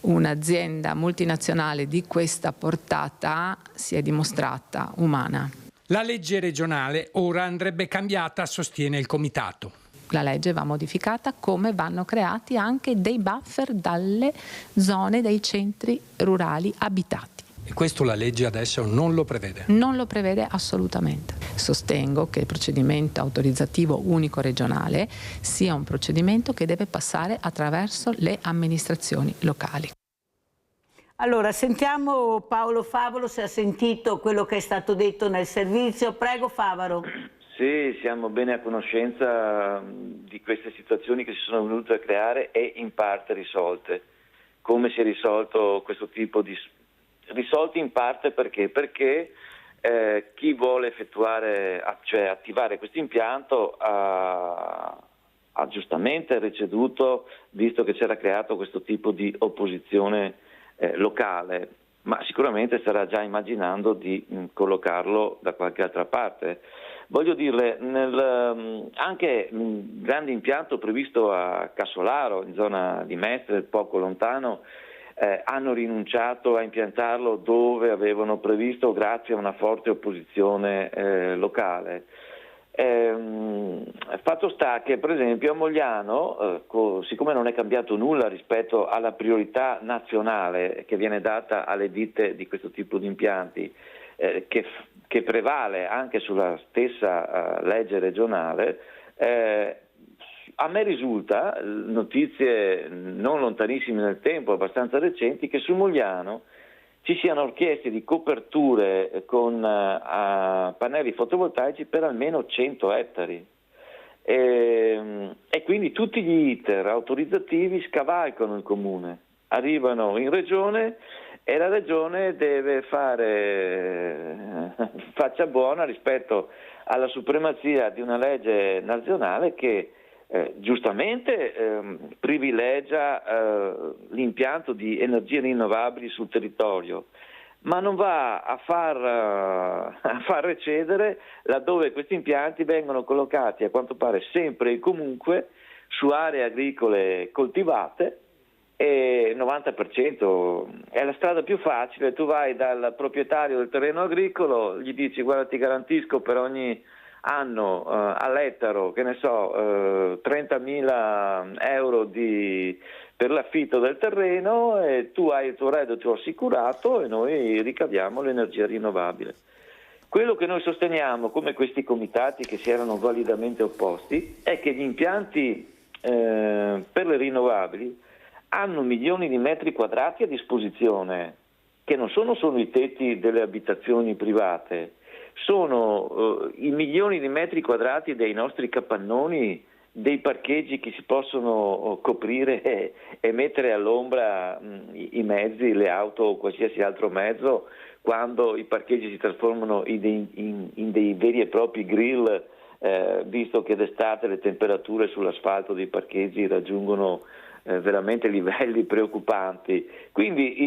un'azienda multinazionale di questa portata si è dimostrata umana. La legge regionale ora andrebbe cambiata, sostiene il comitato. La legge va modificata, come vanno creati anche dei buffer dalle zone dei centri rurali abitati. E questo la legge adesso non lo prevede? Non lo prevede assolutamente. Sostengo che il procedimento autorizzativo unico regionale sia un procedimento che deve passare attraverso le amministrazioni locali. Allora, sentiamo Paolo Favaro se ha sentito quello che è stato detto nel servizio. Prego Favaro. Sì, siamo bene a conoscenza di queste situazioni che si sono venute a creare e in parte risolte. Come si è risolto questo tipo di... Risolti in parte perché? Perché chi vuole effettuare, cioè attivare questo impianto ha giustamente receduto, visto che c'era creato questo tipo di opposizione locale, ma sicuramente starà già immaginando di collocarlo da qualche altra parte. Voglio dirle, anche un grande impianto previsto a Cassolaro, in zona di Mestre, poco lontano, hanno rinunciato a impiantarlo dove avevano previsto grazie a una forte opposizione locale. Fatto sta che per esempio a Mogliano, siccome non è cambiato nulla rispetto alla priorità nazionale che viene data alle ditte di questo tipo di impianti, che prevale anche sulla stessa legge regionale, a me risulta, notizie non lontanissime nel tempo, abbastanza recenti, che su Mogliano ci siano richieste di coperture con pannelli fotovoltaici per almeno 100 ettari. E quindi tutti gli iter autorizzativi scavalcano il comune, arrivano in regione e la regione deve fare faccia buona rispetto alla supremazia di una legge nazionale che giustamente privilegia l'impianto di energie rinnovabili sul territorio, ma non va a far recedere laddove questi impianti vengono collocati a quanto pare sempre e comunque su aree agricole coltivate e 90% è la strada più facile. Tu vai dal proprietario del terreno agricolo, gli dici guarda ti garantisco per ogni anno all'ettaro, che ne so, 30.000 euro per l'affitto del terreno, e tu hai il tuo reddito assicurato e noi ricaviamo l'energia rinnovabile. Quello che noi sosteniamo, come questi comitati che si erano validamente opposti, è che gli impianti per le rinnovabili hanno milioni di metri quadrati a disposizione, che non sono solo i tetti delle abitazioni private, sono i milioni di metri quadrati dei nostri capannoni, dei parcheggi che si possono coprire e mettere all'ombra i mezzi, le auto o qualsiasi altro mezzo, quando i parcheggi si trasformano in dei veri e propri grill, visto che d'estate le temperature sull'asfalto dei parcheggi raggiungono veramente livelli preoccupanti. Quindi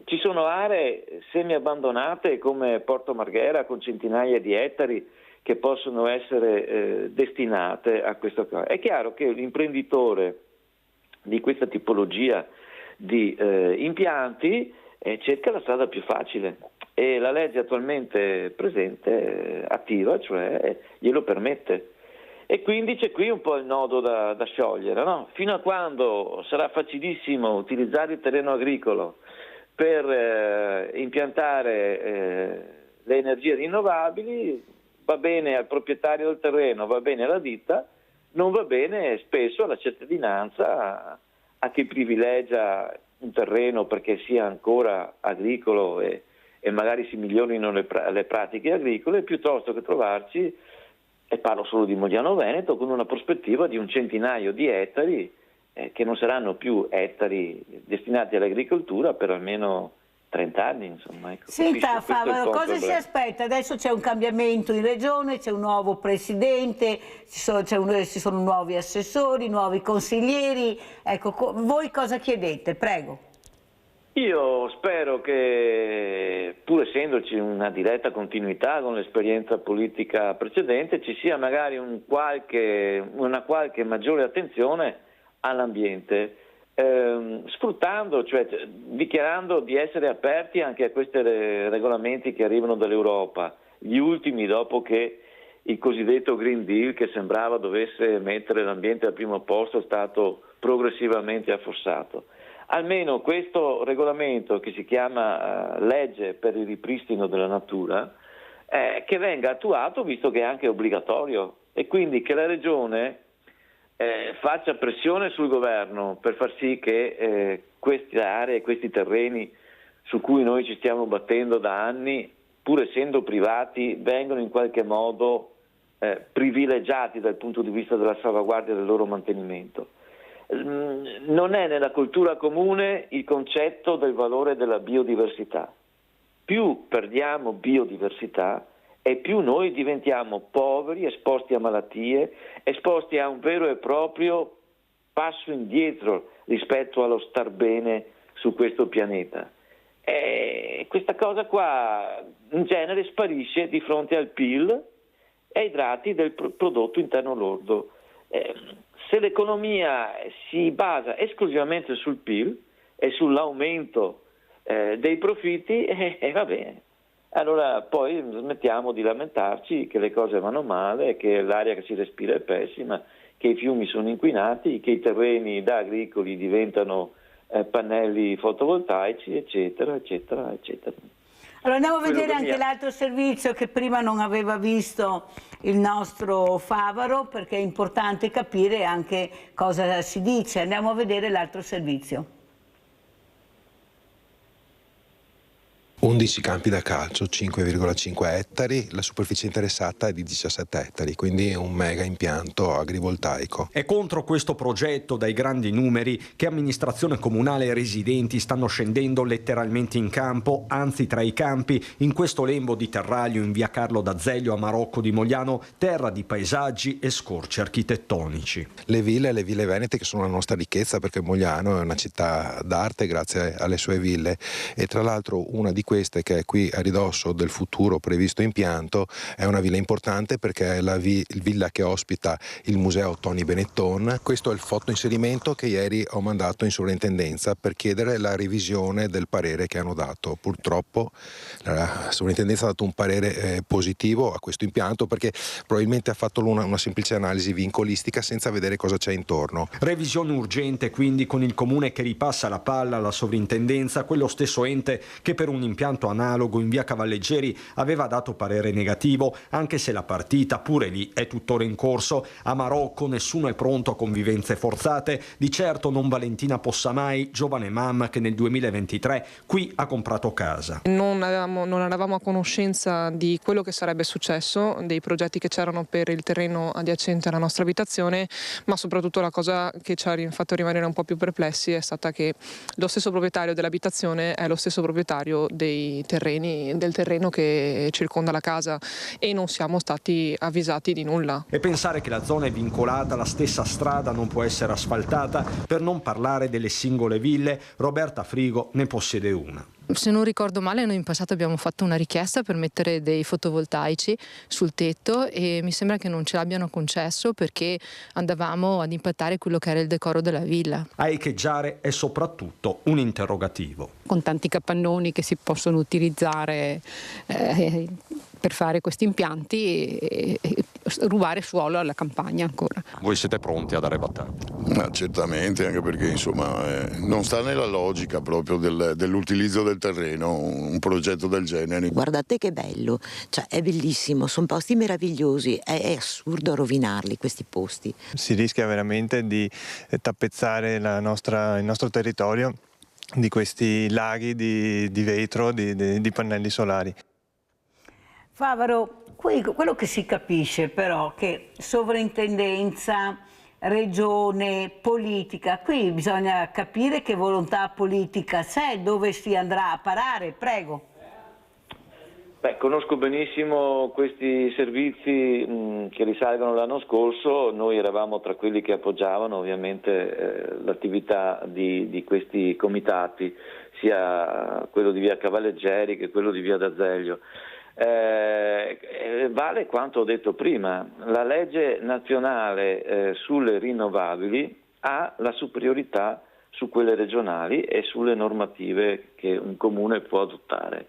ci sono aree semi abbandonate come Porto Marghera con centinaia di ettari che possono essere destinate a questo. È chiaro che l'imprenditore di questa tipologia di impianti cerca la strada più facile, e la legge attualmente presente, attiva, cioè glielo permette. E quindi c'è qui un po' il nodo da sciogliere, no? Fino a quando sarà facilissimo utilizzare il terreno agricolo per impiantare le energie rinnovabili, va bene al proprietario del terreno, va bene alla ditta, non va bene spesso alla cittadinanza, a chi privilegia un terreno perché sia ancora agricolo e magari si migliorino le pratiche agricole, piuttosto che trovarci, e parlo solo di Mogliano Veneto, con una prospettiva di un centinaio di ettari che non saranno più ettari destinati all'agricoltura per almeno 30 anni, insomma. Ecco, Senta Favaro, cosa si aspetta? Adesso c'è un cambiamento in regione, c'è un nuovo presidente, ci sono nuovi assessori, nuovi consiglieri. Ecco, voi cosa chiedete? Prego. Io spero che, pur essendoci una diretta continuità con l'esperienza politica precedente, ci sia magari una qualche maggiore attenzione all'ambiente, sfruttando, cioè dichiarando di essere aperti anche a questi regolamenti che arrivano dall'Europa, gli ultimi dopo che il cosiddetto Green Deal, che sembrava dovesse mettere l'ambiente al primo posto, è stato progressivamente affossato. Almeno questo regolamento, che si chiama legge per il ripristino della natura, che venga attuato, visto che è anche obbligatorio, e quindi che la Regione faccia pressione sul governo per far sì che queste aree, questi terreni su cui noi ci stiamo battendo da anni, pur essendo privati, vengono in qualche modo privilegiati dal punto di vista della salvaguardia del loro mantenimento. Non è nella cultura comune il concetto del valore della biodiversità. Più perdiamo biodiversità e più noi diventiamo poveri, esposti a malattie, esposti a un vero e proprio passo indietro rispetto allo star bene su questo pianeta. E questa cosa qua in genere sparisce di fronte al PIL e ai dati del prodotto interno lordo. Se l'economia si basa esclusivamente sul PIL e sull'aumento dei profitti, va bene. Allora poi smettiamo di lamentarci che le cose vanno male, che l'aria che si respira è pessima, che i fiumi sono inquinati, che i terreni da agricoli diventano pannelli fotovoltaici, eccetera, eccetera, eccetera. Allora andiamo a vedere anche l'altro servizio che prima non aveva visto il nostro Favaro, perché è importante capire anche cosa si dice. Andiamo a vedere l'altro servizio. 11 campi da calcio, 5,5 ettari, la superficie interessata è di 17 ettari, quindi un mega impianto agrivoltaico. È contro questo progetto dai grandi numeri che amministrazione comunale e residenti stanno scendendo letteralmente in campo, anzi tra i campi, in questo lembo di terraglio in via Carlo d'Azeglio a Marocco di Mogliano, terra di paesaggi e scorci architettonici. Le ville venete, che sono la nostra ricchezza, perché Mogliano è una città d'arte grazie alle sue ville, e tra l'altro una di queste, che è qui a ridosso del futuro previsto impianto, è una villa importante perché è la villa che ospita il museo Tony Benetton. Questo è il fotoinserimento che ieri ho mandato in sovrintendenza per chiedere la revisione del parere che hanno dato. Purtroppo la sovrintendenza ha dato un parere positivo a questo impianto perché probabilmente ha fatto una semplice analisi vincolistica senza vedere cosa c'è intorno. Revisione urgente quindi, con il comune che ripassa la palla alla sovrintendenza, quello stesso ente che per un impianto analogo in via Cavalleggeri aveva dato parere negativo, anche se la partita pure lì è tuttora in corso. A Marocco nessuno è pronto a convivenze forzate, di certo non Valentina Possamai, giovane mamma che nel 2023 qui ha comprato casa. Non eravamo a conoscenza di quello che sarebbe successo, dei progetti che c'erano per il terreno adiacente alla nostra abitazione, ma soprattutto la cosa che ci ha fatto rimanere un po' più perplessi è stata che lo stesso proprietario dell'abitazione è lo stesso proprietario del terreno che circonda la casa e non siamo stati avvisati di nulla. E pensare che la zona è vincolata alla stessa strada non può essere asfaltata, per non parlare delle singole ville. Roberta Frigo ne possiede una. Se non ricordo male, noi in passato abbiamo fatto una richiesta per mettere dei fotovoltaici sul tetto e mi sembra che non ce l'abbiano concesso perché andavamo ad impattare quello che era il decoro della villa. A echeggiare è soprattutto un interrogativo. Con tanti capannoni che si possono utilizzare per fare questi impianti e rubare suolo alla campagna ancora. Voi siete pronti a dare battaglia? Ma certamente, anche perché insomma non sta nella logica proprio dell'utilizzo del terreno un progetto del genere. Guardate che bello, cioè è bellissimo, sono posti meravigliosi, è assurdo rovinarli questi posti. Si rischia veramente di tappezzare il nostro territorio di questi laghi di vetro, di pannelli solari. Favaro, quello che si capisce però che sovrintendenza, regione, politica, qui bisogna capire che volontà politica c'è, dove si andrà a parare, prego. Beh, conosco benissimo questi servizi che risalgono l'anno scorso, noi eravamo tra quelli che appoggiavano ovviamente l'attività di questi comitati, sia quello di via Cavalleggeri che quello di via D'Azeglio. Vale quanto ho detto prima, la legge nazionale sulle rinnovabili ha la superiorità su quelle regionali e sulle normative che un comune può adottare.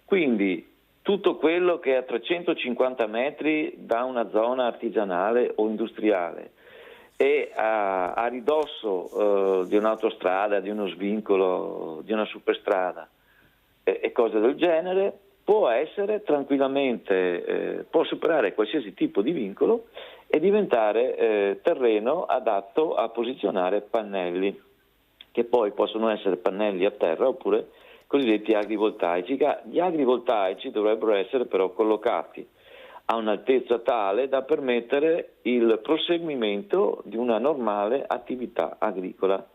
Quindi tutto quello che è a 350 metri da una zona artigianale o industriale e a ridosso di un'autostrada, di uno svincolo, di una superstrada e cose del genere, può essere tranquillamente, può superare qualsiasi tipo di vincolo e diventare terreno adatto a posizionare pannelli, che poi possono essere pannelli a terra oppure cosiddetti agrivoltaici. Gli agrivoltaici dovrebbero essere però collocati a un'altezza tale da permettere il proseguimento di una normale attività agricola.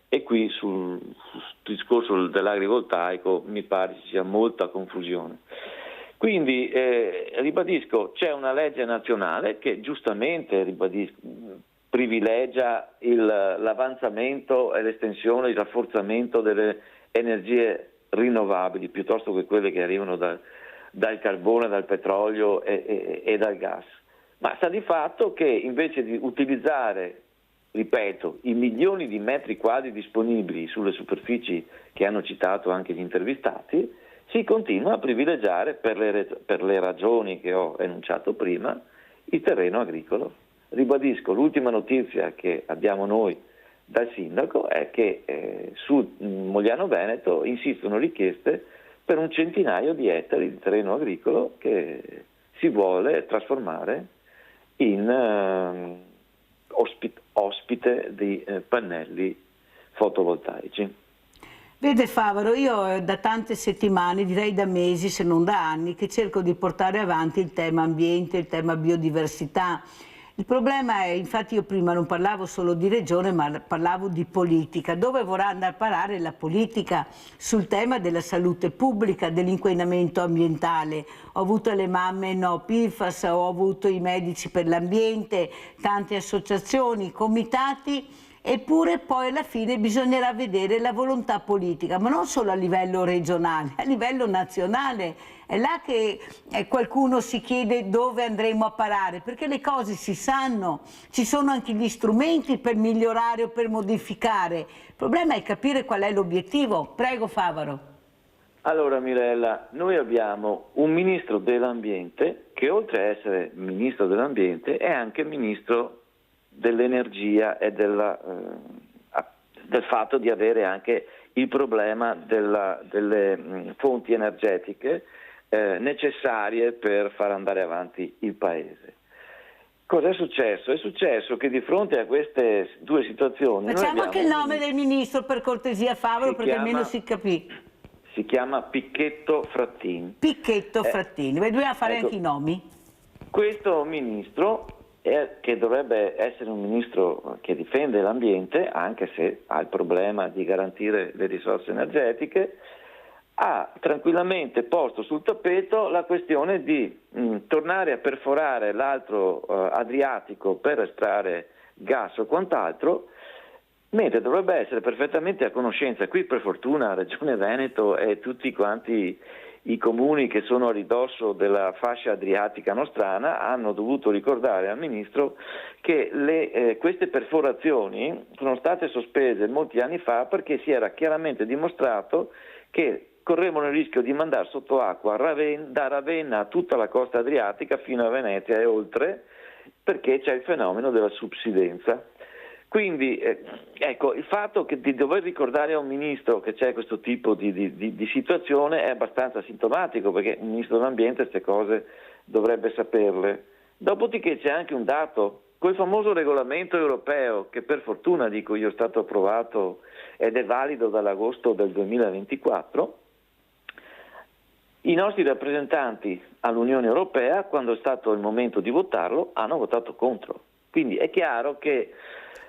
E qui sul discorso dell'agrivoltaico mi pare ci sia molta confusione. Quindi ribadisco, c'è una legge nazionale che giustamente privilegia l'avanzamento e l'estensione, il rafforzamento delle energie rinnovabili piuttosto che quelle che arrivano dal carbone, dal petrolio e dal gas. Ma sta di fatto che invece di utilizzare, ripeto, i milioni di metri quadri disponibili sulle superfici che hanno citato anche gli intervistati, si continua a privilegiare, per le ragioni che ho enunciato prima, il terreno agricolo. Ribadisco, l'ultima notizia che abbiamo noi dal sindaco è che su Mogliano Veneto insistono richieste per 100 di ettari di terreno agricolo che si vuole trasformare in ospite di pannelli fotovoltaici. Vede Favaro, io da tante settimane, direi da mesi se non da anni, che cerco di portare avanti il tema ambiente, il tema biodiversità. Il problema è, infatti io prima non parlavo solo di regione ma parlavo di politica, dove vorrà andare a parare la politica sul tema della salute pubblica, dell'inquinamento ambientale. Ho avuto le mamme no PFAS, ho avuto i medici per l'ambiente, tante associazioni, comitati eppure poi alla fine bisognerà vedere la volontà politica, ma non solo a livello regionale, a livello nazionale. È là che qualcuno si chiede dove andremo a parare, perché le cose si sanno, ci sono anche gli strumenti per migliorare o per modificare. Il problema è capire qual è l'obiettivo. Prego Favaro. Allora Mirella, noi abbiamo un ministro dell'ambiente che oltre a essere ministro dell'ambiente è anche ministro dell'energia e del fatto di avere anche il problema delle fonti energetiche necessarie per far andare avanti il Paese. Cosa è successo? È successo che di fronte a queste due situazioni... Facciamo anche il nome del ministro per cortesia Favaro, perché almeno si capì. Si chiama Picchetto Frattini. Picchetto Frattini, dobbiamo fare anche i nomi. Questo ministro, che dovrebbe essere un ministro che difende l'ambiente, anche se ha il problema di garantire le risorse energetiche, ha tranquillamente posto sul tappeto la questione di tornare a perforare l'altro Adriatico per estrarre gas o quant'altro, mentre dovrebbe essere perfettamente a conoscenza. Qui per fortuna Regione Veneto e tutti quanti i comuni che sono a ridosso della fascia adriatica nostrana hanno dovuto ricordare al Ministro che queste perforazioni sono state sospese molti anni fa perché si era chiaramente dimostrato che correvano il rischio di mandare sotto acqua da Ravenna a tutta la costa adriatica fino a Venezia e oltre, perché c'è il fenomeno della subsidenza. Quindi ecco, il fatto di dover ricordare a un ministro che c'è questo tipo di situazione è abbastanza sintomatico, perché il ministro dell'ambiente queste cose dovrebbe saperle. Dopodiché c'è anche un dato, quel famoso regolamento europeo che per fortuna, dico io, è stato approvato ed è valido dall'agosto del 2024, i nostri rappresentanti all'Unione Europea, quando è stato il momento di votarlo, hanno votato contro. Quindi è chiaro che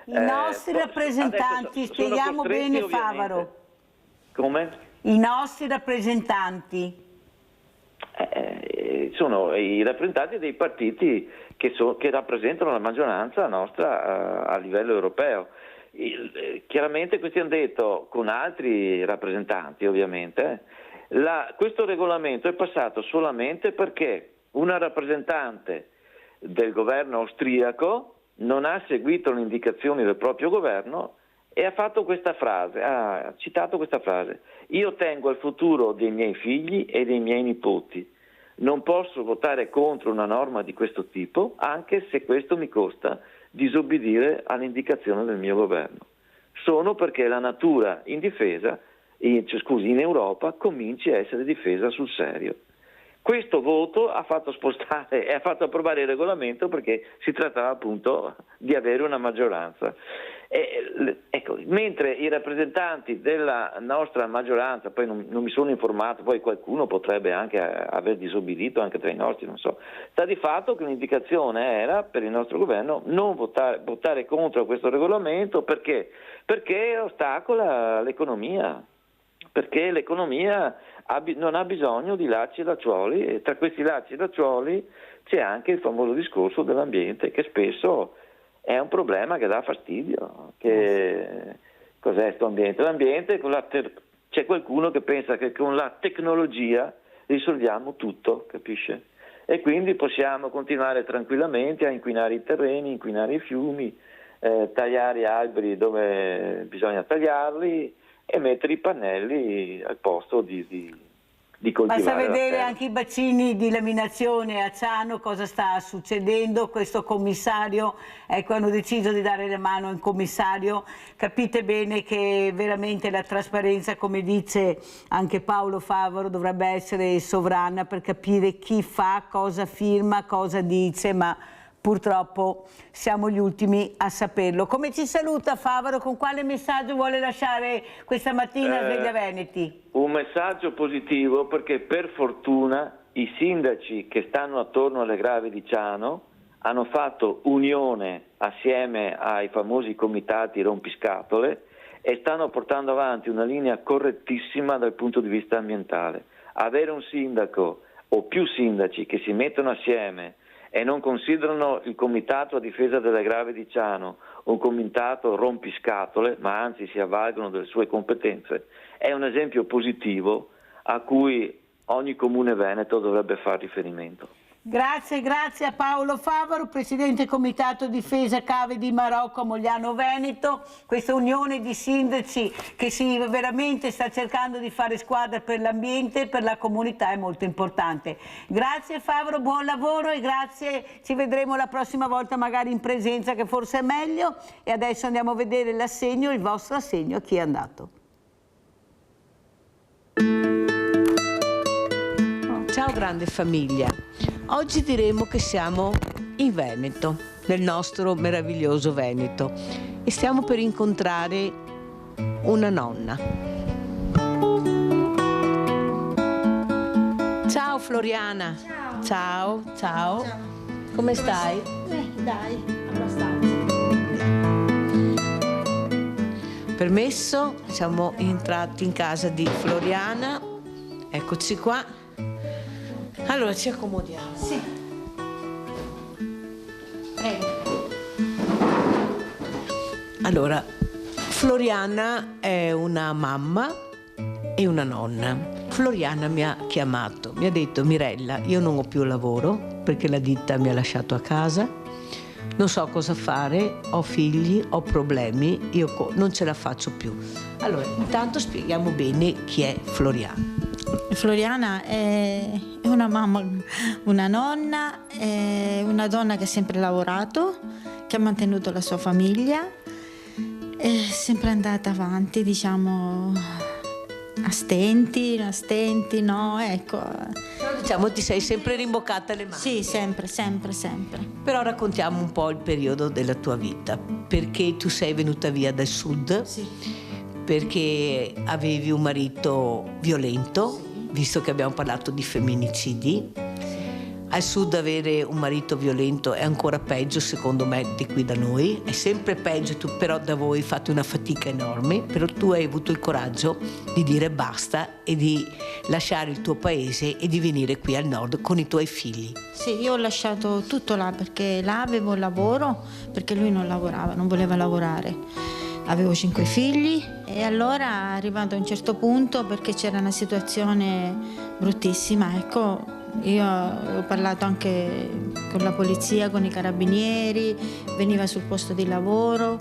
i nostri rappresentanti, spieghiamo bene Favaro. Come? I nostri rappresentanti. Sono i rappresentanti dei partiti che rappresentano la maggioranza nostra a livello europeo. Chiaramente questi hanno detto, con altri rappresentanti ovviamente, questo regolamento è passato solamente perché una rappresentante del governo austriaco non ha seguito le indicazioni del proprio governo e ha fatto questa frase, ha citato questa frase: io tengo al futuro dei miei figli e dei miei nipoti, non posso votare contro una norma di questo tipo anche se questo mi costa disobbedire all'indicazione del mio governo. Sono perché la natura indifesa, in Europa cominci a essere difesa sul serio. Questo voto ha fatto spostare e ha fatto approvare il regolamento perché si trattava appunto di avere una maggioranza. Ecco, mentre i rappresentanti della nostra maggioranza, poi non mi sono informato, poi qualcuno potrebbe anche aver disobbedito anche tra i nostri, non so, sta di fatto che l'indicazione era per il nostro governo non votare contro questo regolamento perché ostacola l'economia, perché l'economia non ha bisogno di lacci e lacciuoli, e tra questi lacci e lacciuoli c'è anche il famoso discorso dell'ambiente, che spesso è un problema che dà fastidio. Cos'è questo ambiente? L'ambiente, c'è qualcuno che pensa che con la tecnologia risolviamo tutto, capisce? E quindi possiamo continuare tranquillamente a inquinare i terreni, inquinare i fiumi, tagliare alberi dove bisogna tagliarli e mettere i pannelli al posto di coltivare. Basta vedere anche i bacini di laminazione a Ciano, cosa sta succedendo. Questo commissario, ecco, hanno deciso di dare la mano al commissario. Capite bene che veramente la trasparenza, come dice anche Paolo Favaro, dovrebbe essere sovrana per capire chi fa, cosa firma, cosa dice, ma purtroppo siamo gli ultimi a saperlo. Come ci saluta Favaro? Con quale messaggio vuole lasciare questa mattina a Sveglia Veneti? Un messaggio positivo, perché per fortuna i sindaci che stanno attorno alle Grave di Ciano hanno fatto unione assieme ai famosi comitati rompiscatole e stanno portando avanti una linea correttissima dal punto di vista ambientale. Avere un sindaco o più sindaci che si mettono assieme e non considerano il Comitato a difesa delle Grave di Ciano un comitato rompiscatole, ma anzi si avvalgono delle sue competenze, è un esempio positivo a cui ogni comune veneto dovrebbe fare riferimento. Grazie a Paolo Favaro, Presidente Comitato Difesa Cave di Marocco a Mogliano Veneto, questa unione di sindaci che veramente sta cercando di fare squadra per l'ambiente e per la comunità è molto importante. Grazie Favaro, buon lavoro e grazie, ci vedremo la prossima volta magari in presenza che forse è meglio e adesso andiamo a vedere l'assegno, il vostro assegno a chi è andato. Ciao grande famiglia, oggi diremo che siamo in Veneto, nel nostro meraviglioso Veneto e stiamo per incontrare una nonna. Ciao Floriana. Ciao. Ciao. Come stai? Dai, abbastanza. Permesso, siamo entrati in casa di Floriana, eccoci qua. Allora ci accomodiamo. Sì. Prego. Allora, Floriana è una mamma e una nonna. Floriana mi ha chiamato, mi ha detto: Mirella, io non ho più lavoro perché la ditta mi ha lasciato a casa, non so cosa fare, ho figli, ho problemi, io non ce la faccio più. Allora, intanto spieghiamo bene chi è Floriana. Floriana è una mamma, una nonna, è una donna che ha sempre lavorato, che ha mantenuto la sua famiglia, è sempre andata avanti, diciamo, a stenti, no, ecco. Però diciamo ti sei sempre rimboccata le mani. Sì, sempre. Però raccontiamo un po' il periodo della tua vita, perché tu sei venuta via dal sud, sì, perché avevi un marito violento, sì, visto che abbiamo parlato di femminicidi. Al sud avere un marito violento è ancora peggio secondo me di qui da noi, è sempre peggio, tu però da voi fate una fatica enorme, però tu hai avuto il coraggio di dire basta e di lasciare il tuo paese e di venire qui al nord con i tuoi figli. Sì, io ho lasciato tutto là perché là avevo il lavoro, perché lui non lavorava, non voleva lavorare. Avevo 5 figli e allora arrivato a un certo punto, perché c'era una situazione bruttissima, ecco, io ho parlato anche con la polizia, con i carabinieri, veniva sul posto di lavoro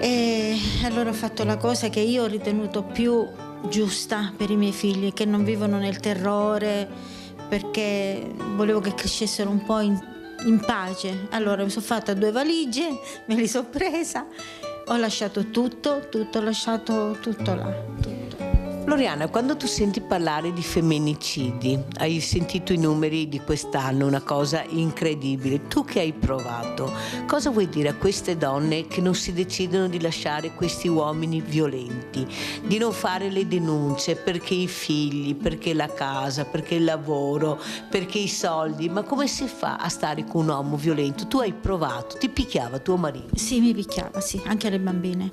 e allora ho fatto la cosa che io ho ritenuto più giusta per i miei figli, che non vivono nel terrore, perché volevo che crescessero un po' in pace. Allora mi sono fatta 2 valigie, me li sono presa, ho lasciato tutto, ho lasciato tutto là, tutto. Floriana, quando tu senti parlare di femminicidi, hai sentito i numeri di quest'anno, una cosa incredibile, tu che hai provato, cosa vuoi dire a queste donne che non si decidono di lasciare questi uomini violenti, di non fare le denunce perché i figli, perché la casa, perché il lavoro, perché i soldi, ma come si fa a stare con un uomo violento? Tu hai provato, ti picchiava tuo marito? Sì, mi picchiava, sì, anche le bambine.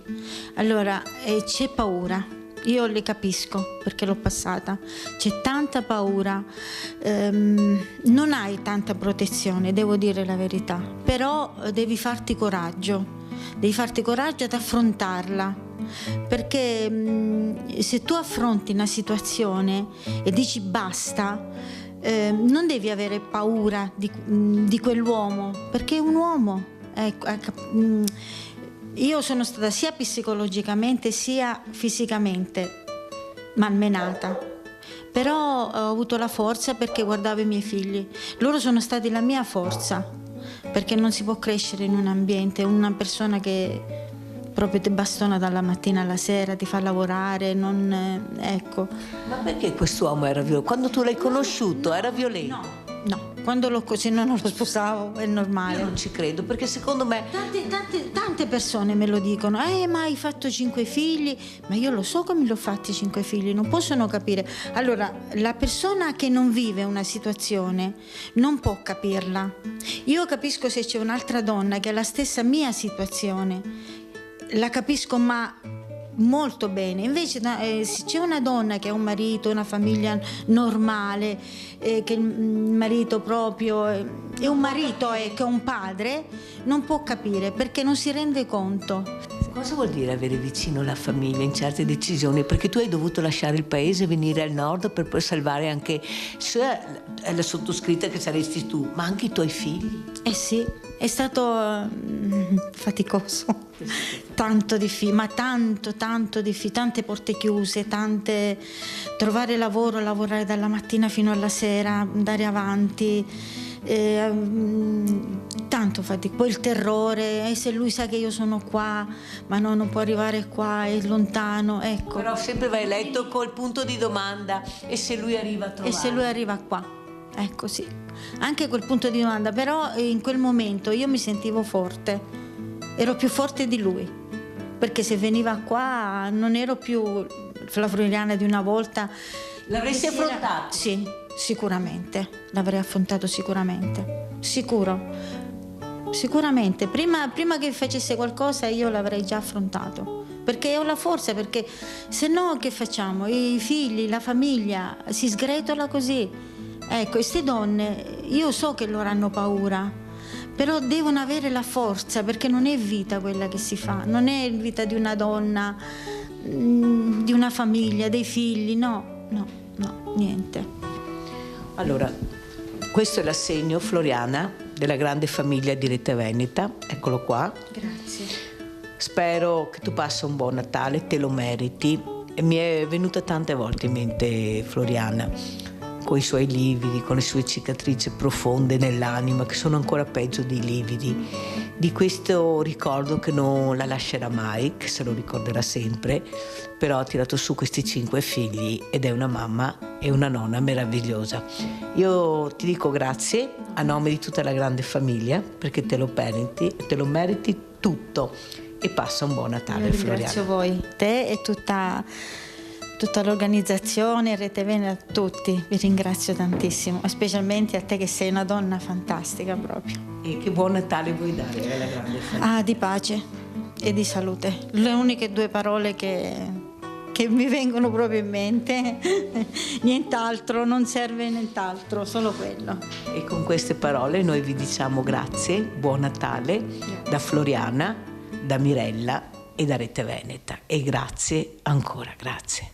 Allora, c'è paura. Io le capisco perché l'ho passata, c'è tanta paura, non hai tanta protezione, devo dire la verità, però devi farti coraggio ad affrontarla, perché se tu affronti una situazione e dici basta, non devi avere paura di quell'uomo, perché è un uomo. Io sono stata sia psicologicamente sia fisicamente malmenata, però ho avuto la forza perché guardavo i miei figli. Loro sono stati la mia forza, perché non si può crescere in un ambiente, una persona che proprio ti bastona dalla mattina alla sera, ti fa lavorare, ecco. Ma perché quest'uomo era violento? Quando tu l'hai conosciuto era violento? No, quando se no non lo sposavo, è normale. Io non ci credo, perché secondo me tante persone me lo dicono, ma hai fatto 5 figli, ma io lo so come li ho fatti 5 figli, non possono capire. Allora, la persona che non vive una situazione non può capirla. Io capisco se c'è un'altra donna che ha la stessa mia situazione, la capisco, ma molto bene. Invece se c'è una donna che ha un marito, una famiglia normale, che il marito proprio E un marito che è un padre non può capire perché non si rende conto. Cosa vuol dire avere vicino la famiglia in certe decisioni? Perché tu hai dovuto lasciare il paese e venire al nord per poi salvare anche sia la sottoscritta che saresti tu, ma anche i tuoi figli. Eh sì, è stato faticoso, tanto difficile, ma tanto difficile, tante porte chiuse, trovare lavoro, lavorare dalla mattina fino alla sera, andare avanti. Tanto fatico, poi il terrore, se lui sa che io sono qua, ma no, non può arrivare qua, è lontano, ecco. Però sempre vai letto col punto di domanda, e se lui arriva a trovare? E se lui arriva qua, ecco, sì, anche quel punto di domanda, però in quel momento io mi sentivo forte, ero più forte di lui, perché se veniva qua non ero più la Floriana di una volta. L'avresti affrontato? Sì, sicuramente, l'avrei affrontato sicuramente, sicuramente, prima che facesse qualcosa io l'avrei già affrontato, perché ho la forza, perché se no che facciamo? I figli, la famiglia si sgretola così. Ecco, queste donne, io so che loro hanno paura, però devono avere la forza, perché non è vita quella che si fa, non è vita di una donna, di una famiglia, dei figli, no, niente. Allora, questo è l'assegno, Floriana, della grande famiglia di Rete Veneta, eccolo qua. Grazie. Spero che tu passi un buon Natale, te lo meriti. E mi è venuta tante volte in mente Floriana, con i suoi lividi, con le sue cicatrici profonde nell'anima, che sono ancora peggio dei lividi, di questo ricordo che non la lascerà mai, che se lo ricorderà sempre, però ha tirato su questi 5 figli ed è una mamma e una nonna meravigliosa. Io ti dico grazie a nome di tutta la grande famiglia, perché te lo meriti tutto, e passa un buon Natale, Floriana. Ringrazio voi, te e tutta l'organizzazione, Rete Veneta, tutti, vi ringrazio tantissimo, specialmente a te che sei una donna fantastica proprio. E che buon Natale vuoi dare alla grande famiglia? Di pace e di salute, le uniche 2 parole che mi vengono proprio in mente, nient'altro, non serve nient'altro, solo quello. E con queste parole noi vi diciamo grazie, buon Natale da Floriana, da Mirella e da Rete Veneta, e grazie ancora, grazie.